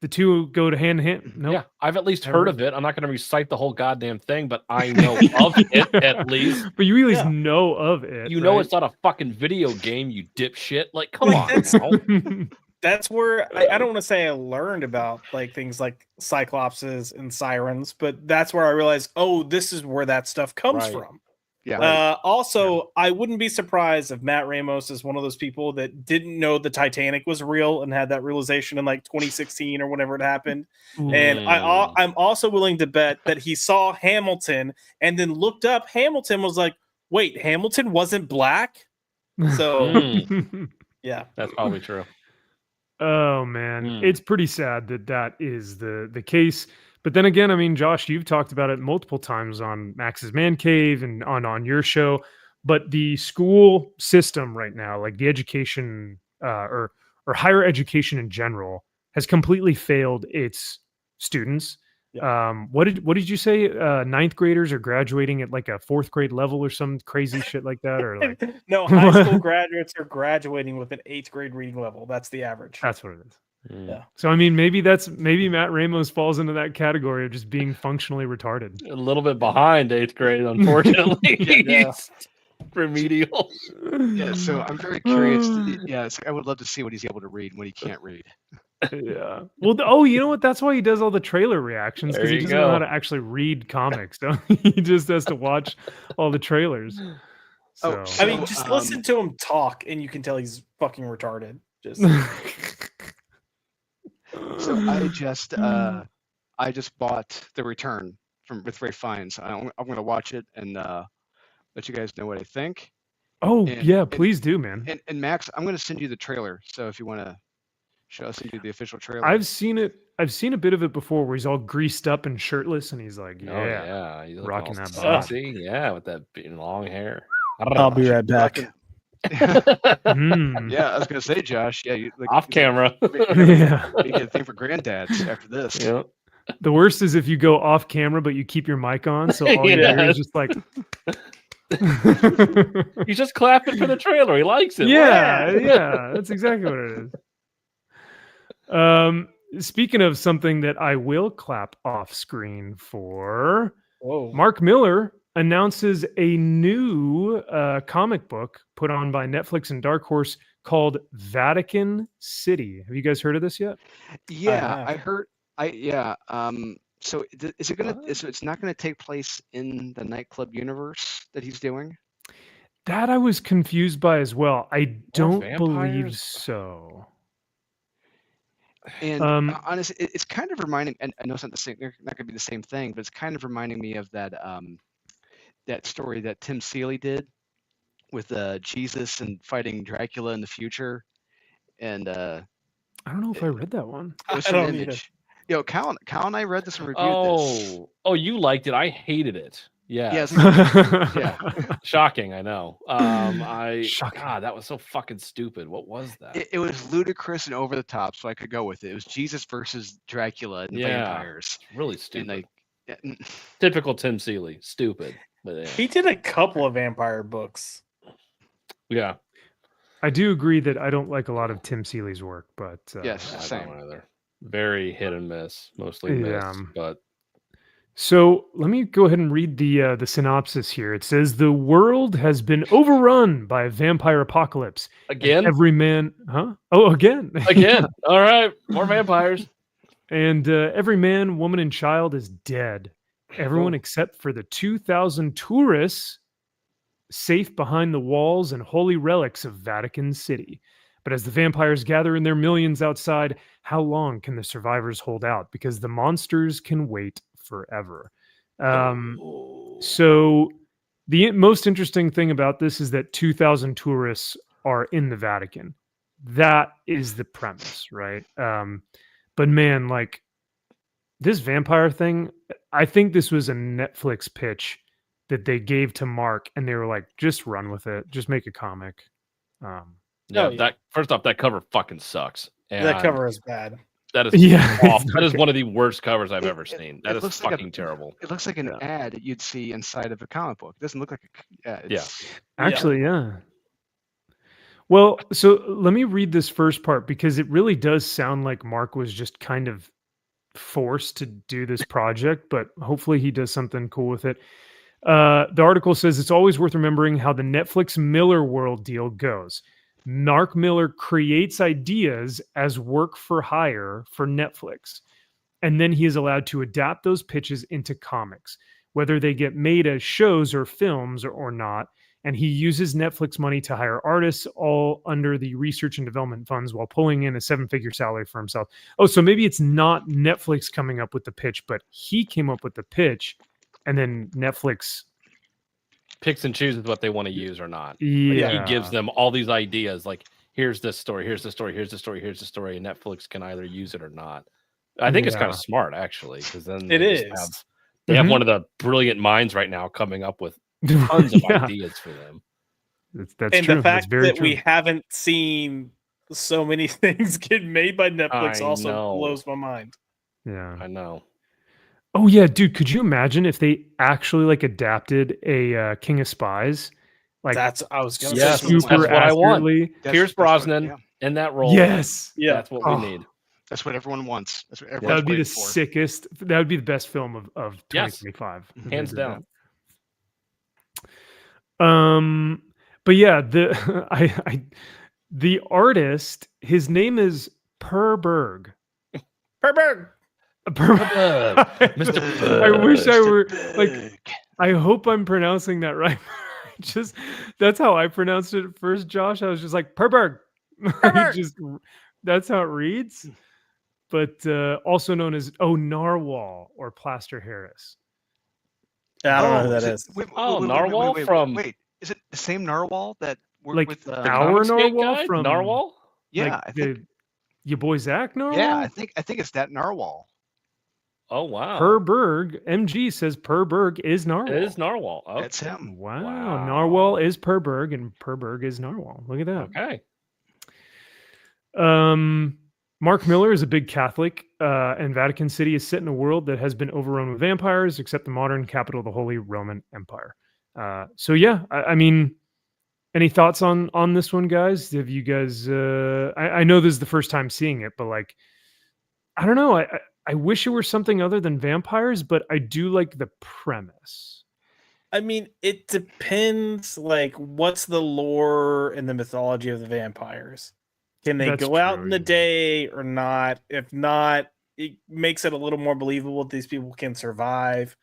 the two go to hand in hand. Nope. Yeah, I've at least heard of it. I'm not going to recite the whole goddamn thing, but I know of it at least. But you at least know of it. You know it's not a fucking video game, you dipshit. Like, come on now. That's where I don't want to say I learned about like things like Cyclopses and Sirens, but that's where I realized, oh, this is where that stuff comes from. Yeah. Also, I wouldn't be surprised if Matt Ramos is one of those people that didn't know the Titanic was real and had that realization in like 2016 or whenever it happened. And I'm also willing to bet that he saw Hamilton and then looked up Hamilton, was like, wait, Hamilton wasn't black? So, yeah. That's probably true. Oh, man. It's pretty sad that is the case. But then again, I mean, Josh, you've talked about it multiple times on Max's Man Cave and on your show. But the school system right now, like the education or higher education in general, has completely failed its students. Yeah. What did you say? Ninth graders are graduating at like a fourth grade level or some crazy shit like that, or like no, high school graduates are graduating with an 8th grade reading level. That's the average. That's what it is. Yeah. So I mean, maybe Matt Ramos falls into that category of just being functionally retarded. A little bit behind 8th grade, unfortunately. Remedial. Yeah. So I'm very curious. I would love to see what he's able to read when he can't read. Yeah. Well, you know what? That's why he does all the trailer reactions, because he doesn't know how to actually read comics. So he just has to watch all the trailers. So. I mean, just listen to him talk, and you can tell he's fucking retarded. Just. So I just bought The Return with Ray Fiennes. I'm going to watch it and let you guys know what I think. Oh, please do, man. And Max, I'm going to send you the trailer. So if you want to send you the official trailer. I've seen it. I've seen a bit of it before where he's all greased up and shirtless and he's like, he's rocking that sexy. Yeah, with that long hair. I'll be right back. Yeah, I was gonna say, Josh. Yeah, off camera. You get a thing for granddads after this. Yeah. The worst is if you go off camera, but you keep your mic on, so all you hear is just like. He's just clapping for the trailer. He likes it. Yeah, that's exactly what it is. Speaking of something that I will clap off screen for, Mark Millar announces a new comic book put on by Netflix and Dark Horse called Vatican City. Have you guys heard of this yet? Yeah, I heard. So is it gonna? So it's not gonna take place in the nightclub universe that he's doing? That I was confused by as well. I don't believe so. And honestly, it's kind of reminding. And I know it's not the same. They're not gonna be the same thing, but it's kind of reminding me of that. That story that Tim Seeley did with Jesus and fighting Dracula in the future, and I don't know if I read that one. It was an image. Cal and I read this and reviewed this. Oh, you liked it. I hated it. Yeah. Yes. Yeah. Shocking. I know. Shocking. God, that was so fucking stupid. What was that? It was ludicrous and over the top, so I could go with it. It was Jesus versus Dracula and vampires. Really stupid. Typical Tim Seeley. Stupid. But he did a couple of vampire books. Yeah. I do agree that I don't like a lot of Tim Seeley's work, but same. Either. Very hit and miss, mostly miss, but so let me go ahead and read the synopsis here. It says the world has been overrun by a vampire apocalypse. Again? Every man, again. Again. All right, more vampires. And every man, woman, and child is dead. Everyone except for the 2,000 tourists safe behind the walls and holy relics of Vatican City. But as the vampires gather in their millions outside, how long can the survivors hold out? Because the monsters can wait forever. So the most interesting thing about this is that 2,000 tourists are in the Vatican. That is the premise, right? But man, like this vampire thing, I think this was a Netflix pitch that they gave to Mark, and they were like, just run with it, just make a comic. That first off, that cover fucking sucks. And that cover is bad. That is awful. That is one of the worst covers I've ever seen. That is fucking terrible. It looks like an ad you'd see inside of a comic book. It doesn't look like Actually, yeah. Well, so let me read this first part because it really does sound like Mark was just kind of forced to do this project, but hopefully he does something cool with it. The article says it's always worth remembering how the Netflix Millar World deal goes. Mark Millar creates ideas as work for hire for Netflix, and then he is allowed to adapt those pitches into comics, whether they get made as shows or films or not. And he uses Netflix money to hire artists, all under the research and development funds, while pulling in a 7-figure salary for himself. Oh, so maybe it's not Netflix coming up with the pitch, but he came up with the pitch, and then Netflix picks and chooses what they want to use or not. Yeah. He gives them all these ideas, like, here's this story, here's the story, here's the story, here's the story, and Netflix can either use it or not. I think it's kind of smart, actually, because then they have one of the brilliant minds right now coming up with tons of ideas for them. That's and true. The fact that true. we haven't seen so many things get made by Netflix also blows my mind. Yeah, I know. Oh yeah, dude, could you imagine if they actually like adapted a King of Spies? Like I was gonna say super that's what I want. Pierce Brosnan what, in that role. Yes. Yeah. That's what we need. That's what everyone wants. That's what that everyone's would be the for. sickest. That would be the best film of 2025. Yes. Hands down. But yeah, the artist, his name is Per Berg. Mr. I wish I were like. I hope I'm pronouncing that right. That's how I pronounced it at first, Josh. I was just like Perberg. That's how it reads. But also known as Narwhal or Plaster Harris. I don't know who that is. Narwhal from. Wait, is it the same Narwhal that worked like with our Narwhal from Narwhal? Yeah, like I think your boy Zach Narwhal. Yeah, I think it's that Narwhal. Oh wow. Per Berg, MG says Per Berg is Narwhal. It is Narwhal. Okay. That's him. Wow. Narwhal is Per Berg and Per Berg is Narwhal. Look at that. Okay. Mark Millar is a big Catholic, and Vatican City is set in a world that has been overrun with vampires, except the modern capital of the Holy Roman Empire. So yeah, I mean, any thoughts on this one, guys? Have you guys? I know this is the first time seeing it, but like, I don't know. I wish it were something other than vampires, but I do like the premise. I mean, it depends. Like, what's the lore and the mythology of the vampires? Can they go out in the day or not? If not, it makes it a little more believable that these people can survive.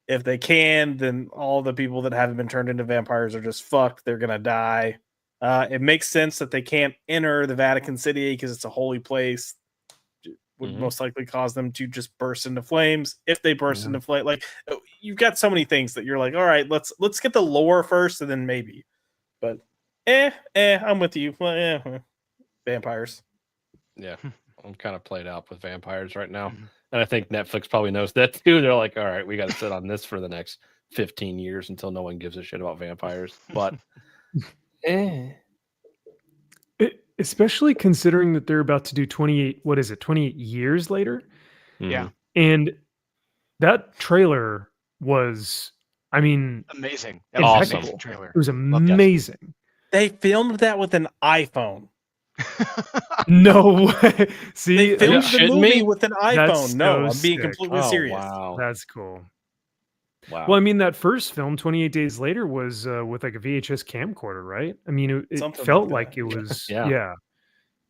If they can, then all the people that haven't been turned into vampires are just fucked. They're going to die. It makes sense that they can't enter the Vatican City because it's a holy place. Would most likely cause them to just burst into flames. If they burst into flame, like, you've got so many things that you're like, all right, let's get the lore first and then maybe. But I'm with you. Vampires. Yeah, I'm kind of played out with vampires right now. And I think Netflix probably knows that too. They're like, all right, we got to sit on this for the next 15 years until no one gives a shit about vampires. But especially considering that they're about to do 28 years later? Yeah. And that trailer was, I mean, amazing. Awesome trailer. It was amazing. They filmed that with an iPhone. No way. See, they filmed the movie with an iPhone. That's No, so I'm being sick. completely serious. Wow. That's cool. Wow. Well, I mean, that first film, 28 Days Later, was with like a VHS camcorder, right? I mean, it felt like it was, yeah.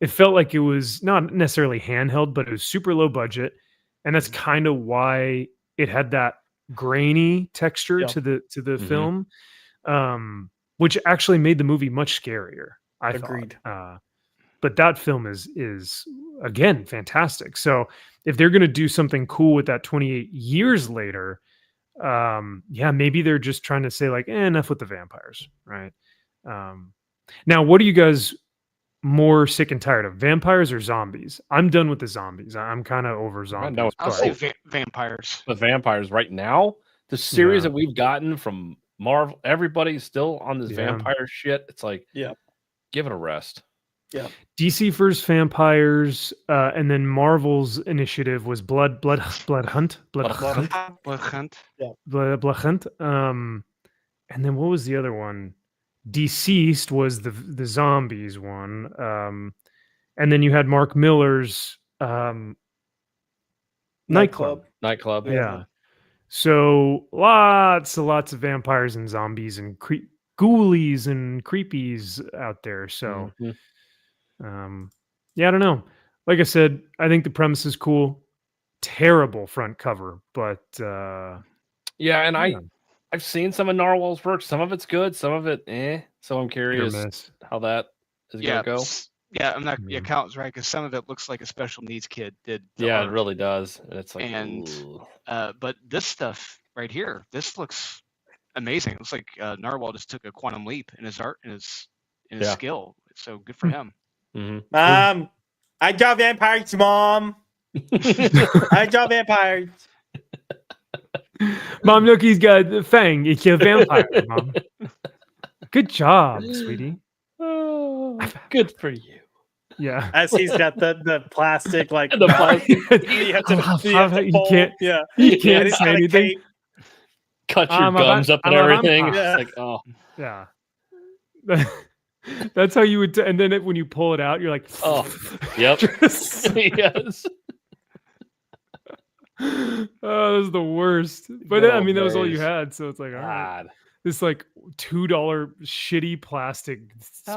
It felt like it was not necessarily handheld, but it was super low budget. And that's kind of why it had that grainy texture to the film, which actually made the movie much scarier, I Agreed. thought. But that film is again fantastic. So if they're going to do something cool with that 28 years later, maybe they're just trying to say like, enough with the vampires, right? Now, what are you guys more sick and tired of, vampires or zombies? I'm done with the zombies. I'm kind of over zombies. I'll say vampires. The vampires right now, The series that we've gotten from Marvel, everybody's still on this vampire shit. It's like, give it a rest. Yeah. DC first vampires, and then Marvel's initiative was Blood Hunt. And then what was the other one? Deceased was the zombies one. And then you had Mark Millar's Nightclub. Yeah. So lots of vampires and zombies and ghoulies and creepies out there. So, I don't know. Like I said, I think the premise is cool. Terrible front cover, but and I've seen some of Narwhal's work. Some of it's good, some of it So I'm curious how that is gonna go. Yeah, I'm not. Your account's right, because some of it looks like a special needs kid did. Yeah, it really does. And it's like, but this stuff right here, this looks amazing. It looks like Narwhal just took a quantum leap in his art and his skill. So good for him. Mom, I draw vampires, Mom. I draw vampires. Mom, look, he's got a fang. He killed vampire, Mom. Good job, sweetie. Oh, good for you. Yeah. As he's got the plastic, like the plastic. You can't say anything. Cut your gums up and everything. Yeah. It's like, yeah. That's how you would. And then when you pull it out, you're like, yep. Yes. Oh, that was the worst. But I mean, that was all you had. So it's like, all right. This like $2 shitty plastic,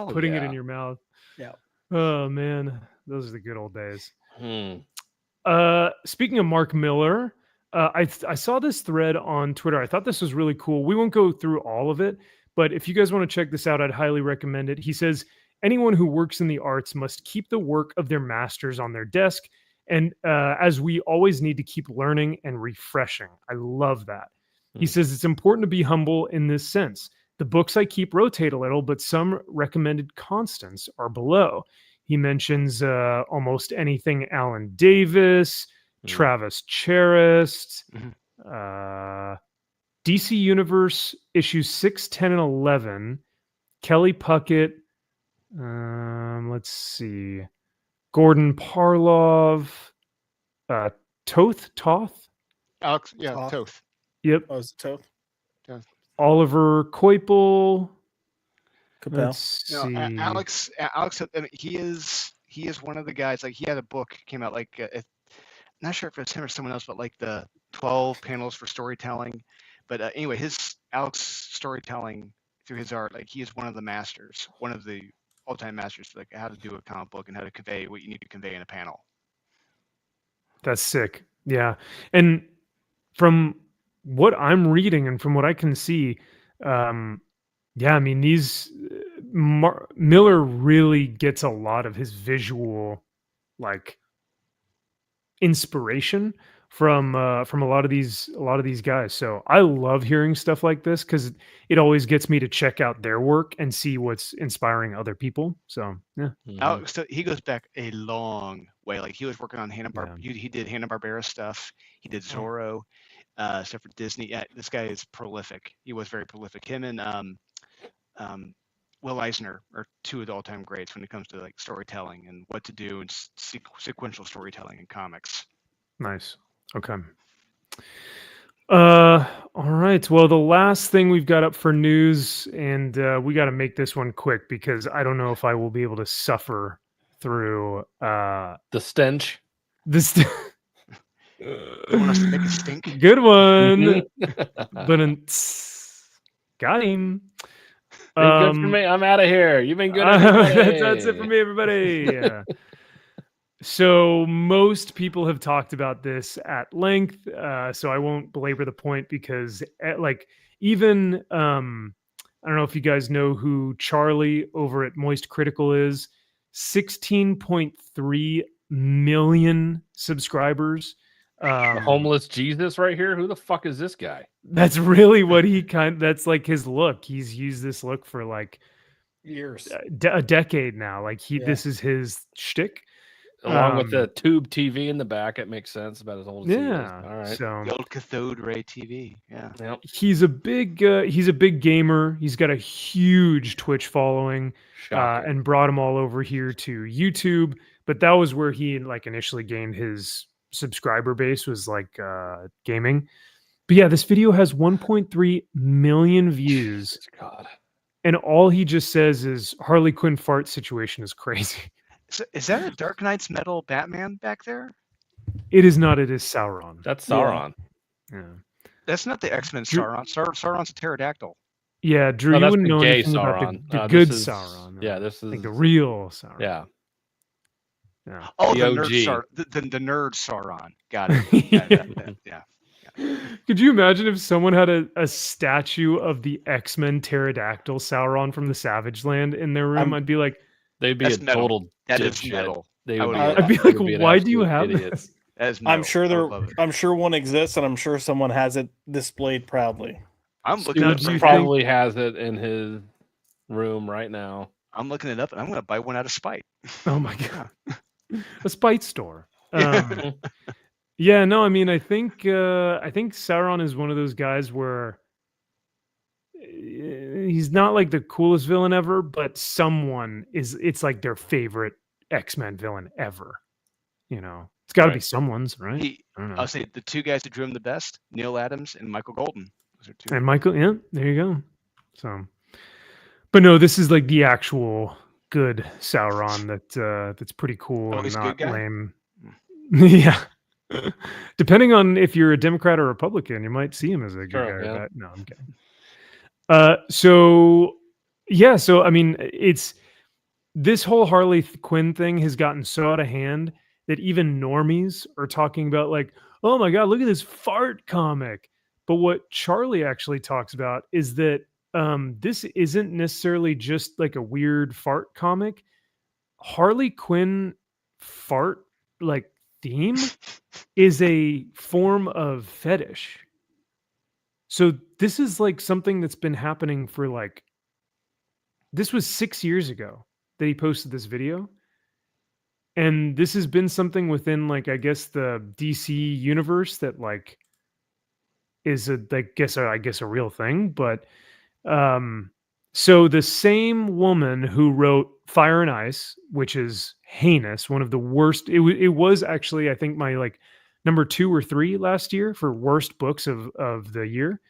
putting it in your mouth. Yeah. Oh man, those are the good old days. Speaking of Mark Millar, I saw this thread on Twitter. I thought this was really cool. We won't go through all of it, but if you guys want to check this out, I'd highly recommend it. He says, anyone who works in the arts must keep the work of their masters on their desk. And as we always need to keep learning and refreshing. I love that. He says it's important to be humble in this sense. The books I keep rotate a little, but some recommended constants are below. He mentions almost anything Alan Davis, Travis Charest, DC Universe issues 6, 10, and 11, Kelly Puckett, let's see, Gordon Parlov, Toth? Alex, Toth. Yep. Oh, is it Toth? Oliver Coipel. Alex. I mean, he is one of the guys. Like, he had a book came out. Like, I'm not sure if it's him or someone else, but like the 12 panels for storytelling. But anyway, Alex storytelling through his art, like, he is one of the masters, one of the all-time masters, like how to do a comic book and how to convey what you need to convey in a panel. That's sick. Yeah, and from what I'm reading and from what I can see, I mean, these Millar really gets a lot of his visual like inspiration from a lot of these guys. So I love hearing stuff like this because it always gets me to check out their work and see what's inspiring other people. So yeah, Alex, so he goes back a long way. Like, he was working on Hanna-Barbera. He did Hanna-Barbera stuff. He did Zorro. Stuff for Disney. Yeah, this guy is prolific. He was very prolific. Him and Will Eisner are two of the all-time greats when it comes to like storytelling and what to do and sequential storytelling in comics. Nice. Okay. All right. Well, the last thing we've got up for news, and we got to make this one quick because I don't know if I will be able to suffer through the stench. You want us to make it stink? Good one. But got him. Good for me. I'm out of here. You've been good. That's it for me, everybody. Yeah. So most people have talked about this at length. So I won't belabor the point because even I don't know if you guys know who Charlie over at Moist Critical is. 16.3 million subscribers. Homeless Jesus right here. Who the fuck is this guy? That's really what that's like his look. He's used this look for like years, a decade now. Like this is his shtick. Along with the tube TV in the back, it makes sense about as old as he is. All right. So the old cathode ray TV. Yeah. Yep. He's a big gamer. He's got a huge Twitch following, and brought him all over here to YouTube. But that was where he like initially gained his subscriber base, was like gaming. But yeah, this video has 1.3 million views. God. And all he just says is Harley Quinn fart situation is crazy. So is that a Dark Knight's Metal Batman back there? It is not. It is Sauron. That's Sauron. Yeah. That's not the X-Men Sauron. Sauron's a pterodactyl. Yeah, Drew, you wouldn't know anything about the good Sauron. Yeah, this is like the real Sauron. Yeah. Yeah. Oh, the nerd the nerd Sauron. Got it. Yeah. Could you imagine if someone had a statue of the X-Men pterodactyl Sauron from the Savage Land in their room? I'd be like, they'd be a total metal. I'd be like, why do you have this? I'm sure one exists, and I'm sure someone has it displayed proudly. I'm looking. He probably has it in his room right now. I'm looking it up, and I'm going to buy one out of spite. Oh my god, a spite store. Yeah, no, I mean, I think Sauron is one of those guys where he's not like the coolest villain ever, but it's like their favorite X-Men villain ever. You know, it's got to be someone's, right? I'll say the two guys who drew him the best: Neil Adams and Michael Golden. Those are two. And Michael, yeah, there you go. So, but no, this is like the actual good Sauron that's pretty cool and not lame. Yeah. Depending on if you're a Democrat or Republican, you might see him as a good guy. Yeah. No, I'm kidding. So I mean, it's this whole Harley Quinn thing has gotten so out of hand that even normies are talking about like, oh my god, look at this fart comic. But what Charlie actually talks about is that this isn't necessarily just like a weird fart comic. Harley Quinn fart like theme is a form of fetish. So this is like something that's been happening for like, this was 6 years ago that he posted this video. And this has been something within like, I guess the DC universe that like is a real thing. But so the same woman who wrote Fire and Ice, which is heinous, one of the worst. It was actually, I think, my like number 2 or 3 last year for worst books of the year.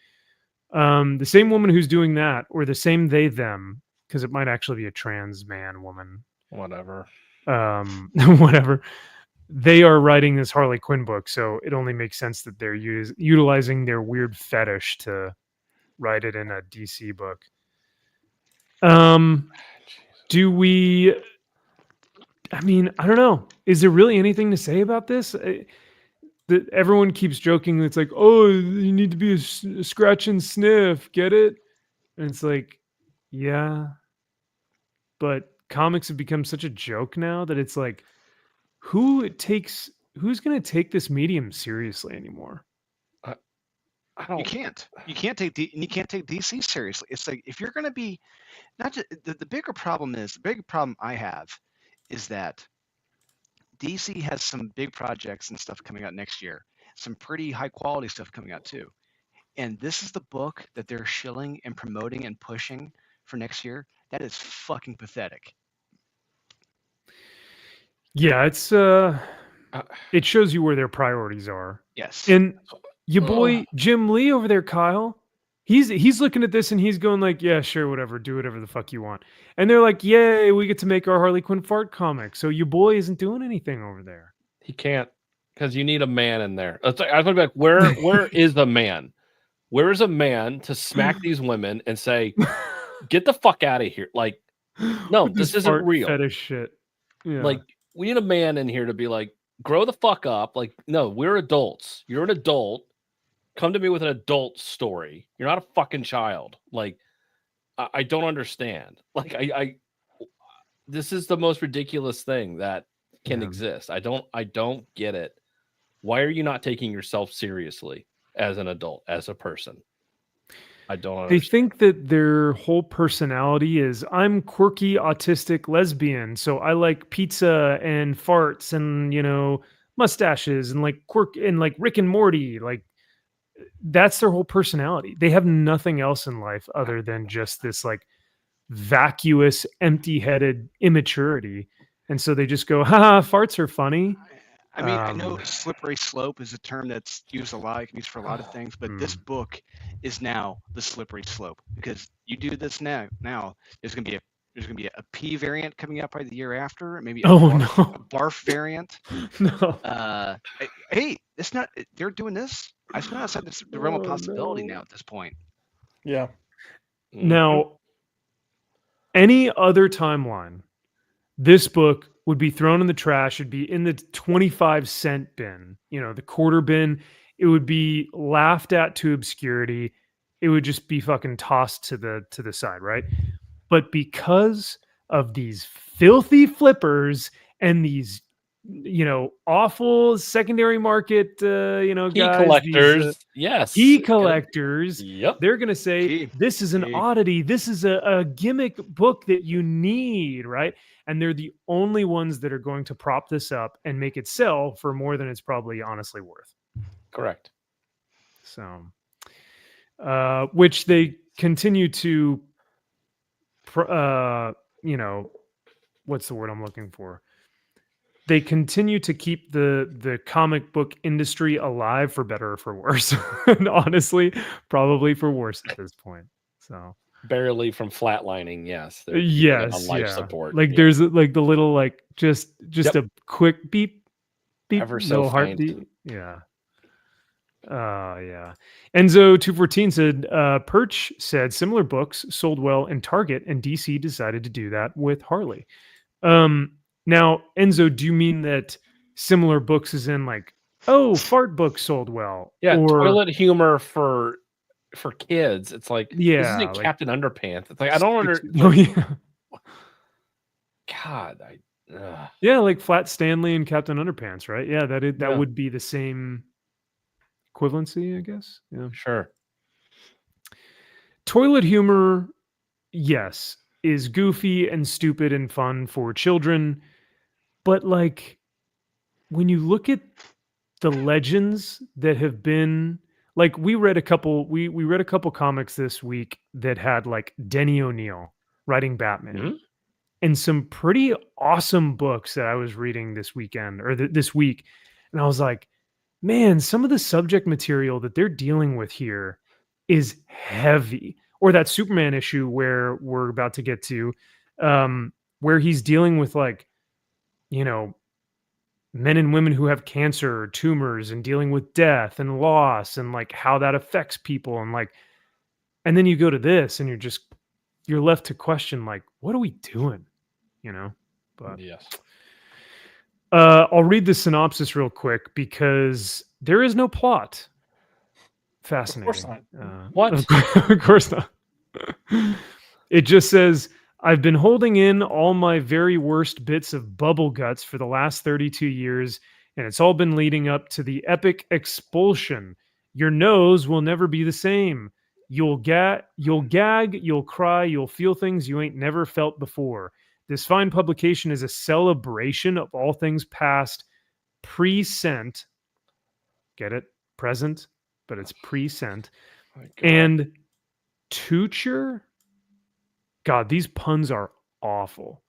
The same woman who's doing that, or the same they them, because it might actually be a trans man woman. Whatever. Whatever. They are writing this Harley Quinn book, so it only makes sense that they're utilizing their weird fetish to write it in a DC book. Do we? I mean, I don't know. Is there really anything to say about this? That everyone keeps joking. It's like, oh, you need to be a scratch and sniff. Get it? And it's like, yeah. But comics have become such a joke now that it's like, who's going to take this medium seriously anymore? You can't take DC seriously. It's like, if you're going to be, not just the bigger problem I have is that DC has some big projects and stuff coming out next year, some pretty high quality stuff coming out too. And this is the book that they're shilling and promoting and pushing for next year. That is fucking pathetic. Yeah, it's it shows you where their priorities are. Yes. And your boy Jim Lee over there, Kyle, he's looking at this and he's going like, yeah, sure, whatever, do whatever the fuck you want. And they're like, yay, we get to make our Harley Quinn fart comic. So your boy isn't doing anything over there. He can't, because you need a man in there. I was going to be like, where is the man? Where is a man to smack these women and say, get the fuck out of here? Like, no, this isn't real. Fetish shit. Yeah. Like, we need a man in here to be like, grow the fuck up. Like, no, we're adults. You're an adult. Come to me with an adult story. You're not a fucking child. Like, I don't understand. Like, this is the most ridiculous thing that can exist. I don't get it. Why are you not taking yourself seriously as an adult, as a person? I don't They understand. think that their whole personality is I'm quirky, autistic, lesbian, so I like pizza and farts and mustaches and like quirk and like Rick and Morty. Like that's their whole personality. They have nothing else in life other than just this like vacuous, empty-headed immaturity. And so they just go, haha, farts are funny. I mean, I know slippery slope is a term that's used a lot, used for a lot of things, but this book is now the slippery slope because you do this now. There's gonna be a P variant coming out probably the year after, maybe a barf variant. No. Hey, it's not. They're doing this. It's not outside the realm of possibility now at this point. Yeah. Now, any other timeline, this book would be thrown in the trash. It'd be in the 25-cent bin, the quarter bin. It would be laughed at to obscurity. It would just be fucking tossed to the side, right? But because of these filthy flippers and these, awful secondary market, key guys, collectors, key collectors, yep, they're gonna say this is an oddity. This is a gimmick book that you need, right? And they're the only ones that are going to prop this up and make it sell for more than it's probably honestly worth. Correct. So, which they continue to, what's the word I'm looking for? They continue to keep the comic book industry alive for better or for worse. And honestly, probably for worse at this point. So barely from flatlining, yes. Yes, on life support. Like there's like the little like just a quick beep, ever so heartbeat. Yeah. Yeah. Enzo 214 said Perch said similar books sold well in Target, and DC decided to do that with Harley. Now, Enzo, do you mean that similar books is in like, fart books sold well? Yeah, or toilet humor for kids. It's like, this isn't like, Captain Underpants. It's like, I don't understand. Oh, yeah. God, yeah, like Flat Stanley and Captain Underpants, right? Yeah, that would be the same equivalency, I guess. Yeah, sure. Toilet humor, yes, is goofy and stupid and fun for children, but like when you look at the legends that have been, like we read a couple comics this week that had like Denny O'Neil writing Batman, and some pretty awesome books that I was reading this weekend or this week, and I was like, man, some of the subject material that they're dealing with here is heavy. Or that Superman issue where we're about to get to, where he's dealing with like, men and women who have cancer or tumors and dealing with death and loss and like how that affects people. And like, and then you go to this and you're left to question, like, what are we doing? But yes. I'll read the synopsis real quick because there is no plot. Fascinating. Of course not. What? Of course not. It just says, I've been holding in all my very worst bits of bubble guts for the last 32 years, and it's all been leading up to the epic expulsion. Your nose will never be the same. You'll gag, you'll cry, you'll feel things you ain't never felt before. This fine publication is a celebration of all things past, pre-sent. Get it? Present, but it's pre-sent. And Tuture. God, these puns are awful.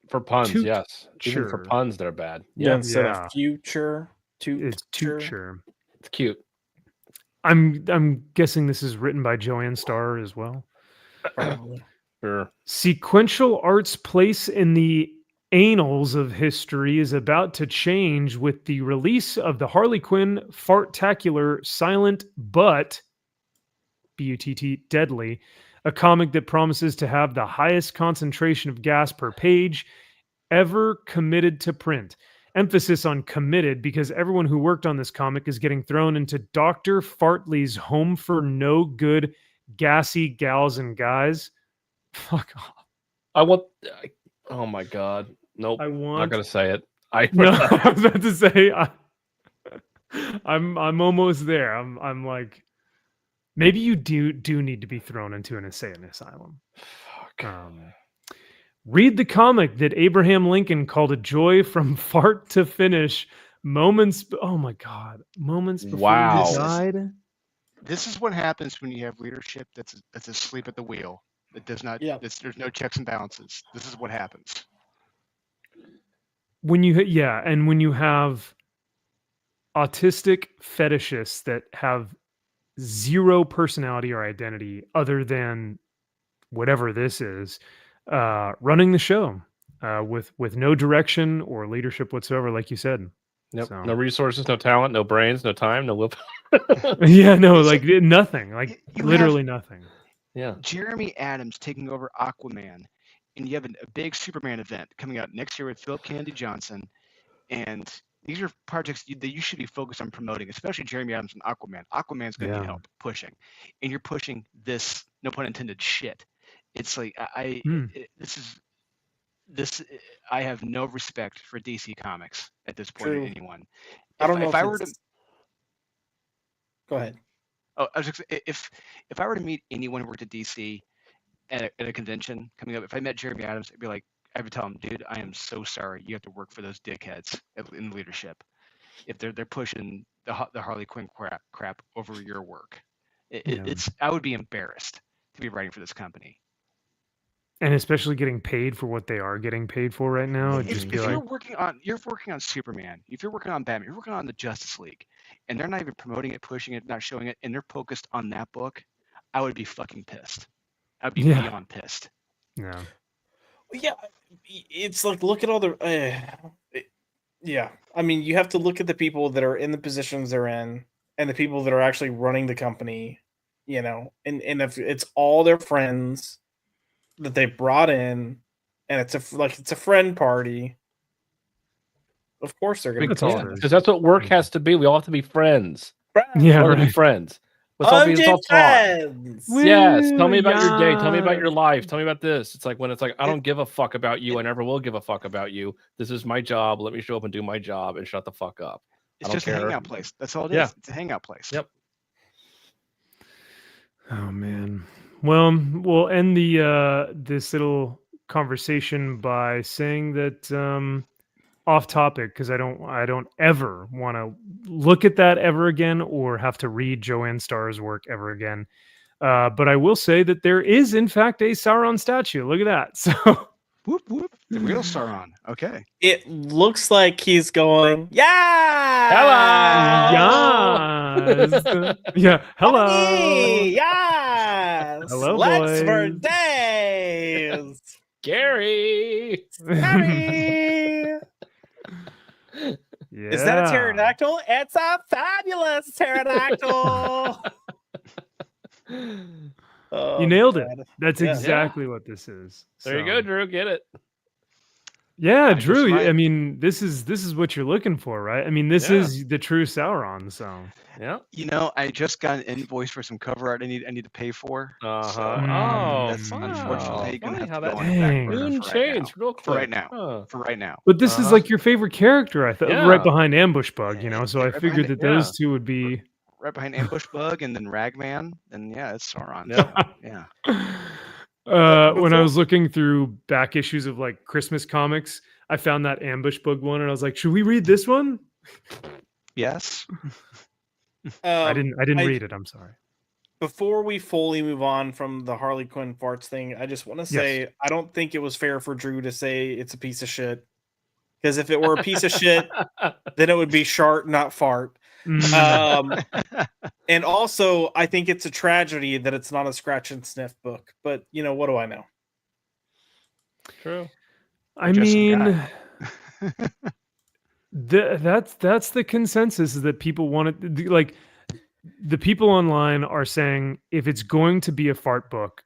For puns, yes. Even for puns, they're bad. Yeah, instead of future, it's Tuture. It's cute. I'm guessing this is written by Joanne Starr as well. Sure. Sequential art's place in the annals of history is about to change with the release of the Harley Quinn Fartacular Silent But B-U-T-T Deadly, a comic that promises to have the highest concentration of gas per page ever committed to print. Emphasis on committed because everyone who worked on this comic is getting thrown into Dr. Fartley's home for no good gassy gals and guys. Fuck off. Oh my God. Nope. I'm not going to say it. I was about to say I'm almost there. I'm like, Maybe you do need to be thrown into an insane asylum. Read the comic that Abraham Lincoln called a joy from fart to finish. Moments. Oh my God! Moments before he died. This is what happens when you have leadership that's asleep at the wheel. It does not. Yeah. There's no checks and balances. This is what happens. When you have autistic fetishists that have zero personality or identity other than whatever this is, running the show with no direction or leadership whatsoever, like you said. Yep. So. No resources, no talent, no brains, no time, no willpower. Nothing. Like literally nothing. Yeah. Jeremy Adams taking over Aquaman, and you have a big Superman event coming out next year with Philip Kennedy Johnson, and these are projects that you should be focused on promoting, especially Jeremy Adams and Aquaman. Aquaman's going to need help pushing, and you're pushing this, no pun intended, shit. It's like I have no respect for DC Comics at this point. True. Anyone? I don't know if I were to. Go ahead. Oh, I was just, if I were to meet anyone who worked at DC at a convention coming up, if I met Jeremy Adams, I'd be like, I would tell him, dude, I am so sorry you have to work for those dickheads in leadership. If they're pushing the Harley Quinn crap over your work, it's I would be embarrassed to be writing for this company. And especially getting paid for what they are getting paid for right now. If you're working on Superman, if you're working on Batman, you're working on the Justice League, and they're not even promoting it, pushing it, not showing it, and they're focused on that book, I would be fucking pissed. I'd be beyond pissed. Yeah. Yeah, it's like, look at all the. Yeah, I mean, you have to look at the people that are in the positions they're in, and the people that are actually running the company. You know, and if it's all their friends that they brought in, and it's a friend party. Of course, they're going to because that's what work has to be. We all have to be friends. Yeah, be friends. Let's all talk. Yes, tell me about your day. Tell me about your life. Tell me about this. It's like when it's like I don't give a fuck about you. I never will give a fuck about you. This is my job. Let me show up and do my job and shut the fuck up. It's just a hangout place. That's all it is. It's a hangout place. Yep. Oh man. Well, we'll end the this little conversation by saying that off topic, because I don't ever want to look at that ever again or have to read Joanne Starr's work ever again. But I will say that there is in fact a Sauron statue. Look at that. So whoop whoop, the real Sauron. Okay. It looks like he's going, yeah. Hello. Yes. Yeah. Hello. Hey, yes. Hello, Let's boys. for days. Gary. Yeah. Is that a pterodactyl? It's a fabulous pterodactyl. You nailed it. That's exactly what this is. There you go, Drew. Get it. Yeah, Drew. I mean, this is what you're looking for, right? I mean, this is the true Sauron. So yeah. You know, I just got an invoice for some cover art I need to pay for. That's unfortunately going to have to go on the back burner for right now. For right now. But this is like your favorite character, I thought, right behind Ambush Bug. You know, so I figured that those two would be right behind Ambush Bug and then Ragman. Then it's Sauron. Yeah. When I was looking through back issues of like Christmas comics, I found that Ambush Bug one, and I was like, "Should we read this one?" Yes. I didn't read it. I'm sorry. Before we fully move on from the Harley Quinn farts thing, I just want to say I don't think it was fair for Drew to say it's a piece of shit. Because if it were a piece of shit, then it would be shart, not fart. And also, I think it's a tragedy that it's not a scratch and sniff book. But what do I know? True. I mean, that's the consensus, is that people want it. Like, the people online are saying, if it's going to be a fart book,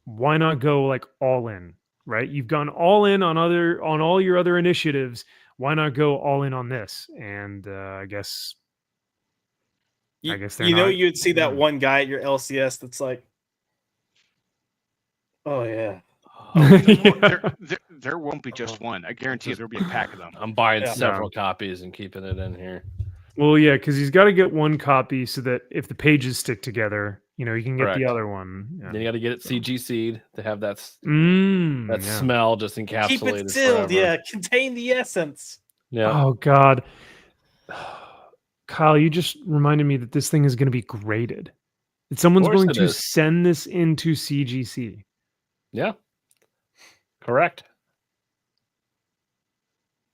why not go like all in? Right? You've gone all in on all your other initiatives. Why not go all in on this? And I guess you'd see that one guy at your LCS that's like, oh yeah. There won't be just one. I guarantee you there'll be a pack of them. I'm buying several copies and keeping it in here. Well, yeah, because he's got to get one copy so that if the pages stick together, You know, you can get the other one. Yeah. Then you got to get it CGC'd to have that smell just encapsulated. Keep it sealed, contain the essence. Yeah. Oh God, Kyle, you just reminded me that this thing is going to be graded. That someone's going to send this into CGC. Yeah. Correct.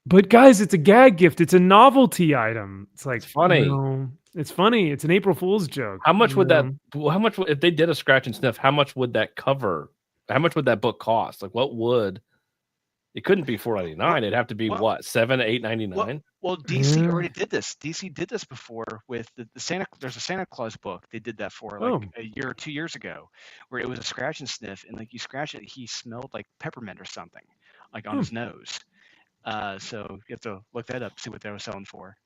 But guys, it's a gag gift. It's a novelty item. It's like funny. You know, it's funny. It's an April Fool's joke. How much would if they did a scratch and sniff, how much would that cover? How much would that book cost? Like what would it couldn't be $4.99. It'd have to be what, $7, $8.99? Well, DC already did this. DC did this before with the Santa. There's a Santa Claus book. They did that for like a year or 2 years ago, where it was a scratch and sniff, and like you scratch it, he smelled like peppermint or something, like on his nose. So you have to look that up, see what they were selling for.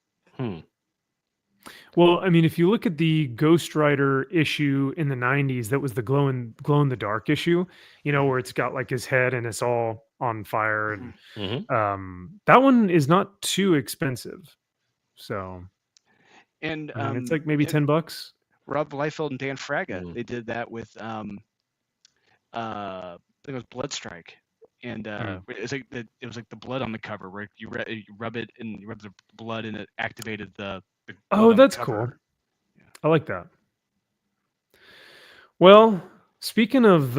Well, I mean, if you look at the Ghost Rider issue in the 90s, that was the glow in the dark issue, you know, where it's got like his head and it's all on fire. And that one is not too expensive. So, and it's like maybe $10. Rob Liefeld and Dan Fraga, they did that with, I think it was Bloodstrike. And it was like the blood on the cover where you rub it and you rub the blood and it activated the that's cool. I like that. Well, speaking of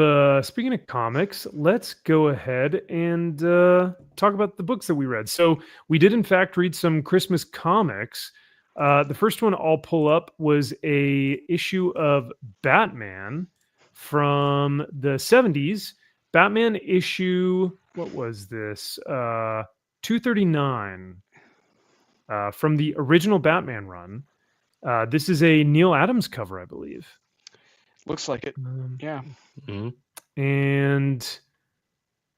comics, let's go ahead and talk about the books that we read. So we did in fact read some Christmas comics. The first one I'll pull up was a issue of Batman from the 70s. Batman issue, what was this? 239 from the original Batman run. This is a Neil Adams cover, I believe. Looks like it. Yeah. And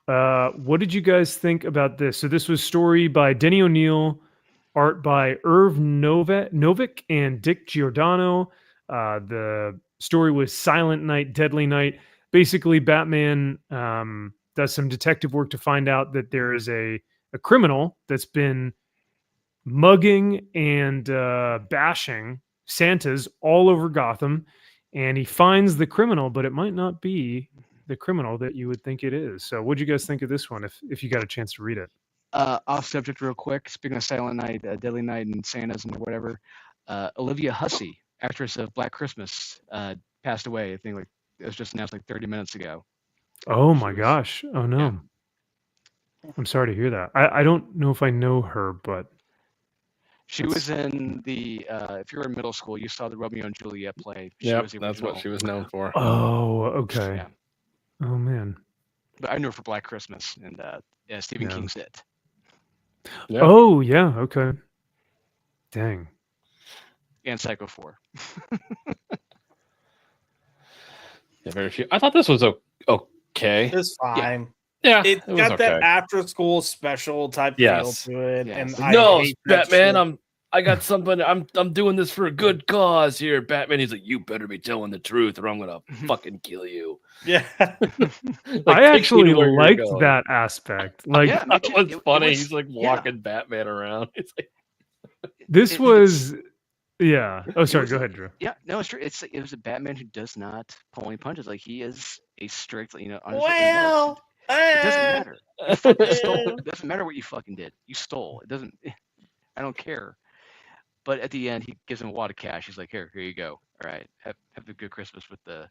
what did you guys think about this? So this was story by Denny O'Neil, art by Irv Novick and Dick Giordano. The story was Silent Night, Deadly Night. Basically, Batman does some detective work to find out that there is a criminal that's been mugging and bashing Santas all over Gotham, and he finds the criminal, but it might not be the criminal that you would think it is. So what'd you guys think of this one, if you got a chance to read it? Off subject real quick, speaking of Silent Night, Deadly Night, and Santas and whatever, Olivia Hussey, actress of Black Christmas, passed away. I think like it was just announced like 30 minutes ago. Oh my gosh. Oh no. Yeah. I'm sorry to hear that. I don't know if I know her, but she was in the if you were in middle school, you saw the Romeo and Juliet play. Yeah, that's what she was known for. Oh, okay. Yeah. Oh man. But I knew her for Black Christmas and Stephen King's It. Yeah. Oh yeah, okay. Dang. And Psycho 4. Yeah, very few. I thought this was okay. It's fine. Yeah, it got that after school special type feel to it. Yes. And no, Batman, I got something. I'm doing this for a good cause here, Batman. He's like, you better be telling the truth, or I'm gonna fucking kill you. Yeah, like, I actually liked that aspect. Like, it was funny. He's like walking Batman around. It's like this was. Yeah. Oh, sorry. Go ahead, Drew. Yeah. No, it's true. It was a Batman who does not pull any punches. Like he is a strict, well, it doesn't matter. You fucking stole. It doesn't matter what you fucking did. You stole. It doesn't. I don't care. But at the end, he gives him a wad of cash. He's like, here you go. All right, have a good Christmas with the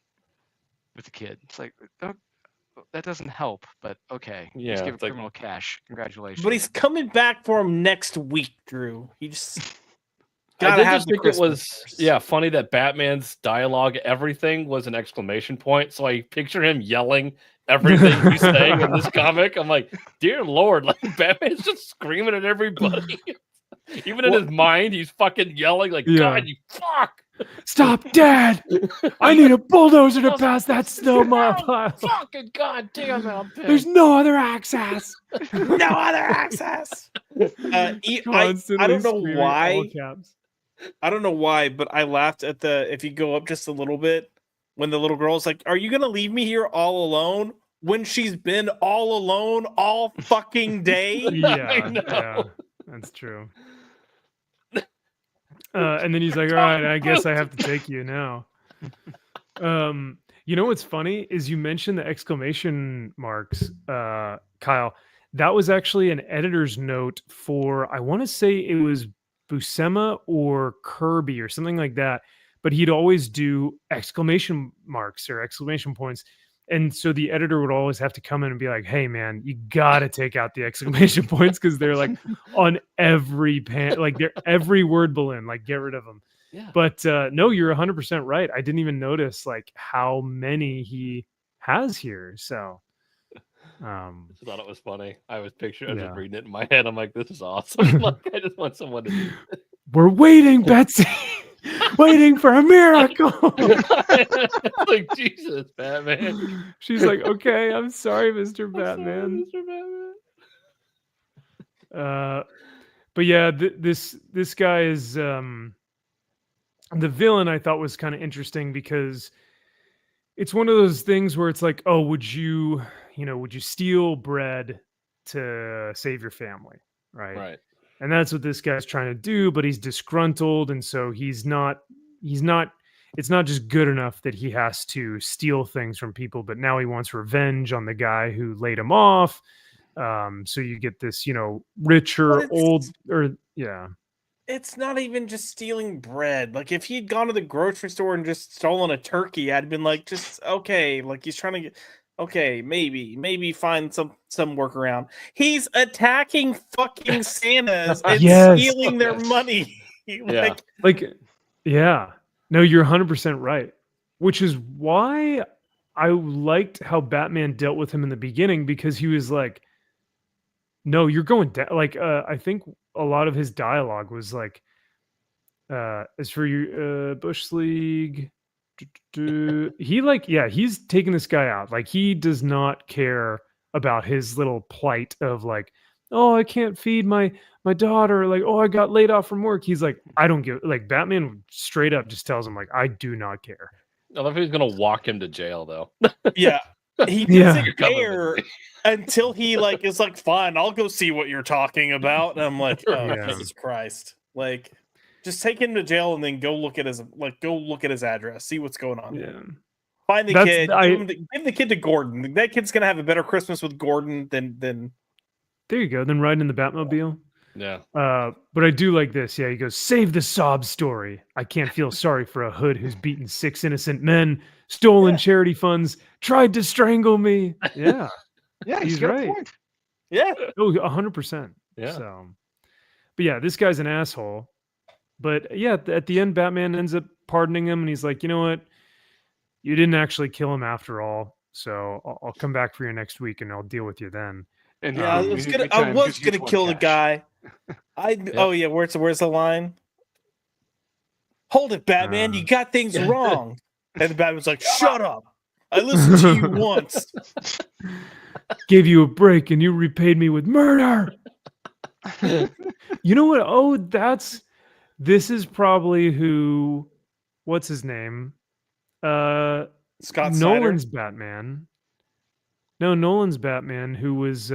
kid. It's like that doesn't help, but okay. Yeah. Just give a criminal cash. Congratulations. But he's coming back for him next week, Drew. He just. I did just think it was funny that Batman's dialogue, everything was an exclamation point. So I picture him yelling everything he's saying in this comic. I'm like, dear Lord, like Batman's just screaming at everybody. Even in his mind, he's fucking yelling like, God, you fuck. Stop, Dad! I need a bulldozer to pass that snow mile. Fucking goddamn it! There's no other access. No other access. I don't know why. I don't know why, but I laughed at if you go up just a little bit, when the little girl's like, are you going to leave me here all alone? When she's been all alone all fucking day? Yeah, that's true. And then he's like, all right, I guess I have to take you now. You know what's funny is you mentioned the exclamation marks, Kyle. That was actually an editor's note for, I want to say it was Buscema or Kirby or something like that. But he'd always do exclamation marks or exclamation points. And so the editor would always have to come in and be like, hey, man, you got to take out the exclamation points because they're like on every like they're every word balloon, like get rid of them. Yeah. But no, you're 100% right. I didn't even notice like how many he has here. So I thought it was funny. I was just reading it in my Yeah. head. I'm like, this is awesome. Like, I just want someone to do it. We're waiting, Betsy. Waiting for a miracle. Like, Jesus, Batman. She's like, okay, I'm sorry, Mr. Batman. Sorry, Mr. Batman. But yeah, this guy is the villain. I thought was kind of interesting because it's one of those things where it's like, oh, would you steal bread to save your family, right? Right. And that's what this guy's trying to do, but he's disgruntled, and so it's not just good enough that he has to steal things from people, but now he wants revenge on the guy who laid him off. So you get this, richer It's not even just stealing bread. Like if he'd gone to the grocery store and just stolen a turkey, I'd been like, just okay, like he's trying to get okay, maybe find some workaround. He's attacking fucking Santas and stealing their money. No, you're 100% right. Which is why I liked how Batman dealt with him in the beginning, because he was like, no, you're going down. Like, I think a lot of his dialogue was like, as for your Bush League, he's taking this guy out. Like, he does not care about his little plight of like, oh, I can't feed my daughter. Like, oh, I got laid off from work. He's like, I don't give. Like, Batman straight up just tells him like, I do not care. I love he's gonna walk him to jail though. Yeah. He doesn't care until he like is like, fine, I'll go see what you're talking about. And I'm like, oh Jesus Christ. Like, just take him to jail and then go look at his address, see what's going on. Yeah. Find the kid, give the kid to Gordon. That kid's gonna have a better Christmas with Gordon than there you go. Then riding in the Batmobile. Yeah. But I do like this. Yeah, he goes, save the sob story. I can't feel sorry for a hood who's beaten 6 innocent men, stolen charity funds, tried to strangle me. Yeah. Yeah, he's right. Point. Yeah. Oh, 100%. Yeah. So, but yeah, this guy's an asshole. But yeah, at the end, Batman ends up pardoning him, and he's like, you know what? You didn't actually kill him after all. So I'll come back for you next week, and I'll deal with you then. And I was gonna kill the guy. Oh yeah, where's the line? Hold it, Batman! You got things wrong. And the Batman's like, "Shut up! I listened to you once. Gave you a break, and you repaid me with murder." You know what? Oh, this is probably who. What's his name? Scott Nolan's Snyder? Batman. No, Nolan's Batman, who was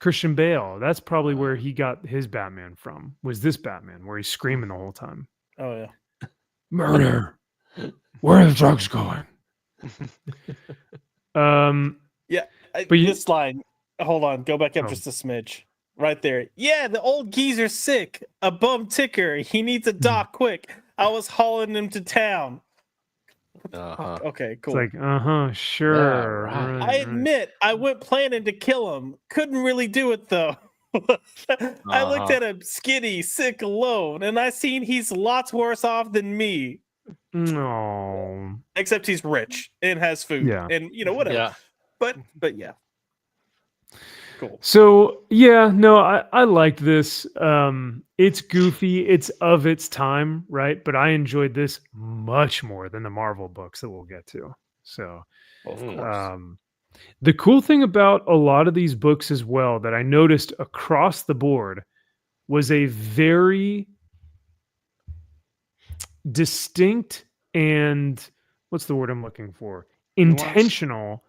Christian Bale. That's probably where he got his Batman from. Was this Batman where he's screaming the whole time? Oh yeah. Murder. Where are the drugs going? Yeah. But this line. Hold on. Go back up just a smidge. Right there. Yeah, the old geezer's sick. A bum ticker. He needs a doc quick. I was hauling him to town. Okay, cool. It's like, sure. Yeah, right. I admit I went planning to kill him. Couldn't really do it though. I looked at him skinny, sick, alone, and I seen he's lots worse off than me. No. Except he's rich and has food. Yeah. And whatever. Yeah. But yeah. Cool. So yeah, no, I liked this. It's goofy, it's of its time, right? But I enjoyed this much more than the Marvel books that we'll get to. So of course. The cool thing about a lot of these books as well that I noticed across the board was a very distinct and what's the word I'm looking for? Intentional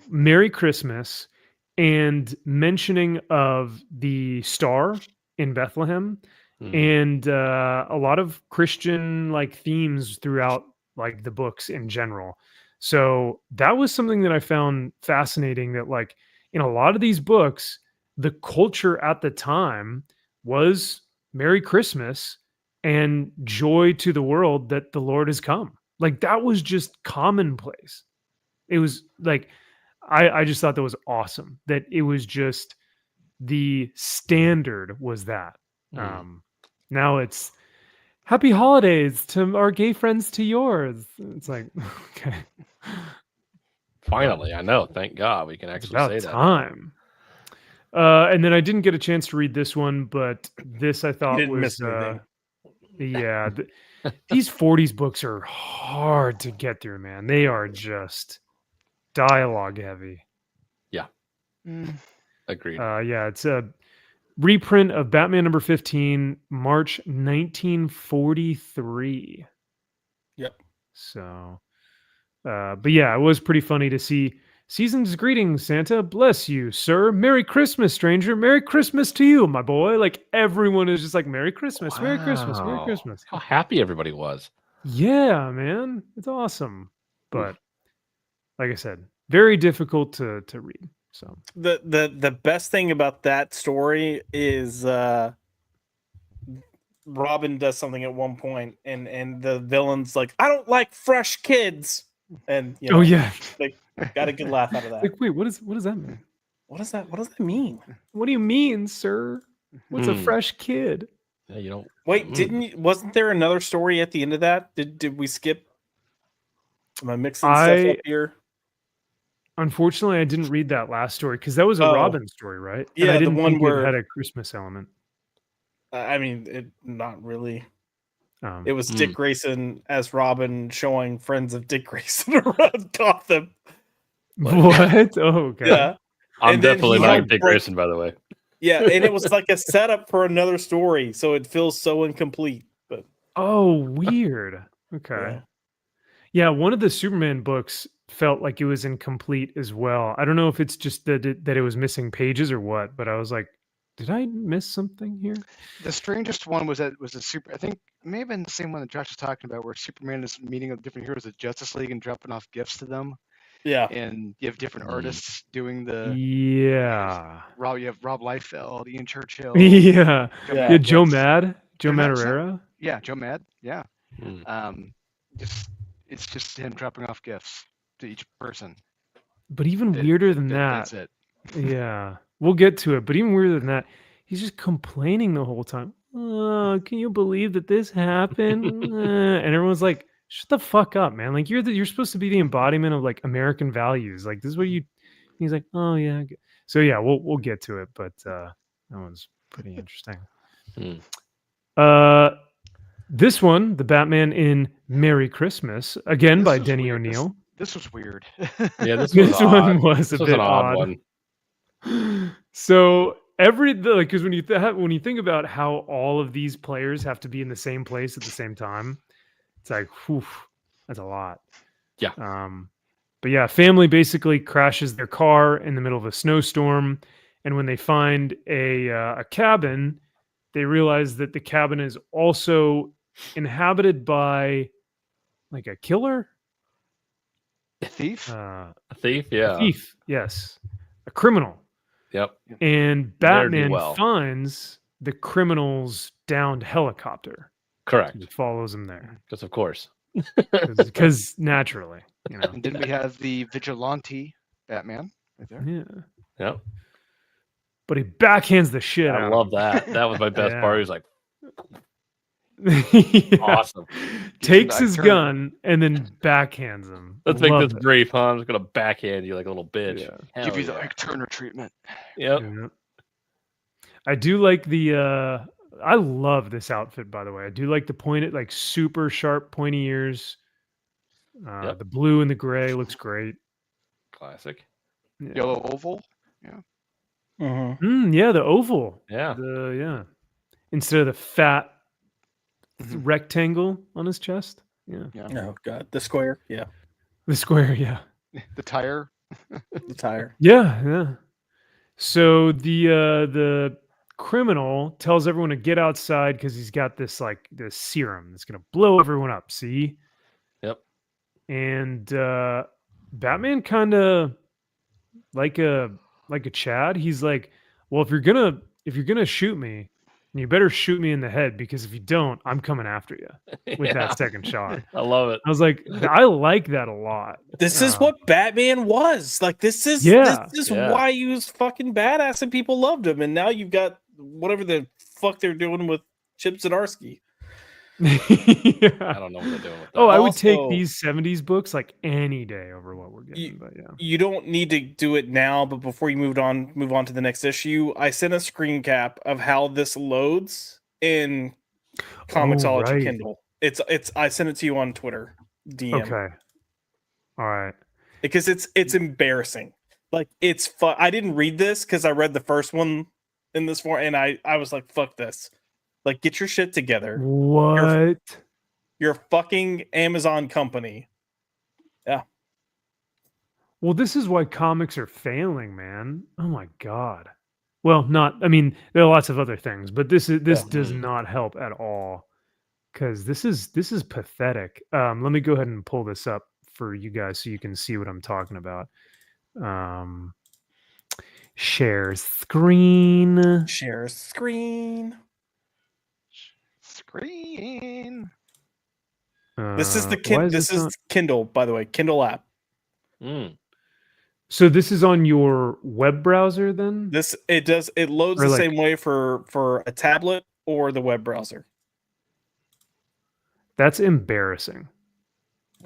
Merry Christmas and mentioning of the star in Bethlehem and a lot of Christian like themes throughout like the books in general. So that was something that I found fascinating, that like in a lot of these books, the culture at the time was Merry Christmas and joy to the world that the Lord has come. Like that was just commonplace. It was like, I just thought that was awesome, that it was just the standard was that. Now it's happy holidays to our gay friends to yours. It's like, okay. Finally, I know. Thank God we can actually say that. Time. And then I didn't get a chance to read this one, but this I thought was yeah. These 40s books are hard to get through, man. They are just dialogue heavy. Yeah. Agreed. Yeah, it's a reprint of Batman number 15, March 1943. Yep. So, but yeah, it was pretty funny to see. Season's greetings, Santa. Bless you, sir. Merry Christmas, stranger. Merry Christmas to you, my boy. Like everyone is just like, Merry Christmas, wow. Merry Christmas, Merry Christmas. How happy everybody was. Yeah, man. It's awesome. But like I said, very difficult to read. So the best thing about that story is Robin does something at one point and the villain's like, I don't like fresh kids. And you know, they got a good laugh out of that. Like, wait, what does that mean? What does that mean? What do you mean, sir? What's a fresh kid? Yeah, you don't wait, wasn't there another story at the end of that? Did we skip? Am I mixing stuff up here? Unfortunately, I didn't read that last story because that was a Robin story, right? Yeah, and I didn't the one think where it had a Christmas element. I mean, not really. It was Dick Grayson as Robin showing friends of Dick Grayson around Gotham. What? Oh, okay. Yeah. I'm definitely not Dick Grayson, by the way. Yeah, and it was like a setup for another story, so it feels so incomplete. But weird. Okay. Yeah, one of the Superman books felt like it was incomplete as well. I don't know if it's just that it was missing pages or what, but I was like, did I miss something here? The strangest one was I think it may have been the same one that Josh was talking about, where Superman is meeting with different heroes of Justice League and dropping off gifts to them. Yeah. And you have different artists doing the. Yeah. You have Rob Liefeld, Ian Churchill. Yeah. Joe Mad. Joe Madureira. Yeah, Joe Mad. Yeah. It's just him dropping off gifts to each person. But even weirder than that. That's it. Yeah. We'll get to it, but even weirder than that, he's just complaining the whole time. Oh, can you believe that this happened? And everyone's like, shut the fuck up, man. Like you're supposed to be the embodiment of like American values. Like this is what he's like, oh yeah. So yeah, we'll get to it, but that one's pretty interesting. This one, the Batman in Merry Christmas, again by Denny O'Neil. This was weird. Yeah, this one was a bit an odd one. So because when you think about how all of these players have to be in the same place at the same time, it's like, whew, that's a lot. Yeah. But yeah, family basically crashes their car in the middle of a snowstorm, and when they find a cabin, they realize that the cabin is also inhabited by like a killer, a thief, a thief, yeah, a thief, yes, a criminal. Yep. And Batman finds the criminal's downed helicopter. Correct. He follows him there. Because of course. Because naturally. You know. And then we have the vigilante Batman right there. Yeah. Yep. But he backhands the shit out. I love that. That was my best part. He was like, awesome. Takes his gun and then backhands him. Let's make this brief, huh? I'm just gonna backhand you like a little bitch. Yeah. Give you the Ike Turner treatment. Yep. I do like the I love this outfit, by the way. I do like the pointed, like super sharp pointy ears. The blue and the gray looks great. Classic. Yeah. Yellow oval. Yeah. Yeah, the oval. Yeah. Instead of the fat rectangle on his chest. Yeah. Oh god, the square. Yeah. The square. Yeah. The tire. The tire. Yeah. So the criminal tells everyone to get outside because he's got this serum that's gonna blow everyone up. See. Yep. and Batman kind of like a Chad. He's like, well, if you're gonna shoot me, you better shoot me in the head, because if you don't, I'm coming after you with that second shot. I love it. I was like, I like that a lot. This is what Batman was. Like, this is why he was fucking badass and people loved him. And now you've got whatever the fuck they're doing with Chip Zdarsky. I don't know what they're doing with that. Oh, I would take these 70s books like any day over what we're getting. But yeah, you don't need to do it now. But before you move on to the next issue, I sent a screen cap of how this loads in Comixology Kindle. It's I sent it to you on Twitter DM. Okay, all right, because it's embarrassing. Like, it's fun. I didn't read this because I read the first one in this form, and I was like, fuck this. Like, get your shit together. What? You're a fucking Amazon company. Yeah. Well, this is why comics are failing, man. Oh my god. Well, I mean, there are lots of other things, but this does not help at all, because this is pathetic. Let me go ahead and pull this up for you guys so you can see what I'm talking about. Share screen. Share screen. Screen. This is Kindle, by the way, Kindle app. So this is on your web browser then? It loads the same way for a tablet or the web browser. That's embarrassing.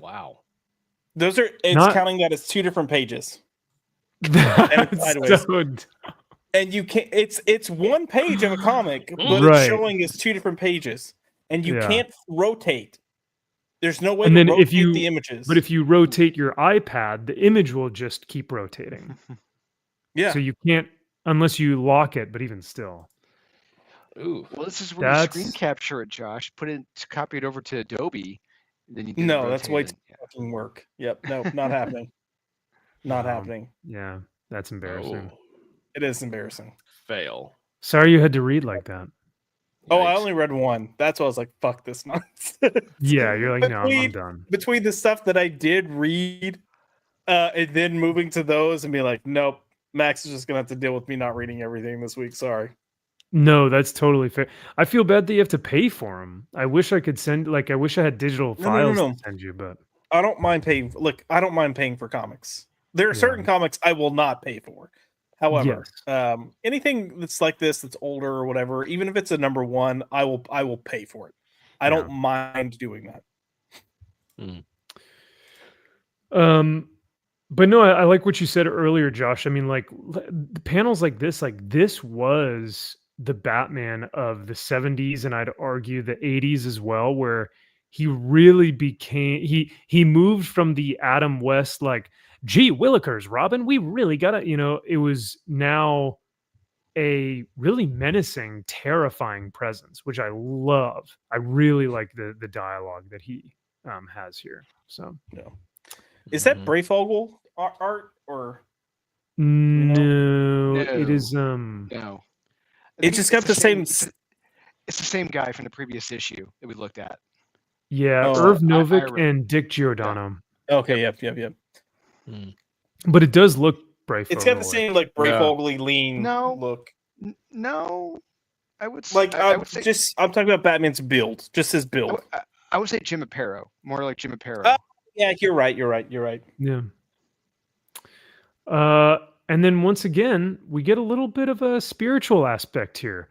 Wow. Counting that as 2 different pages. And you can't. It's one page of a comic, but it's showing as 2 different pages, and you can't rotate. There's no way to rotate the images. But if you rotate your iPad, the image will just keep rotating. Yeah. So you can't, unless you lock it. But even still. Ooh. Well, this is where you screen capture it, Josh. Copy it over to Adobe. Then you that's way too fucking work. Yep. No, not happening. Not happening. Yeah, that's embarrassing. Oh. It is embarrassing. Fail. Sorry you had to read like that. Oh, I only read one. That's why I was like, fuck this nonsense. Yeah, you're like, no, I'm done. Between the stuff that I did read and then moving to those and be like, nope, Max is just going to have to deal with me not reading everything this week. Sorry. No, that's totally fair. I feel bad that you have to pay for them. I wish I could I wish I had digital files to send you, but I don't mind paying. Look, I don't mind paying for comics. There are certain comics I will not pay for. However, anything that's like this, that's older or whatever, even if it's a number 1, I will pay for it. I don't mind doing that. But no, I like what you said earlier, Josh. I mean, like, the panels like this was the Batman of the 70s, and I'd argue the 80s as well, where he really became he moved from the Adam West, like, gee willikers, Robin, we really gotta, it was now a really menacing, terrifying presence, which I love. I really like the dialogue that he has here. So is that Breyfogle art or no, it is no. It just got the same. It's the same guy from the previous issue that we looked at. Yeah, Irv Novick and Dick Giordano. Yeah. Okay, yep. But it does look Breyfogle. It's got the same like Breyfogle lean look. No, I would say, like I'm talking about Batman's build, just his build. I would say Jim Aparo, more like Jim Aparo. Yeah, you're right. Yeah. And then once again, we get a little bit of a spiritual aspect here,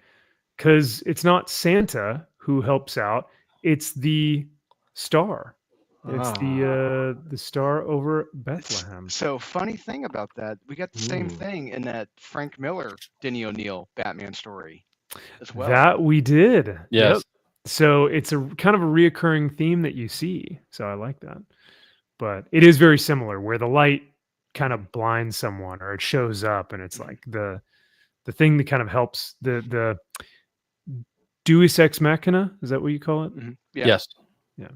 because it's not Santa who helps out; it's the star. It's the star over Bethlehem. So funny thing about that, we got the same thing in that Frank Miller, Denny O'Neil Batman story as well. That we did. Yes. Yep. So it's a kind of a reoccurring theme that you see. So I like that. But it is very similar, where the light kind of blinds someone, or it shows up, and it's like the thing that kind of helps the Deus Ex Machina. Is that what you call it? Mm-hmm. Yeah. Yes. Yeah.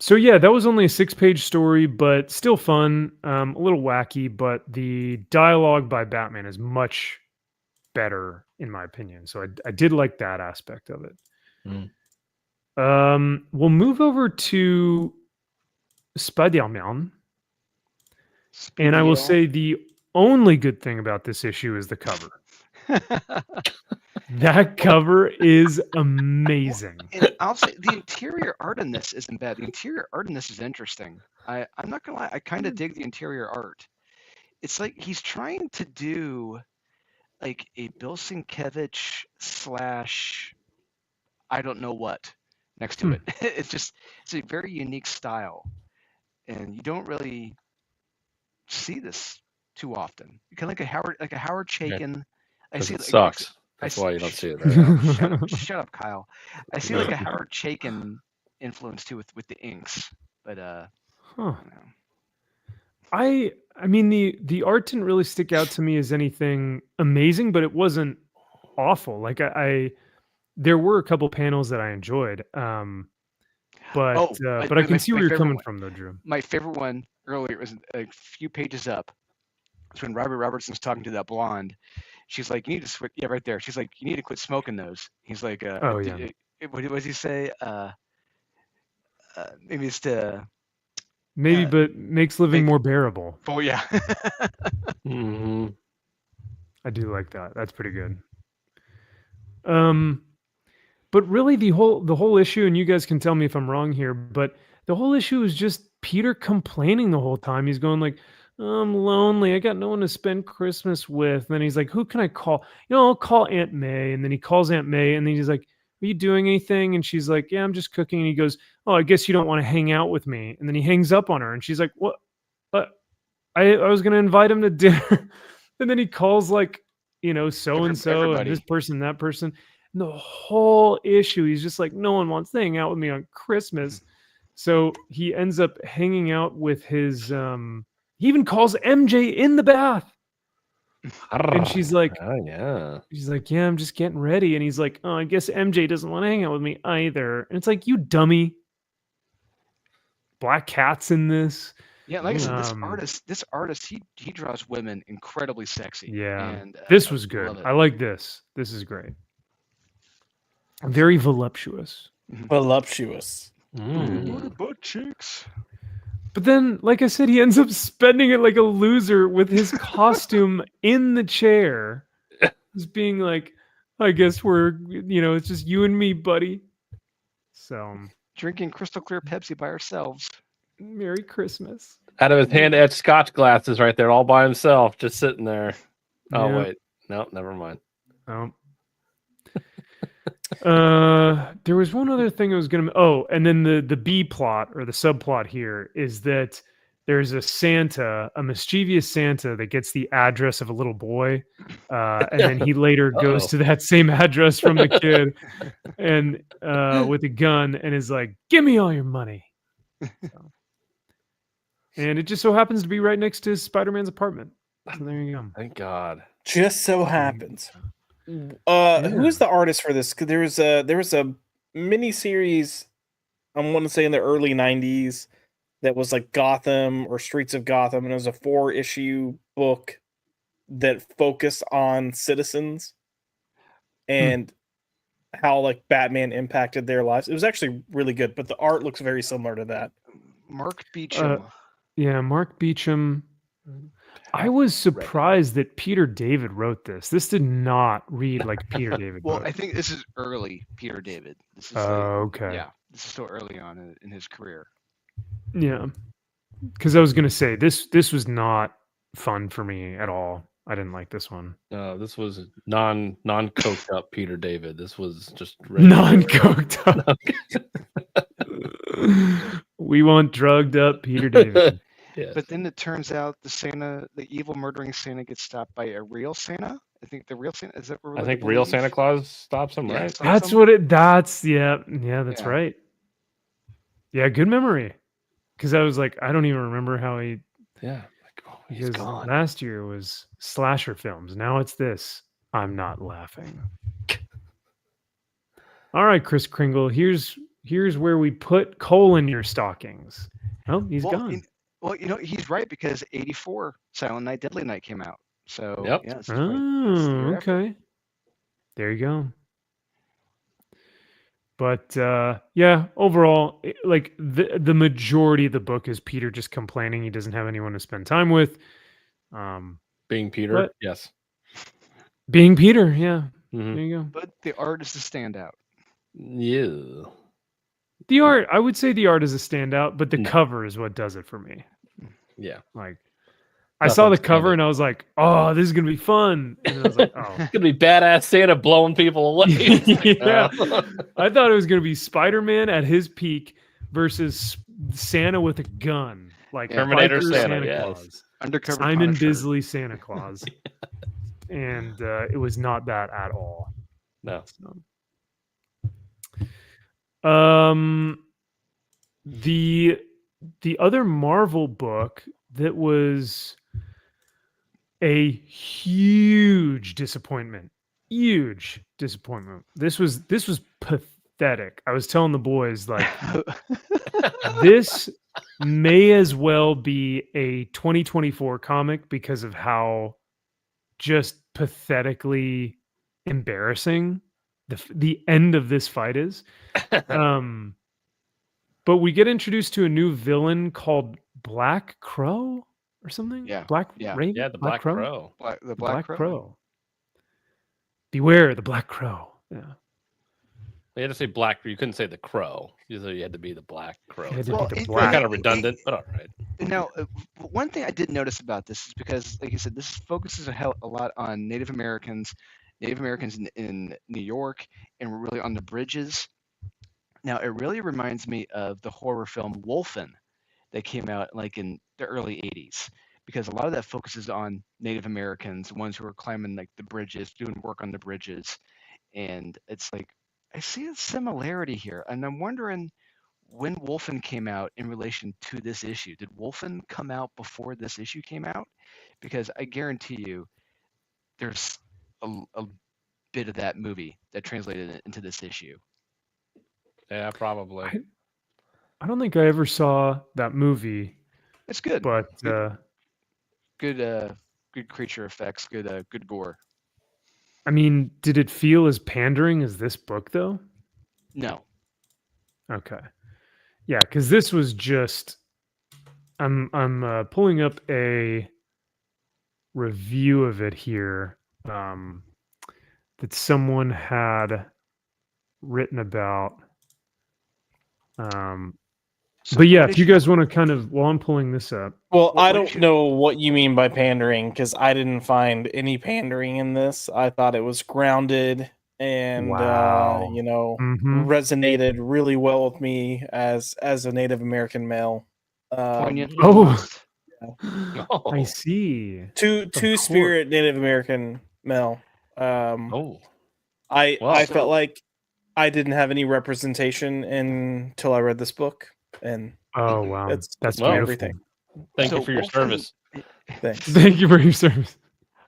So yeah, that was only a 6-page story, but still fun. A little wacky, but the dialogue by Batman is much better in my opinion. So I did like that aspect of it. We'll move over to Spider-Man. And I will say the only good thing about this issue is the cover. That cover is amazing. And I'll say the interior art in this isn't bad. The interior art in this is interesting. I'm not gonna lie, I kind of dig the interior art. It's like he's trying to do like a Bill Sienkiewicz / I don't know what next to it. It's a very unique style, and you don't really see this too often. You kind of like a Howard Chaykin. I see it sucks. That's why you don't see it. Right shut up, Kyle. I see like a Howard Chaykin influence too with the inks, but I mean the art didn't really stick out to me as anything amazing, but it wasn't awful. Like there were a couple panels that I enjoyed, but I can see where you're coming from, though, Drew. My favorite one earlier was a few pages up. It's when Robert Robertson's talking to that blonde. She's like, "You need to switch." Yeah, right there. She's like, "You need to quit smoking those." He's like, "Oh yeah." What does he say? Maybe it's to. Maybe, but makes living more bearable. Oh yeah. Mm-hmm. I do like that. That's pretty good. But really, the whole issue, and you guys can tell me if I'm wrong here, but the whole issue is just Peter complaining the whole time. He's going like, I'm lonely. I got no one to spend Christmas with. And then he's like, who can I call? I'll call Aunt May. And then he calls Aunt May, and then he's like, are you doing anything? And she's like, yeah, I'm just cooking. And he goes, oh, I guess you don't want to hang out with me. And then he hangs up on her, and she's like, what? I was going to invite him to dinner. And then he calls like, so-and-so, and this person, that person. And the whole issue, he's just like, no one wants to hang out with me on Christmas. So he ends up hanging out with his, he even calls MJ in the bath. And she's like, oh, yeah. She's like, yeah, I'm just getting ready. And he's like, oh, I guess MJ doesn't want to hang out with me either. And it's like, you dummy. Black Cat's in this. Yeah, like I said, this artist, he draws women incredibly sexy. Yeah, and, this was good. I like this. This is great. Very voluptuous. Voluptuous. Butt cheeks. But then, like I said, he ends up spending it like a loser with his costume in the chair. Just being like, I guess we're, it's just you and me, buddy. So drinking crystal clear Pepsi by ourselves. Merry Christmas. Out of his hand-etched Scotch glasses right there, all by himself, just sitting there. Oh, yeah. Wait. No, never mind. Oh. There was one other thing I was going to... Oh, and then the B plot, or the subplot here, is that there's a mischievous Santa that gets the address of a little boy, and then he later goes to that same address from the kid and with a gun and is like, give me all your money. So. And it just so happens to be right next to Spider-Man's apartment. So there you go. Thank God. Just so happens. Who's the artist for this? There was a mini series, I want to say in the early 90s, that was like Gotham or Streets of Gotham, and it was a 4-issue book that focused on citizens and how like Batman impacted their lives. It was actually really good, but the art looks very similar to that. Mark Beecham. Yeah, Mark Beecham. I was surprised that Peter David wrote this. This did not read like Peter David. Well, I think this is early Peter David. This is okay. Yeah, this is still early on in his career. Yeah, because I was going to say this was not fun for me at all. I didn't like this one. This was non-coked up Peter David. This was just non-coked up. We want drugged up Peter David. Yeah. But then it turns out the evil murdering Santa gets stopped by a real Santa. I think the real Santa, is that where I think real Santa Claus stops him, right? That's that's right. Yeah, good memory. Because I was like, I don't even remember how he. Yeah. He's gone. Last year was slasher films. Now it's this. I'm not laughing. All right, Chris Kringle. Here's where we put coal in your stockings. Oh, he's gone. He's right, because 1984 Silent Night, Deadly Night came out. So yep. Yeah, okay. There you go. But yeah, overall, like the majority of the book is Peter just complaining he doesn't have anyone to spend time with. Being Peter, yes. Being Peter, yeah. There you go. But the art is the standout. Yeah. The art, I would say the art is a standout, but the cover is what does it for me. Yeah. Like, I saw the cover and I was like, oh, this is going to be fun. And I was like, oh. It's going to be badass Santa blowing people away. Yeah. I thought it was going to be Spider-Man at his peak versus Santa with a gun. Like Terminator Santa Claus. Undercover Simon Punisher. Bisley Santa Claus. And it was not that at all. No. The other Marvel book that was a huge disappointment. This was pathetic. I was telling the boys, like, this may as well be a 2024 comic because of how just pathetically embarrassing the end of this fight is. But we get introduced to a new villain called Black Crow or something. Yeah. Raven? Yeah, the Black Crow. The Black Crow. Beware the Black Crow. Yeah. You had to say Black. You couldn't say the Crow. You had to be the Black Crow. It had to Well, be the it- Black. Kind of redundant, but all right. Now, one thing I did notice about this is because, like you said, this focuses a lot on Native Americans in New York, and really on the bridges. Now, it really reminds me of the horror film Wolfen that came out like in the early 80s, because a lot of that focuses on Native Americans, ones who are climbing like the bridges, doing work on the bridges. And it's like, I see a similarity here. And I'm wondering when Wolfen came out in relation to this issue. Did Wolfen come out before this issue came out? Because I guarantee you there's a bit of that movie that translated into this issue. Yeah, probably. I don't think I ever saw that movie, It's good, but good creature effects, good gore. I mean, did it feel as pandering as this book though? No, Okay. Yeah, because this was just I'm pulling up a review of it here that someone had written about. So But yeah, what if you issue- guys want to kind of, while I'm pulling this up. Well, What I don't issue? know what you mean by pandering because I didn't find any pandering in this. I thought it was grounded and Wow. Mhm. resonated really well with me as a Native American male. poignant. Oh. nuanced. I see. Two course. spirit Native American male. I Well, felt like I didn't have any representation until I read this book, and Oh wow, That's- that's well, beautiful. everything. Thank So you for your Wolfen- service. Thanks. Thank you for your service.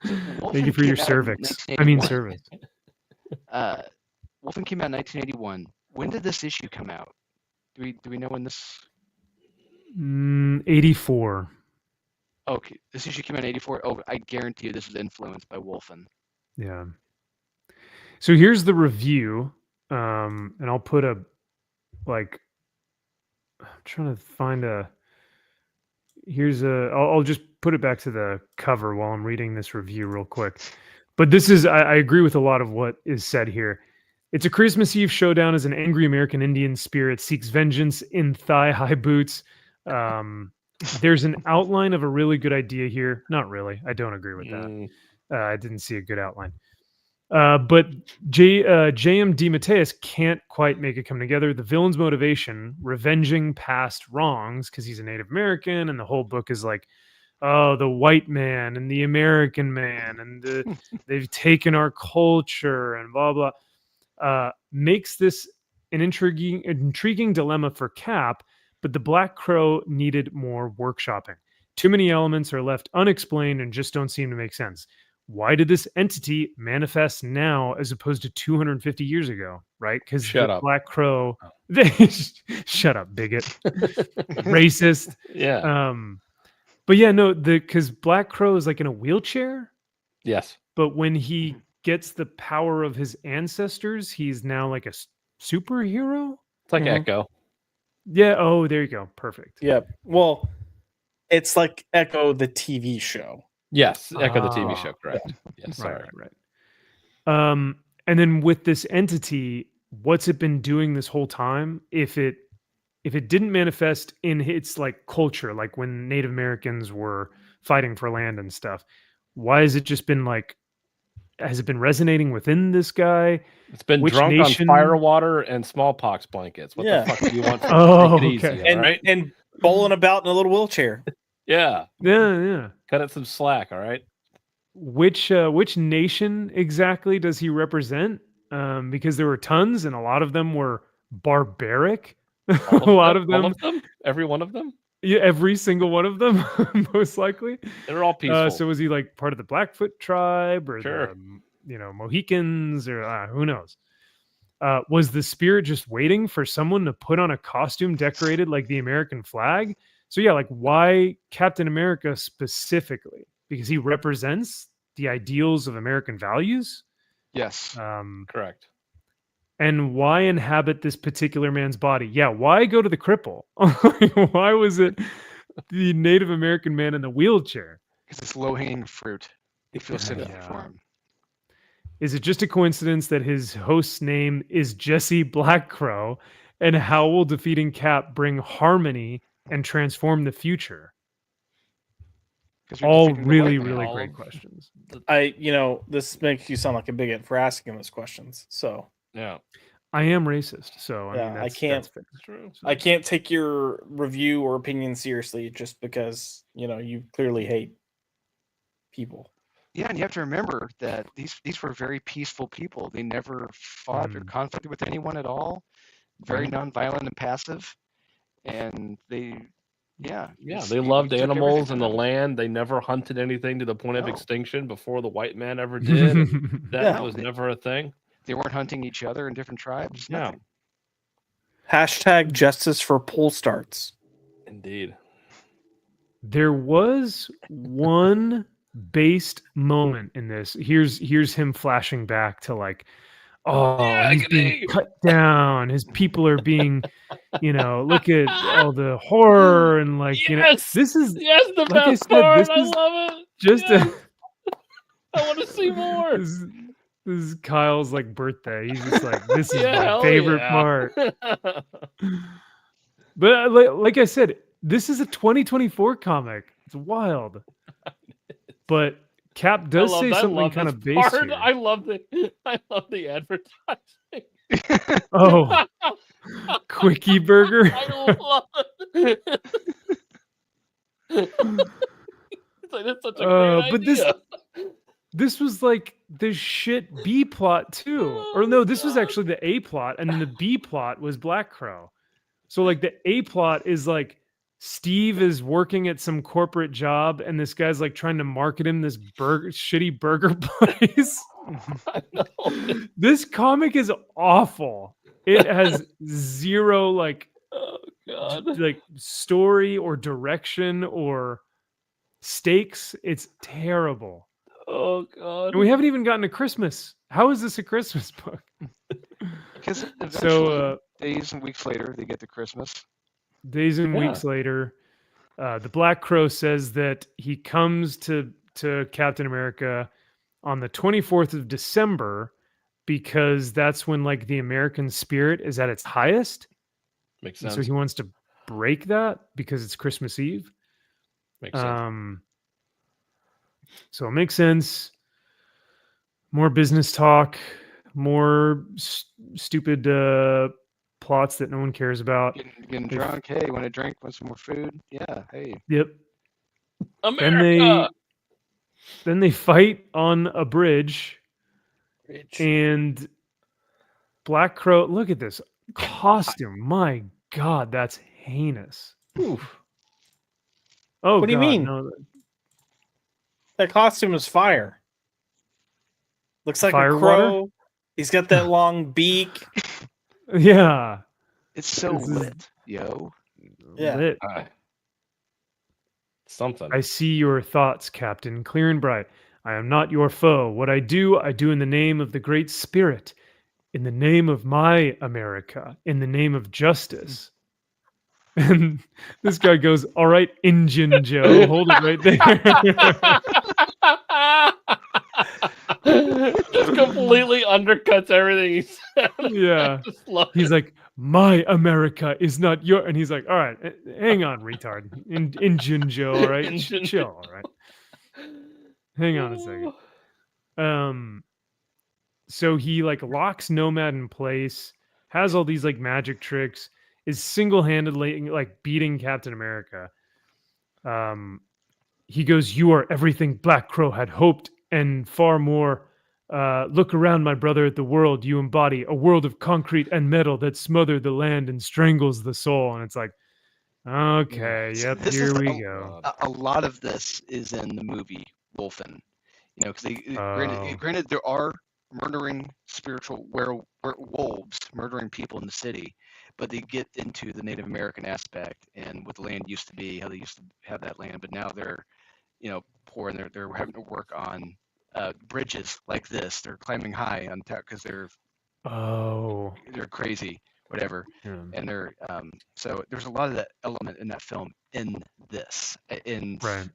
Thank Wolfen you for your came out in cervix. I mean 1981. service. Wolfen came out in 1981. When did this issue come out? Do we know when this? 84. Okay, this issue came out in 84. Oh, I guarantee you this was influenced by Wolfen. Yeah. So here's the review, and I'll put a like. I'm trying to find a. I'll just put it back to the cover while I'm reading this review real quick. But this is, I agree with a lot of what is said here. It's a Christmas Eve showdown as an angry American Indian spirit seeks vengeance in thigh-high boots. There's an outline of a really good idea here. Not really. I don't agree with that. I didn't see a good outline. But J.M. DeMatteis can't quite make it come together. The villain's motivation, revenging past wrongs, because he's a Native American, and the whole book is like, oh, the white man and the American man, and they've taken our culture, and blah, blah, makes this an intriguing dilemma for Cap, but the Black Crow needed more workshopping. Too many elements are left unexplained and just don't seem to make sense. Why did this entity manifest now as opposed to 250 years ago? Right? Because the Black Crow. Shut up, bigot, racist. Yeah. But yeah, no, because Black Crow is like in a wheelchair. Yes. But when he gets the power of his ancestors, he's now like superhero. It's like Echo. Yeah. Oh, there you go. Perfect. Yep. Well, it's like Echo the TV show. Yes, Echo the TV show. Correct. Yeah. Yes, sorry. Right. And then with this entity, what's it been doing this whole time? If it didn't manifest in its like culture, like when Native Americans were fighting for land and stuff, why has it just been like? Has it been resonating within this guy? It's been drunk on fire water and smallpox blankets. What the fuck do you want from Take it easy, all right? And bowling about in a little wheelchair. Yeah. Cut it some slack, all right? Which nation exactly does he represent? Because there were tons, and a lot of them were barbaric. A lot of them? All of them? Every one of them? Yeah, every single one of them, most likely. They're all peaceful. So was he like part of the Blackfoot tribe, or the, Mohicans, or who knows? Was the spirit just waiting for someone to put on a costume decorated like the American flag? So yeah, like why Captain America specifically? Because he represents the ideals of American values? Yes. Correct. And why inhabit this particular man's body? Yeah, why go to the cripple? Why was it the Native American man in the wheelchair? Because it's low-hanging fruit. It feels sympathy for him. Is it just a coincidence that his host's name is Jesse Blackcrow, and how will defeating Cap bring harmony and transform the future? All really, really great questions. This makes you sound like a bigot for asking those questions. So yeah, I am racist. So I can't. I can't take your review or opinion seriously just because you clearly hate people. Yeah, and you have to remember that these were very peaceful people. They never fought or conflicted with anyone at all. Very nonviolent and passive, and they loved animals and the land. They never hunted anything to the point of extinction before the white man ever did. That was never a thing. They weren't hunting each other in different tribes. Nothing. Hashtag justice for pole starts. Indeed. There was one based moment in this. Here's him flashing back to like, he's being cut down. His people are being, look at all the horror and like, this is the best part. I love it. Just I want to see more. This is Kyle's like birthday. He's just like, this is my favorite part. But like I said, this is a 2024 comic. It's wild. But Cap does say something kind of basic. I love the advertising. Oh, Quickie Burger. I love it. It's such a great idea. This was like the shit B plot too. Or no, this was actually the A plot, and then the B plot was Black Crow. So like the A plot is like Steve is working at some corporate job, and this guy's like trying to market him this shitty burger place. This comic is awful. It has zero like story or direction or stakes. It's terrible. Oh God! And we haven't even gotten to Christmas. How is this a Christmas book? Because eventually, days and weeks later, they get to Christmas. Days and weeks later, the Black Crow says that he comes to Captain America on the 24th of December because that's when like the American spirit is at its highest. Makes sense. So he wants to break that because it's Christmas Eve. Makes sense. So it makes sense. More business talk, more stupid plots that no one cares about. Getting drunk. Hey, want a drink? Want some more food? Yeah. Hey. Yep. America. Then they fight on a bridge. And Black Crow. Look at this costume. My God, that's heinous. Oof. Oh, what do you mean? No. That costume is fire. Looks like a crow. Water? He's got that long beak. Yeah. It's so lit, yo. Yeah. Lit. Something. I see your thoughts, Captain, clear and bright. I am not your foe. What I do in the name of the Great Spirit. in the name of my America, in the name of justice. And this guy goes, all right, Injun Joe, hold it right there. Just completely undercuts everything he said. Yeah. He's like, my America is not your. And he's like, all right, hang on, retard. Injun Joe, all right? Chill, all right? Hang on a second. So he like locks Nomad in place, has all these like magic tricks, is single-handedly like beating Captain America. He goes, you are everything Black Crow had hoped and far more. Look around, my brother, at the world you embody, a world of concrete and metal that smother the land and strangles the soul. And it's like, okay, yep, here we go. A lot of this is in the movie Wolfen, you know, because granted there are murdering spiritual werewolves murdering people in the city, but they get into the Native American aspect and what the land used to be, how they used to have that land, but now they're, you know, poor and they're having to work on bridges like this. They're climbing high on top because they're crazy, whatever. Yeah. And they're so there's a lot of that element in that film in this, and right.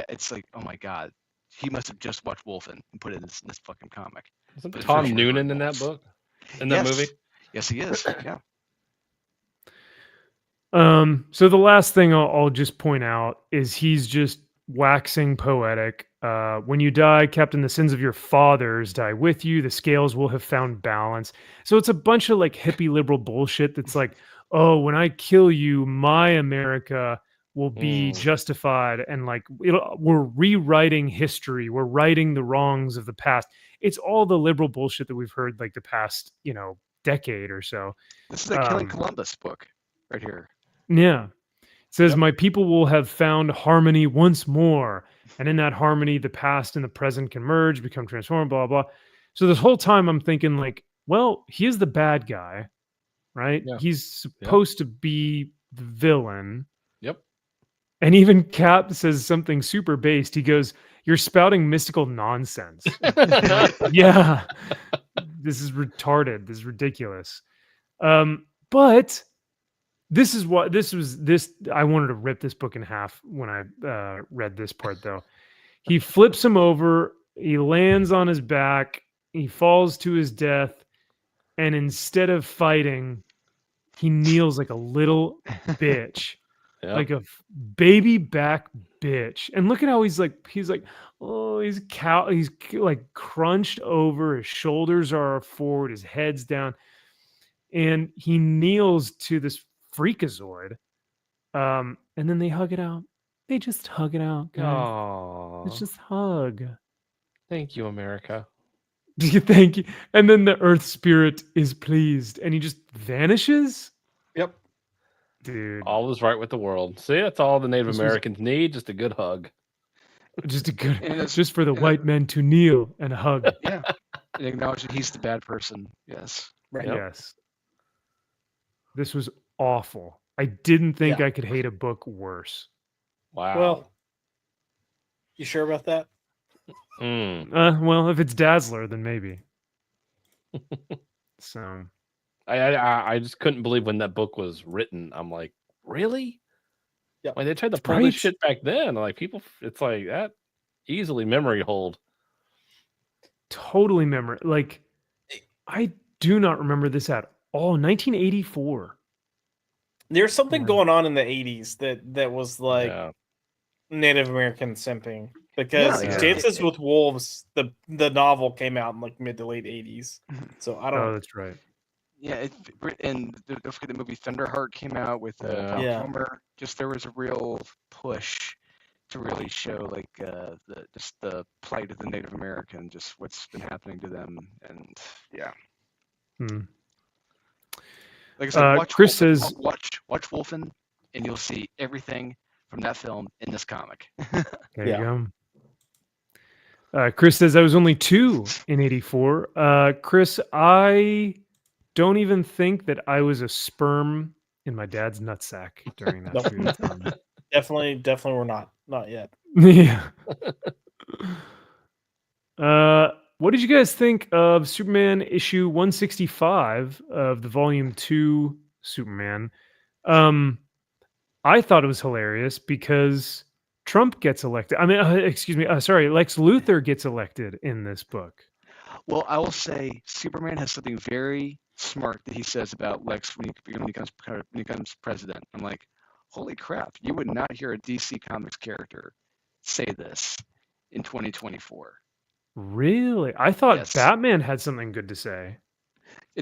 It's like, oh my god, he must have just watched Wolfen and put it in this fucking comic. Isn't Tom Noonan in that book? In that movie? Yes, he is. Yeah. So the last thing I'll just point out is he's just waxing poetic. When you die, Captain, the sins of your fathers die with you. The scales will have found balance. So it's a bunch of like hippie liberal bullshit that's like, oh, when I kill you, my America will be justified. And like, we're rewriting history. We're righting the wrongs of the past. It's all the liberal bullshit that we've heard like the past, you know, decade or so. This is a Killing Columbus book right here. Yeah. It says, my people will have found harmony once more. And in that harmony, the past and the present can merge, become transformed, blah, blah. So this whole time I'm thinking like, well, he is the bad guy, right? Yeah. He's supposed to be the villain. Yep. And even Cap says something super based. He goes, you're spouting mystical nonsense. Yeah. This is retarded. This is ridiculous. But this is what I wanted to rip this book in half when I read this part, though. He flips him over. He lands on his back. He falls to his death. And instead of fighting, he kneels like a little bitch. Yep. Like a baby back bitch. And look at how he's like, oh, he's like crunched over. His shoulders are forward. His head's down. And he kneels to this freakazoid. And then they hug it out. They just hug it out, guys. Aww. It's just hug. Thank you, America. Thank you. And then the Earth Spirit is pleased. And he just vanishes. Yep. Dude. All is right with the world. See, that's all the Native Americans need. Just a good hug. Just for the white men to kneel and hug. Yeah. And acknowledge that he's the bad person. Yes. Right. Yep. Yes. This was awful. I didn't think I could hate a book worse. Wow. Well, you sure about that? Well, if it's Dazzler, then maybe. So I just couldn't believe when that book was written. I'm like, really? Yeah. When they tried to pull this shit back then, like people, it's like that easily memory hold. Totally memory. Like, I do not remember this at all. 1984. There's something going on in the 80s that was like Native American simping, because Dances with Wolves, the novel came out in like mid to late 80s. So I don't. Oh, that's right. Yeah, and don't forget the movie Thunderheart came out with Homer. Just there was a real push to really show like the plight of the Native American, just what's been happening to them, and Like I said, Chris Wolfen, says, watch Wolfen, and you'll see everything from that film in this comic. There you go. Chris says, I was only 2 in 84. Chris, I don't even think that I was a sperm in my dad's nutsack during that period of time. Definitely we're not yet. Yeah. what did you guys think of Superman issue 165 of the Volume 2 Superman? I thought it was hilarious because Trump gets elected. I mean, excuse me. Sorry, Lex Luthor gets elected in this book. Well, I will say Superman has something very smart that he says about Lex when he becomes president. I'm like, holy crap! You would not hear a DC Comics character say this in 2024. Really? I thought Yes. Batman had something good to say. I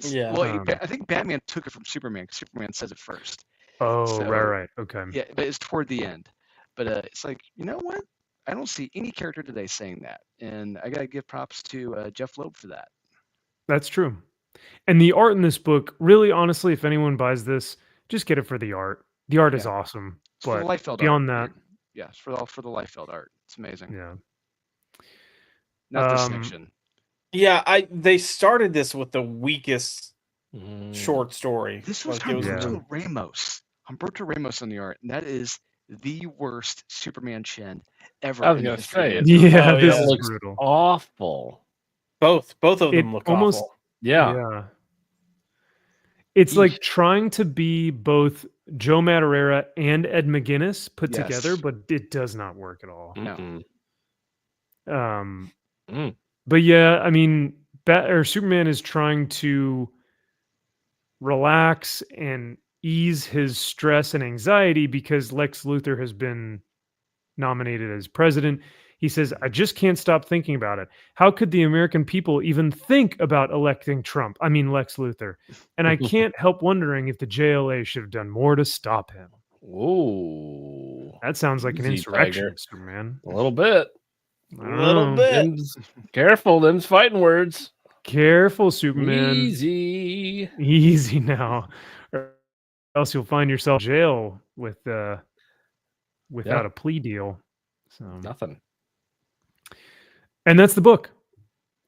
think Batman took it from Superman because Superman says it first. Oh, So, right. Okay. Yeah, but it's toward the end. But it's like, you know what? I don't see any character today saying that, and I gotta give props to Jeff Loeb for that. That's true. And the art in this book, really, honestly, if anyone buys this, just get it for the art. The art is awesome. It's for the But Liefeld beyond art. that, Yeah, it's for the Liefeld art. It's amazing. yeah. Not this section. Yeah, they started this with the weakest short story. This was Humberto Ramos. Humberto Ramos on the art, and that is the worst Superman chin ever. I was gonna say it. Yeah, this looks brutal. awful. Both of them look almost awful. Yeah. It's like trying to be both Joe Madureira and Ed McGuinness put together, but it does not work at all. No. But yeah, I mean, Superman is trying to relax and ease his stress and anxiety because Lex Luthor has been nominated as president. He says, I just can't stop thinking about it. How could the American people even think about electing Trump? I mean, Lex Luthor. And I can't help wondering if the JLA should have done more to stop him. Whoa. That sounds like an insurrection, Superman. A little bit. A little bit. Careful, them's fighting words. Careful, Superman. Easy now. Or else you'll find yourself in jail without a plea deal. So nothing. And that's the book.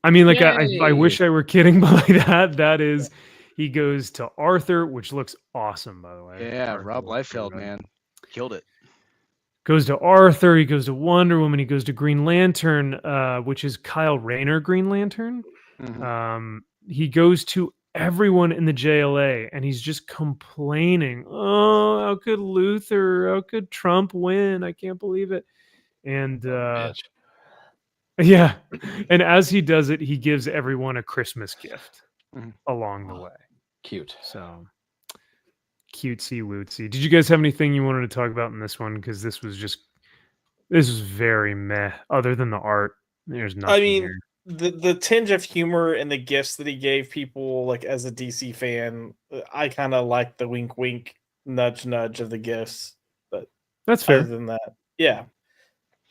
I mean, like, I wish I were kidding, but like that is, he goes to Arthur, which looks awesome, by the way. Yeah, Arthur Rob Liefeld, man, killed it. Goes to Arthur, he goes to Wonder Woman, he goes to Green Lantern, which is Kyle Rayner Green Lantern. Mm-hmm. He goes to everyone in the JLA, and he's just complaining, oh, how could Luthor, how could Trump win? I can't believe it. And yeah, and as he does it, he gives everyone a Christmas gift along the way. Cute. So cutesy wootsy. Did you guys have anything you wanted to talk about in this one? Because this was very meh. Other than the art, there's nothing. I mean, here. the tinge of humor and the gifts that he gave people, like as a DC fan, I kind of like the wink, wink, nudge, nudge of the gifts. But that's fair. Other than that, yeah.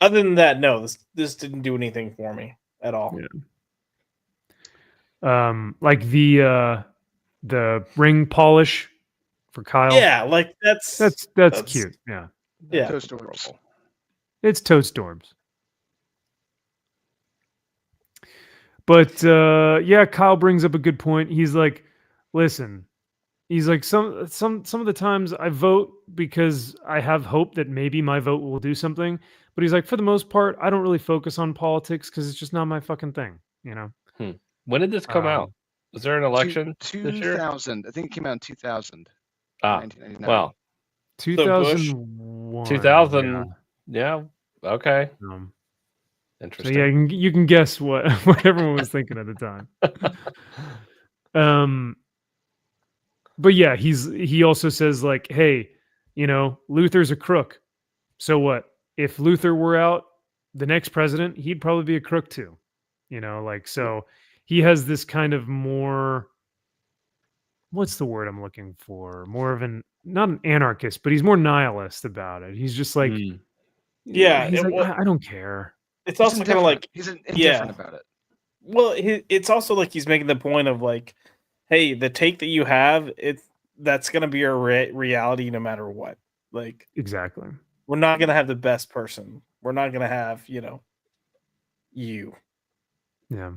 Other than that, no, this didn't do anything for me at all. Yeah. Like the ring polish for Kyle. Yeah, like that's cute. Yeah. Yeah. Toast Orbs. It's Toast Orbs. But yeah, Kyle brings up a good point. He's like, listen, he's like, some of the times I vote because I have hope that maybe my vote will do something. But he's like, for the most part, I don't really focus on politics because it's just not my fucking thing, you know? When did this come out? Was there an election 2000. I think it came out in 2000. Well, 2001. 2000. Yeah. Okay. Interesting. So yeah, you can guess what everyone was thinking at the time. But yeah, he also says like, hey, you know, Luther's a crook. So what? If Luthor were out, the next president, he'd probably be a crook too. You know, like, so he has this kind of more, what's the word I'm looking for? More of not an anarchist, but he's more nihilist about it. He's just like, yeah, he's like, I don't care. It's also kind of like he's indifferent about it. Well, it's also like he's making the point of like, hey, the take that you have, that's going to be your reality no matter what. Like, exactly. We're not going to have the best person. We're not going to have, you. Yeah.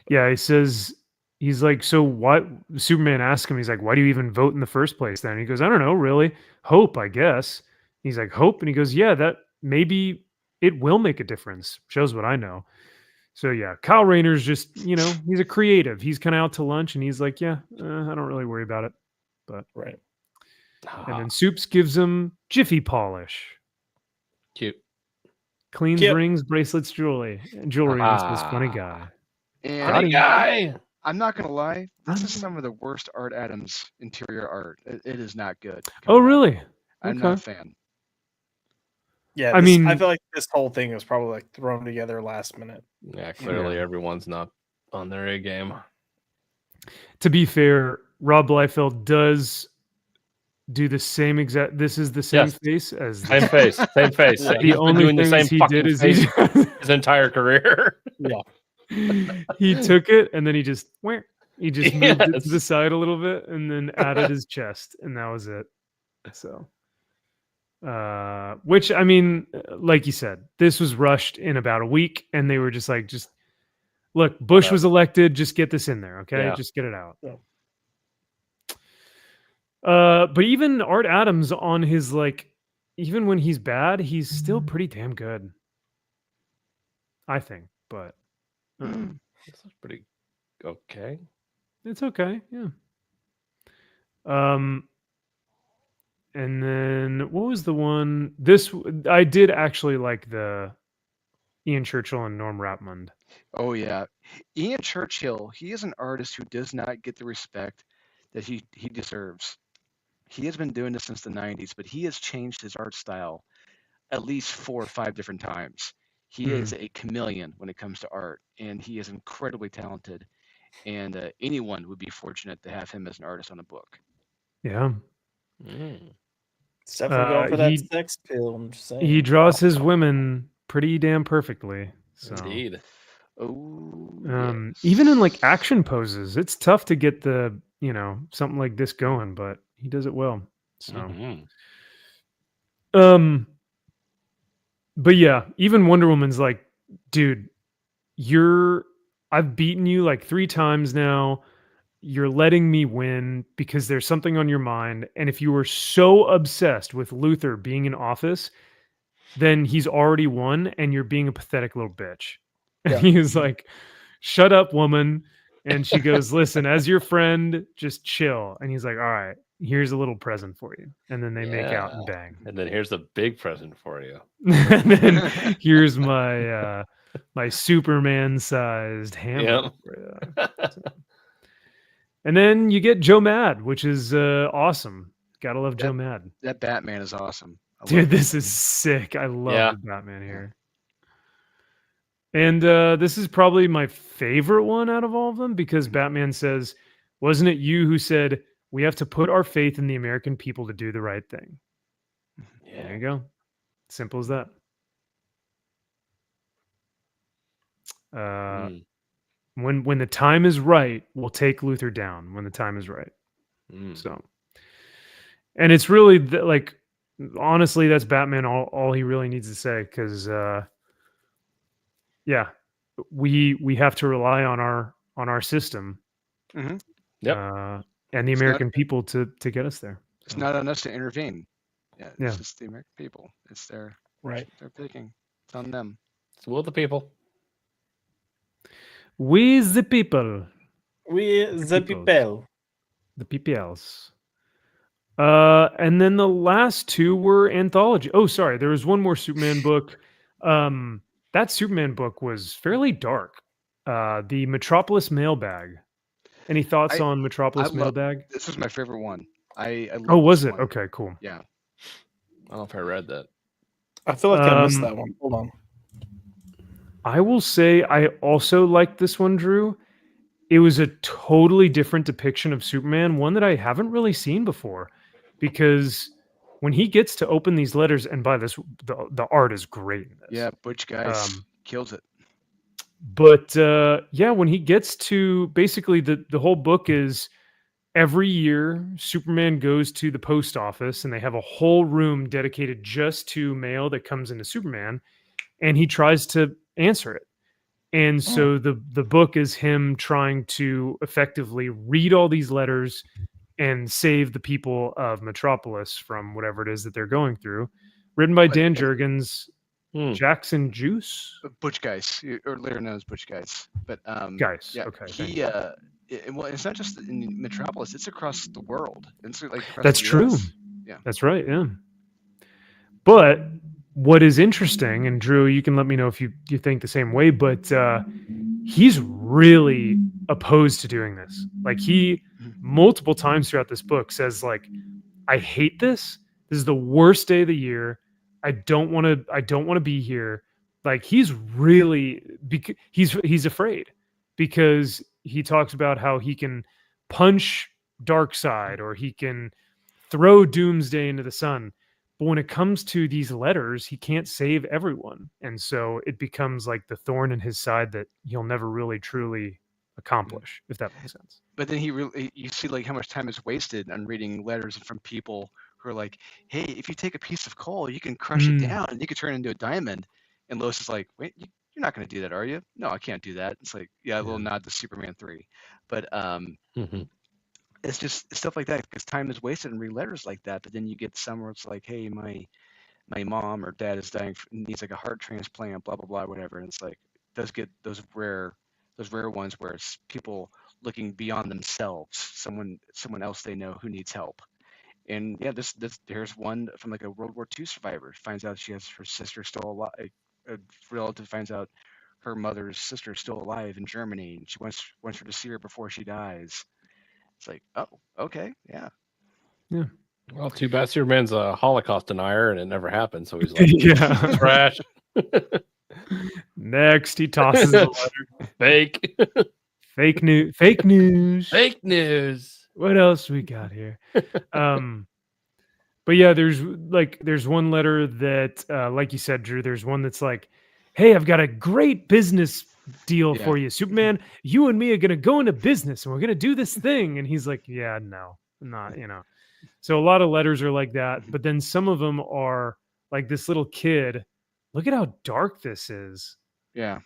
Yeah, he says, he's like, so what? Superman asks him, he's like, why do you even vote in the first place then? And he goes, I don't know, really. Hope, I guess. He's like, hope? And he goes, yeah, that maybe it will make a difference. Shows what I know. So yeah, Kyle Rayner's just, he's a creative. He's kind of out to lunch and he's like, I don't really worry about it. But right. And then Soups gives him Jiffy polish. Cute. Cleans rings, bracelets, jewelry. And this funny guy. And guy. I'm not gonna lie, this is some of the worst Art Adams interior art. It is not good. Oh really? I'm not a fan. Yeah, I feel like this whole thing was probably like thrown together last minute. Yeah, clearly everyone's not on their A game. To be fair, Rob Liefeld does do the same exact. This is the same face as same face. Yeah. The only thing he did is his entire career. Yeah. He took it and then he just moved it to the side a little bit and then added his chest and that was it. So, which I mean, like you said, this was rushed in about a week and they were just like, look, Bush was elected. Just get this in there. Okay. Yeah. Just get it out. Yeah. But even Art Adams on his, even when he's bad, he's still pretty damn good. I think, but this is pretty okay. It's okay, yeah. And then what was the one? I did actually like the Ian Churchill and Norm Rapmund. Oh yeah, Ian Churchill. He is an artist who does not get the respect that he deserves. He has been doing this since the 90s, but he has changed his art style at least 4 or 5 different times. He is a chameleon when it comes to art, and he is incredibly talented. And anyone would be fortunate to have him as an artist on a book. Yeah. It's definitely going for that sex pill. I'm just saying. He draws his women pretty damn perfectly. So. Indeed. Oh. Yes. Even in action poses, it's tough to get the something like this going, but he does it well. So. But yeah, even Wonder Woman's like, dude, I've beaten you 3 times now. You're letting me win because there's something on your mind. And if you were so obsessed with Luthor being in office, then he's already won and you're being a pathetic little bitch. Yeah. And he was like, shut up, woman. And she goes, listen, as your friend, just chill. And he's like, all right, here's a little present for you. And then they make out and bang. And then here's a big present for you. And then here's my my Superman-sized hammer. Yep. And then you get Joe Mad, which is awesome. Gotta love Joe Mad. That Batman is awesome. Dude, this is sick. I love the Batman here. And this is probably my favorite one out of all of them because Batman says, wasn't it you who said, we have to put our faith in the American people to do the right thing? Yeah. There you go. Simple as that. When the time is right, we'll take Luthor down when the time is right. So, and it's really honestly, that's Batman. All he really needs to say, because we have to rely on our system, mm-hmm. And the American people to get us there. It's not on us to intervene. It's just the American people. It's their they're picking. It's on them. It's the will of the people. We the people. We the people. The peoples. And then the last 2 were anthology. Oh, sorry. There was one more Superman book. That Superman book was fairly dark. The Metropolis Mailbag. Any thoughts on Metropolis Mailbag? This was my favorite one. I was it? Okay, cool. Yeah. I don't know if I read that. I feel like I missed that one. Hold on. I will say I also liked this one, Drew. It was a totally different depiction of Superman, one that I haven't really seen before, because when he gets to open these letters, and by this, the art is great in this. Yeah, Butch Guys kills it. But when he gets to basically the whole book is every year Superman goes to the post office and they have a whole room dedicated just to mail that comes into Superman, and he tries to answer it. And so the book is him trying to effectively read all these letters and save the people of Metropolis from whatever it is that they're going through. Written by Dan Jurgens. Jackson Juice? Butch Guys, or later known as Butch Guys. But Guys, yeah, okay. well, it's not just in Metropolis; it's across the world. It's like across That's the true. US. Yeah, that's right. Yeah. But what is interesting, and Drew, you can let me know if you think the same way, but he's really opposed to doing this. Like he multiple times throughout this book says like, I hate this. This is the worst day of the year. I don't want to be here. Like he's really, he's afraid because he talks about how he can punch Darkseid or he can throw Doomsday into the sun. But when it comes to these letters, he can't save everyone. And so it becomes like the thorn in his side that he'll never really truly accomplish, if that makes sense. But then you see like how much time is wasted on reading letters from people who are like, hey, if you take a piece of coal, you can crush it down and you can turn it into a diamond. And Lois is like, wait, you're not going to do that, are you? No, I can't do that. It's like, yeah, a little nod to Superman 3. But it's just stuff like that because time is wasted in reading letters like that. But then you get somewhere it's like, hey, my mom or dad is dying, needs like a heart transplant, blah, blah, blah, whatever. And it's like, does get those rare ones where it's people looking beyond themselves, someone else they know who needs help. And yeah, there's one from like a World War II survivor, finds out she has her sister still alive. A relative finds out her mother's sister is still alive in Germany, and she wants her to see her before she dies. It's like, oh, okay, yeah. Well, too bad Superman's a Holocaust denier, and it never happened. So he's like, trash. Next, he tosses the letter. Fake. Fake news. Fake news. Fake news. What else we got here? But yeah, there's one letter that, like you said, Drew, there's one that's like, hey, I've got a great business deal for you, Superman. You and me are going to go into business and we're going to do this thing. And he's like, yeah, no, I'm not, So a lot of letters are like that. But then some of them are like this little kid. Look at how dark this is. Yeah.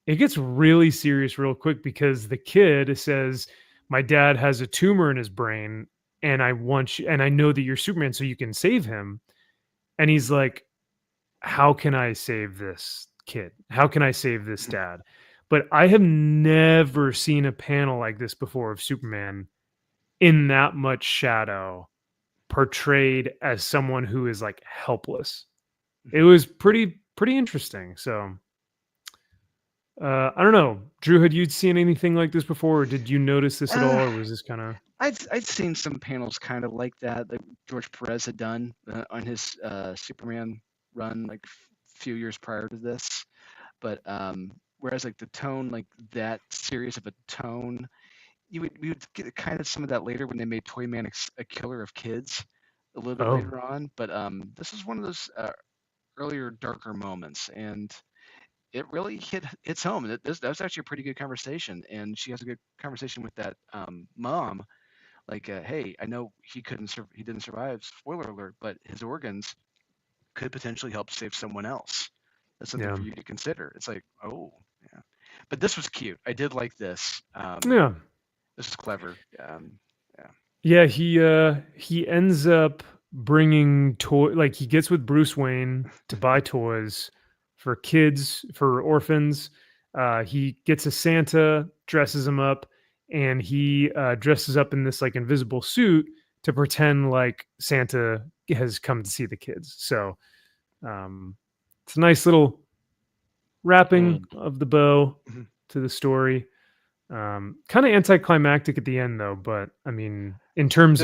It gets really serious real quick because the kid says, my dad has a tumor in his brain and I want you, and I know that you're Superman so you can save him. And he's like, how can I save this kid? How can I save this dad? But I have never seen a panel like this before of Superman in that much shadow portrayed as someone who is like helpless. It was pretty interesting. So I don't know, Drew, had you seen anything like this before, or did you notice this at all, or was this kind of? I'd seen some panels kind of like that George Perez had done on his Superman run like a few years prior to this, but whereas like the tone, like that serious of a tone, we would get kind of some of that later when they made Toyman a killer of kids a little bit later on. But this is one of those earlier darker moments, and it really hits home. That was actually a pretty good conversation, and she has a good conversation with that mom. Like, hey, I know he didn't survive, spoiler alert, but his organs could potentially help save someone else. That's something for you to consider. It's like, oh, yeah. But this was cute. I did like this. This is clever. Yeah, he ends up bringing like he gets with Bruce Wayne to buy toys for kids, for orphans. He gets a Santa, dresses him up, and he dresses up in this like invisible suit to pretend like Santa has come to see the kids. So it's a nice little wrapping of the bow to the story. Kind of anticlimactic at the end though, but I mean, in terms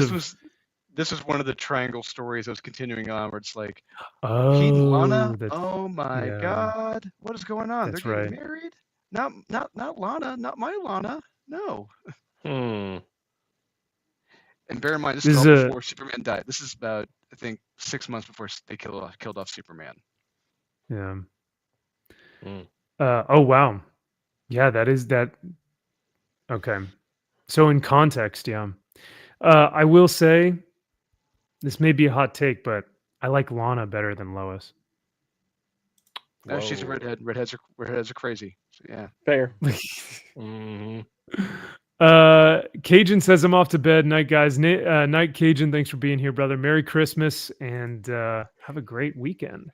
this was one of the triangle stories that was continuing on where it's like, he and Lana, oh my God, what is going on? That's They're getting married? Not Lana, not my Lana. No. And bear in mind, this is all before Superman died. This is about, I think, 6 months before they killed off Superman. Yeah. Oh wow. Yeah, that is that. Okay. So in context, I will say this may be a hot take, but I like Lana better than Lois. She's a redhead. Redheads are crazy. So, yeah. Fair. Cajun says I'm off to bed. Night, guys. Night, Cajun. Thanks for being here, brother. Merry Christmas and have a great weekend.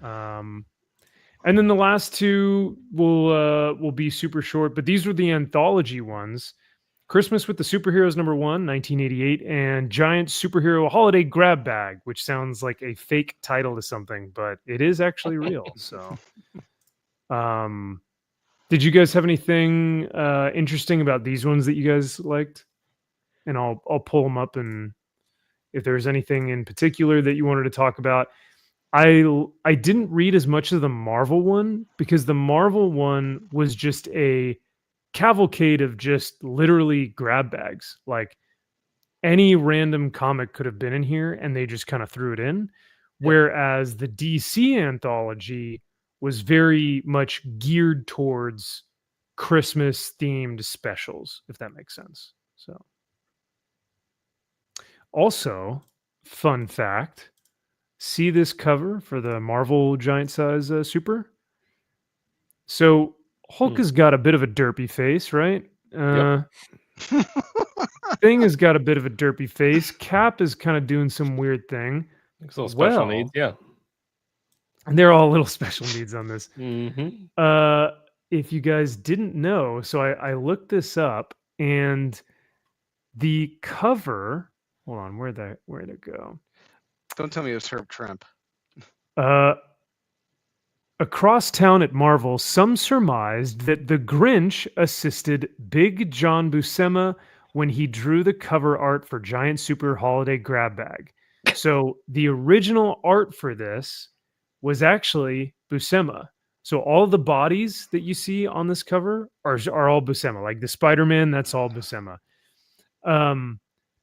And then the last two will be super short, but these were the anthology ones. Christmas with the Superheroes #1, 1988, and Giant Superhero Holiday Grab Bag, which sounds like a fake title to something, but it is actually real. So, did you guys have anything interesting about these ones that you guys liked? And I'll pull them up, and if there's anything in particular that you wanted to talk about. I didn't read as much of the Marvel one because the Marvel one was just a cavalcade of just literally grab bags. Like any random comic could have been in here and they just kind of threw it in. Whereas the DC anthology was very much geared towards Christmas themed specials, if that makes sense. So also, fun fact, see this cover for the Marvel Giant Size Super? So Hulk has got a bit of a derpy face, right? Thing has got a bit of a derpy face. Cap is kind of doing some weird thing. So special needs, yeah. And they're all little special needs on this. Mm-hmm. If you guys didn't know, so I looked this up, and the cover. Hold on, where'd it go? Don't tell me it was Herb Trimp. Across town at Marvel, some surmised that the Grinch assisted Big John Buscema when he drew the cover art for Giant Super Holiday Grab Bag. So the original art for this was actually Buscema. So all the bodies that you see on this cover are all Buscema. Like the Spider-Man, that's all Buscema.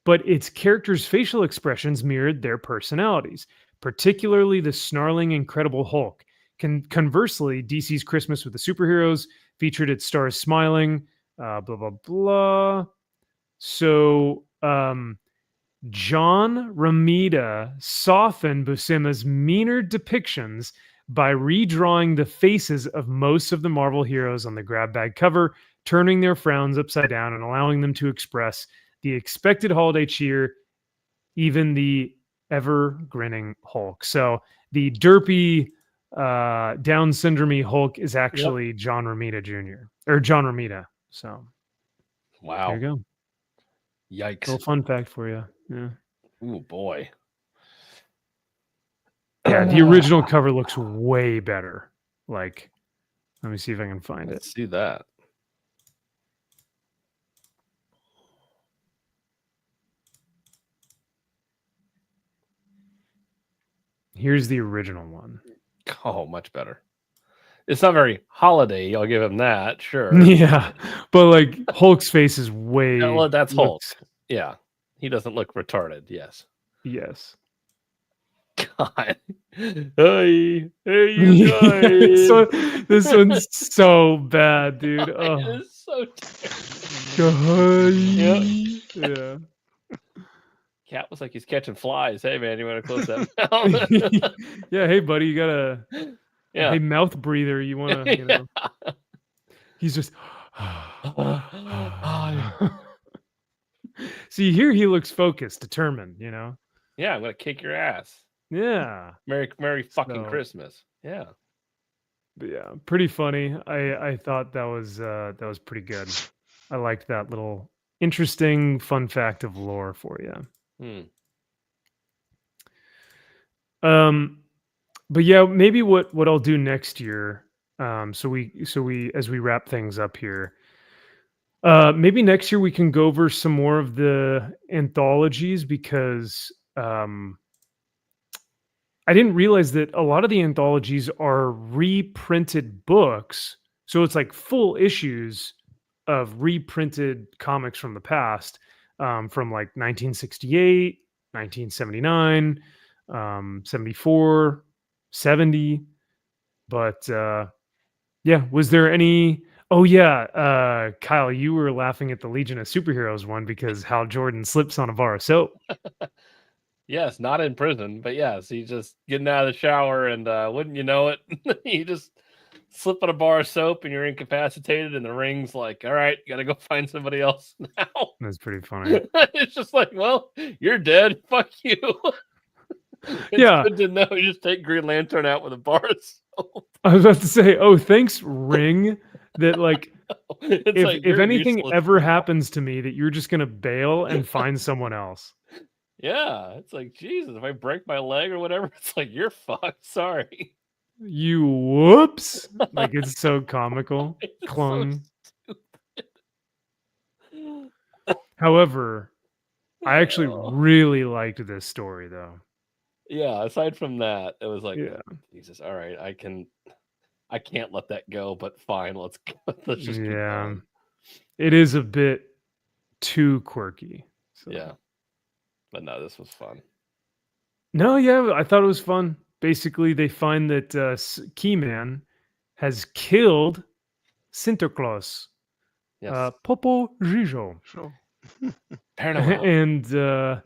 But its characters' facial expressions mirrored their personalities, particularly the snarling Incredible Hulk. Conversely, DC's Christmas with the Superheroes featured its stars smiling, blah, blah, blah. So John Romita softened Buscema's meaner depictions by redrawing the faces of most of the Marvel heroes on the grab bag cover, turning their frowns upside down and allowing them to express the expected holiday cheer, even the ever-grinning Hulk. So the derpy, Down syndrome Hulk is actually John Romita Jr. or John Romita. So, wow, there you go. Yikes! Little fun fact for you. Yeah. Oh boy. Yeah, the original cover looks way better. Like, let me see if I can find Let's see that. Here's the original one. Oh, much better. It's not very holiday. I'll give him that. Sure. Yeah, but like Hulk's face is way. Yeah, well, that's Hulk. Yeah, he doesn't look retarded. Yes. Yes. God. Hey, you guys. So, this one's so bad, dude. Oh. It is so terrible. Yeah. Cat was like he's catching flies. Hey man, you want to close that mouth? Yeah, hey buddy, you got a hey mouth breather. You want to, you know? He's just. See, here he looks focused, determined. You know. Yeah, I'm gonna kick your ass. Yeah. Merry fucking Christmas. Yeah. But yeah, pretty funny. I thought that was pretty good. I liked that little interesting fun fact of lore for you. But yeah, maybe what I'll do next year, so we as we wrap things up here, maybe next year we can go over some more of the anthologies, because I didn't realize that a lot of the anthologies are reprinted books. So it's like full issues of reprinted comics from the past, from like 1968, 1979, 74, 70. But yeah, was there any? Oh yeah, Kyle, you were laughing at the Legion of Superheroes one because Hal Jordan slips on a bar of soap. Yes, not in prison, but yes, he's just getting out of the shower, and wouldn't you know it, you just slip on a bar of soap and you're incapacitated, and the ring's like, all right, you gotta go find somebody else now. That's pretty funny. It's just like, well, you're dead. Fuck you. It's good to know. You just take Green Lantern out with a bar of soap. I was about to say, oh, thanks, Ring. That like, if anything ever happens to me, that you're just gonna bail and find someone else. Yeah, it's like Jesus. If I break my leg or whatever, it's like you're fucked. Sorry. You whoops! Like it's so comical. Clung. So However, I actually really liked this story though. Yeah, aside from that, it was like, Jesus, all right, I can't let that go, but fine, let's just keep going. It is a bit too quirky. So. Yeah. But no, this was fun. No, yeah, I thought it was fun. Basically, they find that Keyman has killed Sinterklaas. Yes. Popo Gijo. And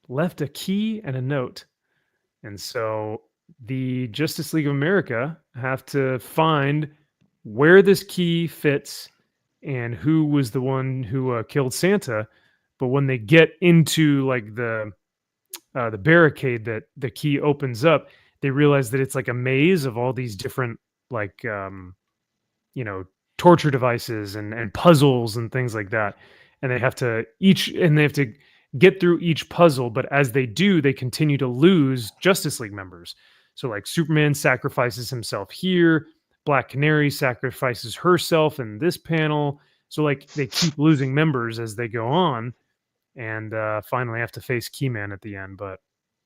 left a key and a note. And so the Justice League of America have to find where this key fits and who was the one who killed Santa. But when they get into like the barricade that the key opens up, they realize that it's like a maze of all these different like torture devices and puzzles and things like that. And they have to get through each puzzle, but as they do, they continue to lose Justice League members. So like Superman sacrifices himself here, Black Canary sacrifices herself in this panel. So like they keep losing members as they go on, and finally have to face Keyman at the end. But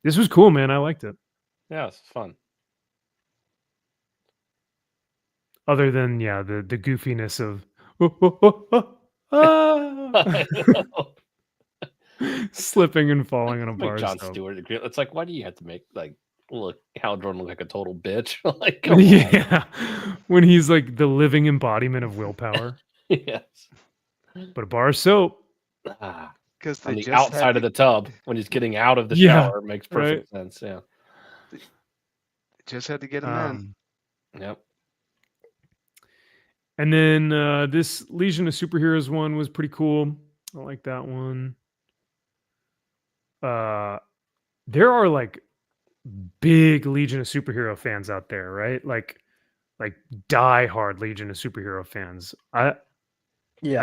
this was cool, man. I liked it. Yeah, it's fun. Other than the goofiness of slipping and falling on a bar. John Stewart. It's like, why do you have to make like Hal Jordan look like a total bitch? Like, when he's like the living embodiment of willpower. Yes, but a bar of soap. Because on the outside of the tub when he's getting out of the shower makes perfect sense. Yeah, just had to get him in. Yep. And then this Legion of Superheroes one was pretty cool. I like that one. There are like big Legion of Superhero fans out there, right? Like die-hard Legion of Superhero fans. I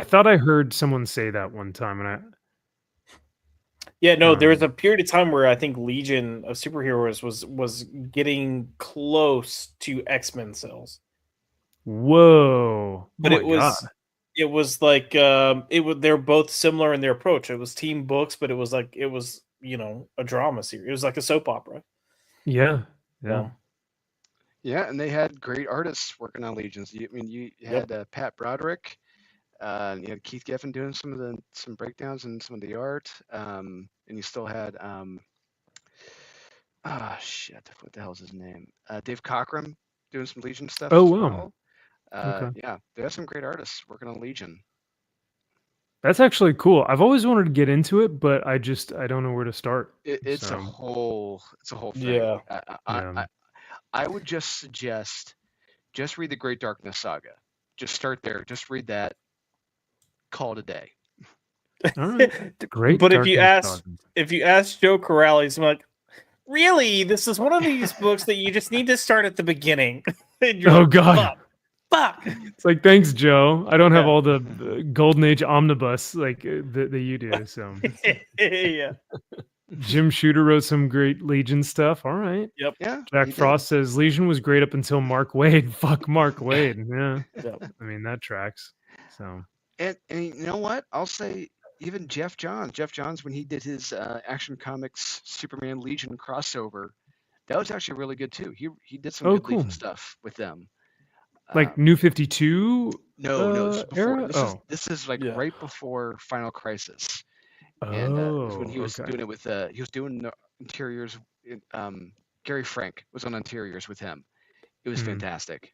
thought I heard someone say that one time, and there was a period of time where I think Legion of Superheroes was getting close to X-Men sales. Whoa! But it was like they're both similar in their approach. It was team books, but it was a drama series. It was like a soap opera. Yeah. And they had great artists working on Legions. You had Pat Broderick, you had Keith Giffen doing some breakdowns and some of the art, and you still had what the hell is his name? Dave Cockrum doing some Legion stuff. Oh wow. Okay. Yeah, they have some great artists working on Legion. That's actually cool. I've always wanted to get into it, but I don't know where to start. It's a whole thing. Yeah. I would just suggest read the Great Darkness Saga. Just start there. Just read that. Call it a day. All right. Great. But if you ask Joe Corrales, I'm like, really? This is one of these books that you just need to start at the beginning. God. Fuck. It's like, thanks, Joe. I don't have all the Golden Age omnibus like that you do. So yeah. Jim Shooter wrote some great Legion stuff. All right. Yep. Yeah. Jack Frost says Legion was great up until Mark Waid. Fuck Mark Waid. Yeah. Yep. I mean, that tracks. So. And you know what? I'll say even Jeff Johns, when he did his Action Comics Superman Legion crossover, that was actually really good too. He did some good Legion stuff with them. Like New 52? No, this is before. Era? This is like right before Final Crisis. And when he was doing it with he was doing the interiors. Gary Frank was on interiors with him. It was fantastic.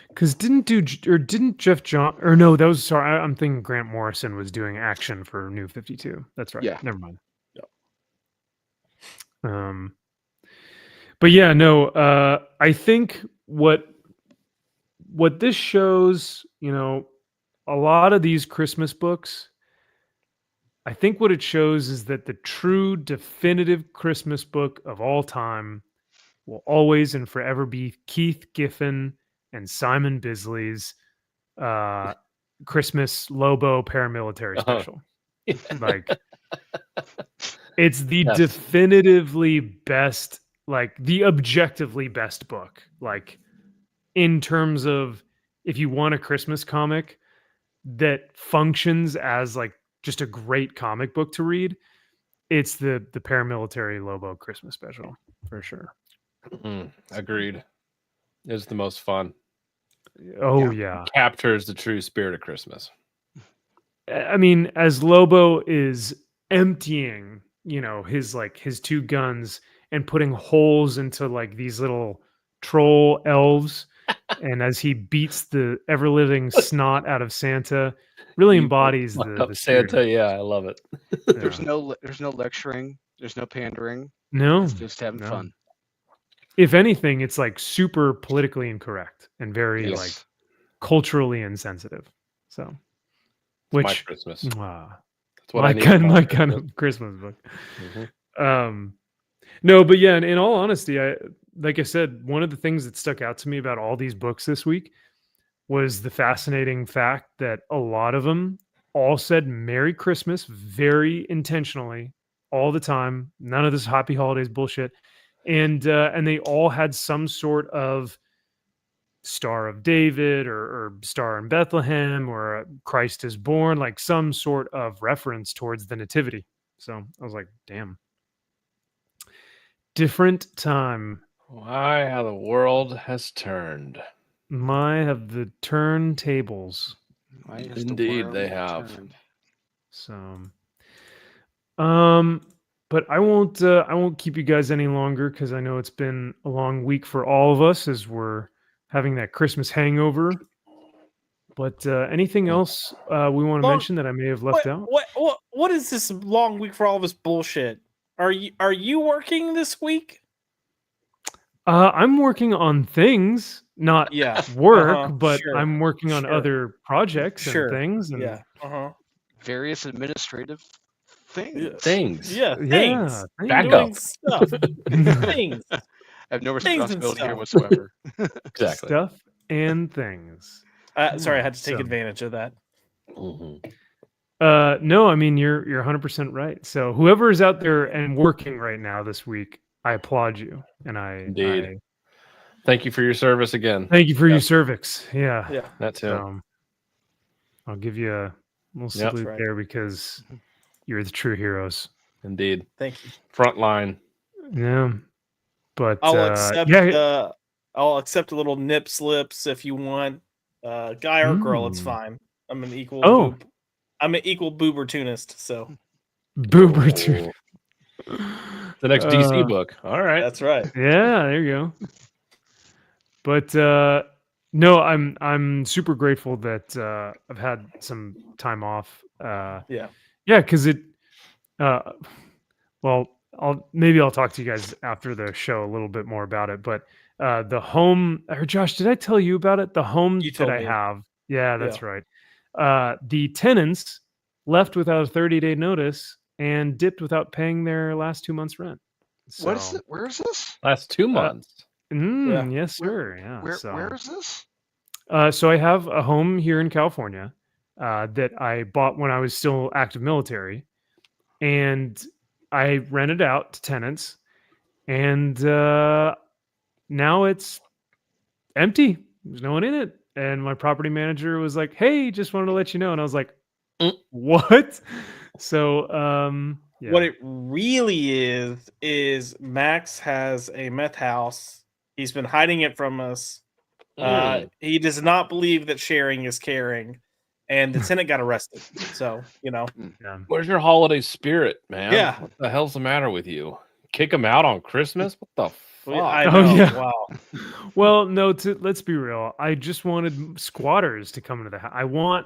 Because didn't Jeff John, or no, that was, sorry, I'm thinking Grant Morrison was doing action for New 52. That's right. Yeah. Never mind. Yep. But yeah, no, I think what this shows, a lot of these Christmas books, I think what it shows is that the true definitive Christmas book of all time will always and forever be Keith Giffen and Simon Bisley's Christmas Lobo paramilitary special. Like, it's the definitively best, like the objectively best book. Like, in terms of if you want a Christmas comic that functions as like just a great comic book to read, it's the paramilitary Lobo Christmas special for sure. Agreed. It's the most fun. Oh yeah. Captures the true spirit of Christmas. I mean, as Lobo is emptying, his two guns and putting holes into like these little troll elves, and as he beats the ever-living snot out of Santa, really embodies the Santa. Yeah, I love it. There's no lecturing. There's no pandering. No, It's just having fun. If anything, it's like super politically incorrect and very like culturally insensitive. So, which my Christmas. That's what I need. My kind of Christmas book. No, but yeah, in all honesty, like I said, one of the things that stuck out to me about all these books this week was the fascinating fact that a lot of them all said Merry Christmas very intentionally all the time. None of this Happy Holidays bullshit. And they all had some sort of Star of David or Star in Bethlehem or Christ is born, like some sort of reference towards the Nativity. So I was like, damn. Different time. Why, how the world has turned. My have the turntables. Indeed, they have. So, but I won't keep you guys any longer because I know it's been a long week for all of us as we're having that Christmas hangover. But anything else we want to mention that I may have left out? What is this long week for all of us bullshit? Are you working this week? I'm working on things, not work, but I'm working on other projects and things. And, various administrative things. Things. Backup stuff. Things. I have no responsibility here whatsoever. Exactly. Stuff and things. Sorry, I had to take advantage of that. No, I mean you're 100% right. So whoever is out there and working right now this week, I applaud you, and Indeed. Thank you for your service again. Thank you for your cervix. Yeah, that too. I'll give you a little salute there because you're the true heroes. Indeed. Thank you. Front line. Yeah, but I'll accept a little nip slips if you want. Guy or girl, it's fine. I'm an equal. I'm an equal boobertunist, so. Boobertunist. The next DC book. All right. That's right. Yeah, there you go. But no, I'm super grateful that I've had some time off. Because it. Well, I'll talk to you guys after the show a little bit more about it. But the home, or Josh, did I tell you about it? The home that I have. Yeah, that's right. The tenants left without a 30-day notice and dipped without paying their last 2 months' rent. So, what is it? Where is this? Last 2 months. Yes, sir. Yeah. Where is this? So I have a home here in California that I bought when I was still active military, and I rented out to tenants, and now it's empty. There's no one in it. And my property manager was like, "Hey, just wanted to let you know." And I was like, "What?" So, what it really is Max has a meth house. He's been hiding it from us. He does not believe that sharing is caring, and the tenant got arrested. So, Where's your holiday spirit, man? Yeah. What the hell's the matter with you? Kick him out on Christmas? What the fuck? I know. Wow. Well, no, let's be real. I just wanted squatters to come into the house. I want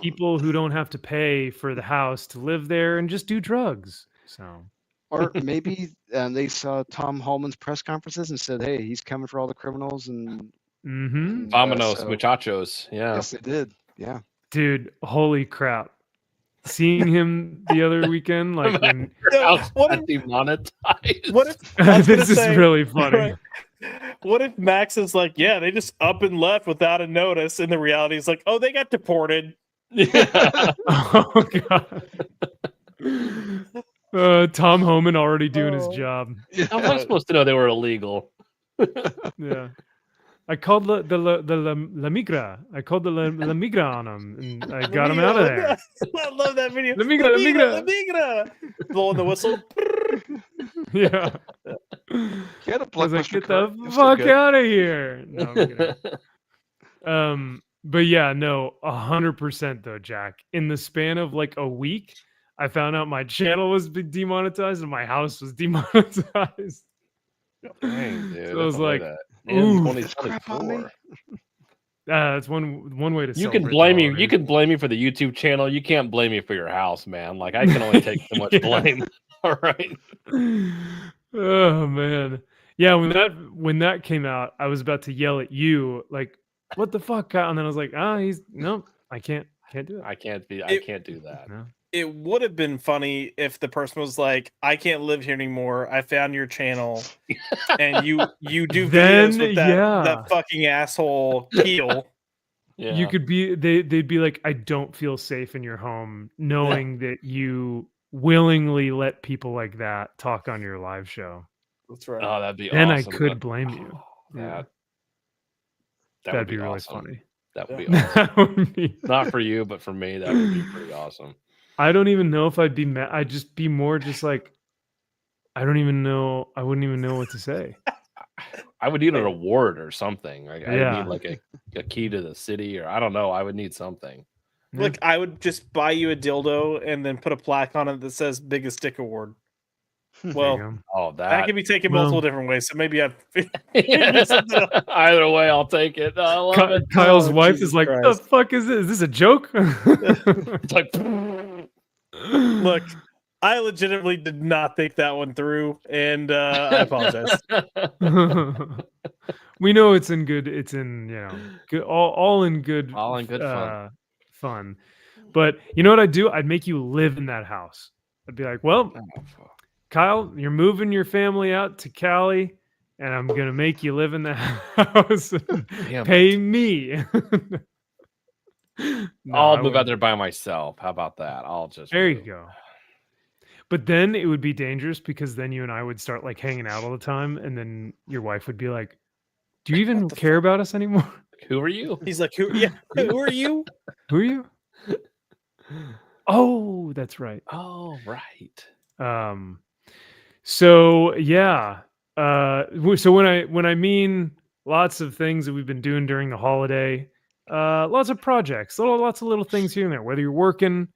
people who don't have to pay for the house to live there and just do drugs. So, or maybe they saw Tom Holman's press conferences and said, "Hey, he's coming for all the criminals and Vámonos, muchachos." Yeah. Yes, they did. Yeah. Dude, holy crap. seeing him the other weekend, like when demonetized. What if this is really funny. Right? What if Max is like, yeah, they just up and left without a notice, and the reality is like, oh, they got deported. Yeah. Oh god. Tom Homan already doing his job. How am I supposed to know they were illegal? Yeah. I called the La Migra. I called the La Migra on him, and I got him out of there. I love that video. La Migra. Blowing the whistle. Yeah. Get a I was like, blockbuster get Kurt. the You're so fuck good. out of here. No, I'm kidding. But yeah, no, 100% though, Jack. In the span of like a week, I found out my channel was demonetized and my house was demonetized. Dang, dude. So I was like, in ooh. 2024. That's one way to. You can blame me. You can blame me for the YouTube channel. You can't blame me for your house, man. Like I can only take so much blame. All right. Oh man, yeah. When that came out, I was about to yell at you, like, "What the fuck?" Kyle? And then I was like, I can't do it. I can't do that. No. It would have been funny if the person was like, I can't live here anymore. I found your channel. And you do videos with that fucking asshole Keel. Yeah. You could be they'd be like, I don't feel safe in your home, knowing that you willingly let people like that talk on your live show. That's right. Oh, that'd be then awesome. I could blame you. That'd be really awesome. funny. That would be awesome. That would be... Not for you, but for me, that would be pretty awesome. I don't even know if I'd be mad. I'd just be more just like, I don't even know. I wouldn't even know what to say. I would need an award or something. I Yeah. would need like a key to the city, or I don't know. I would need something. Look, I would just buy you a dildo and then put a plaque on it that says "Biggest Dick Award." Well, that can be taken multiple different ways. So maybe I'd either way, I'll take it. I love it. Kyle's wife is like, "The fuck is this? Is this a joke?" It's like, look, I legitimately did not think that one through, and I apologize. We know it's in good. It's in good, all in good. All in good fun. But you know what I'd do? I'd make you live in that house. I'd be like, well, Kyle, you're moving your family out to Cali, and I'm gonna make you live in the house. Pay me. I'll move out there by myself. How about that? I'll just there you go. But then it would be dangerous because then you and I would start like hanging out all the time, and then your wife would be like, "Do you even care about us anymore? Who are you?" He's like, "Who? Yeah, who are you? Who are you?" Oh, that's right. Oh, right. So yeah. So when I mean lots of things that we've been doing during the holiday, lots of projects, lots of little things here and there, whether you're working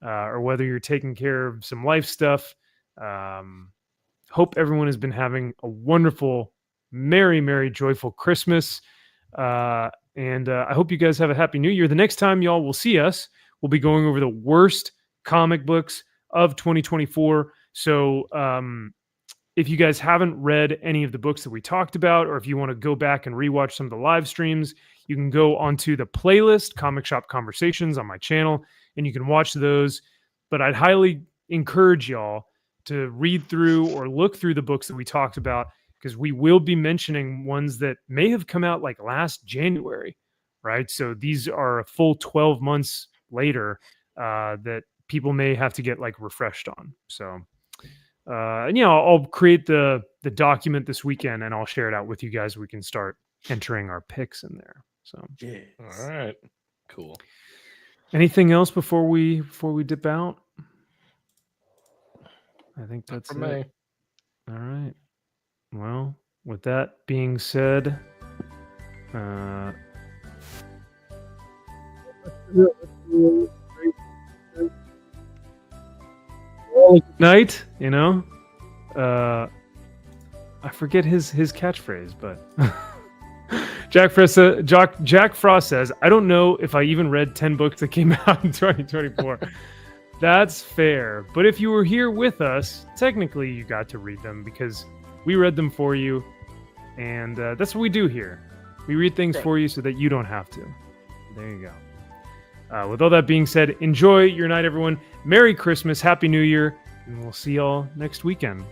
or whether you're taking care of some life stuff. Hope everyone has been having a wonderful, merry, joyful Christmas. And I hope you guys have a happy new year. The next time y'all will see us, we'll be going over the worst comic books of 2024. So if you guys haven't read any of the books that we talked about, or if you want to go back and rewatch some of the live streams, you can go onto the playlist, Comic Shop Conversations on my channel, and you can watch those. But I'd highly encourage y'all to read through or look through the books that we talked about, because we will be mentioning ones that may have come out like last January, right? So these are a full 12 months later that people may have to get like refreshed on. So, and I'll create the document this weekend and I'll share it out with you guys. We can start entering our picks in there. So, yes. All right, cool. Anything else before we dip out? I think that's for me. All right. Well, with that being said, night, I forget his catchphrase, but Jack Frost says, I don't know if I even read 10 books that came out in 2024. That's fair. But if you were here with us, technically you got to read them because we read them for you. And that's what we do here. We read things for you so that you don't have to. There you go. With all that being said, enjoy your night, everyone. Merry Christmas, Happy New Year, and we'll see y'all next weekend.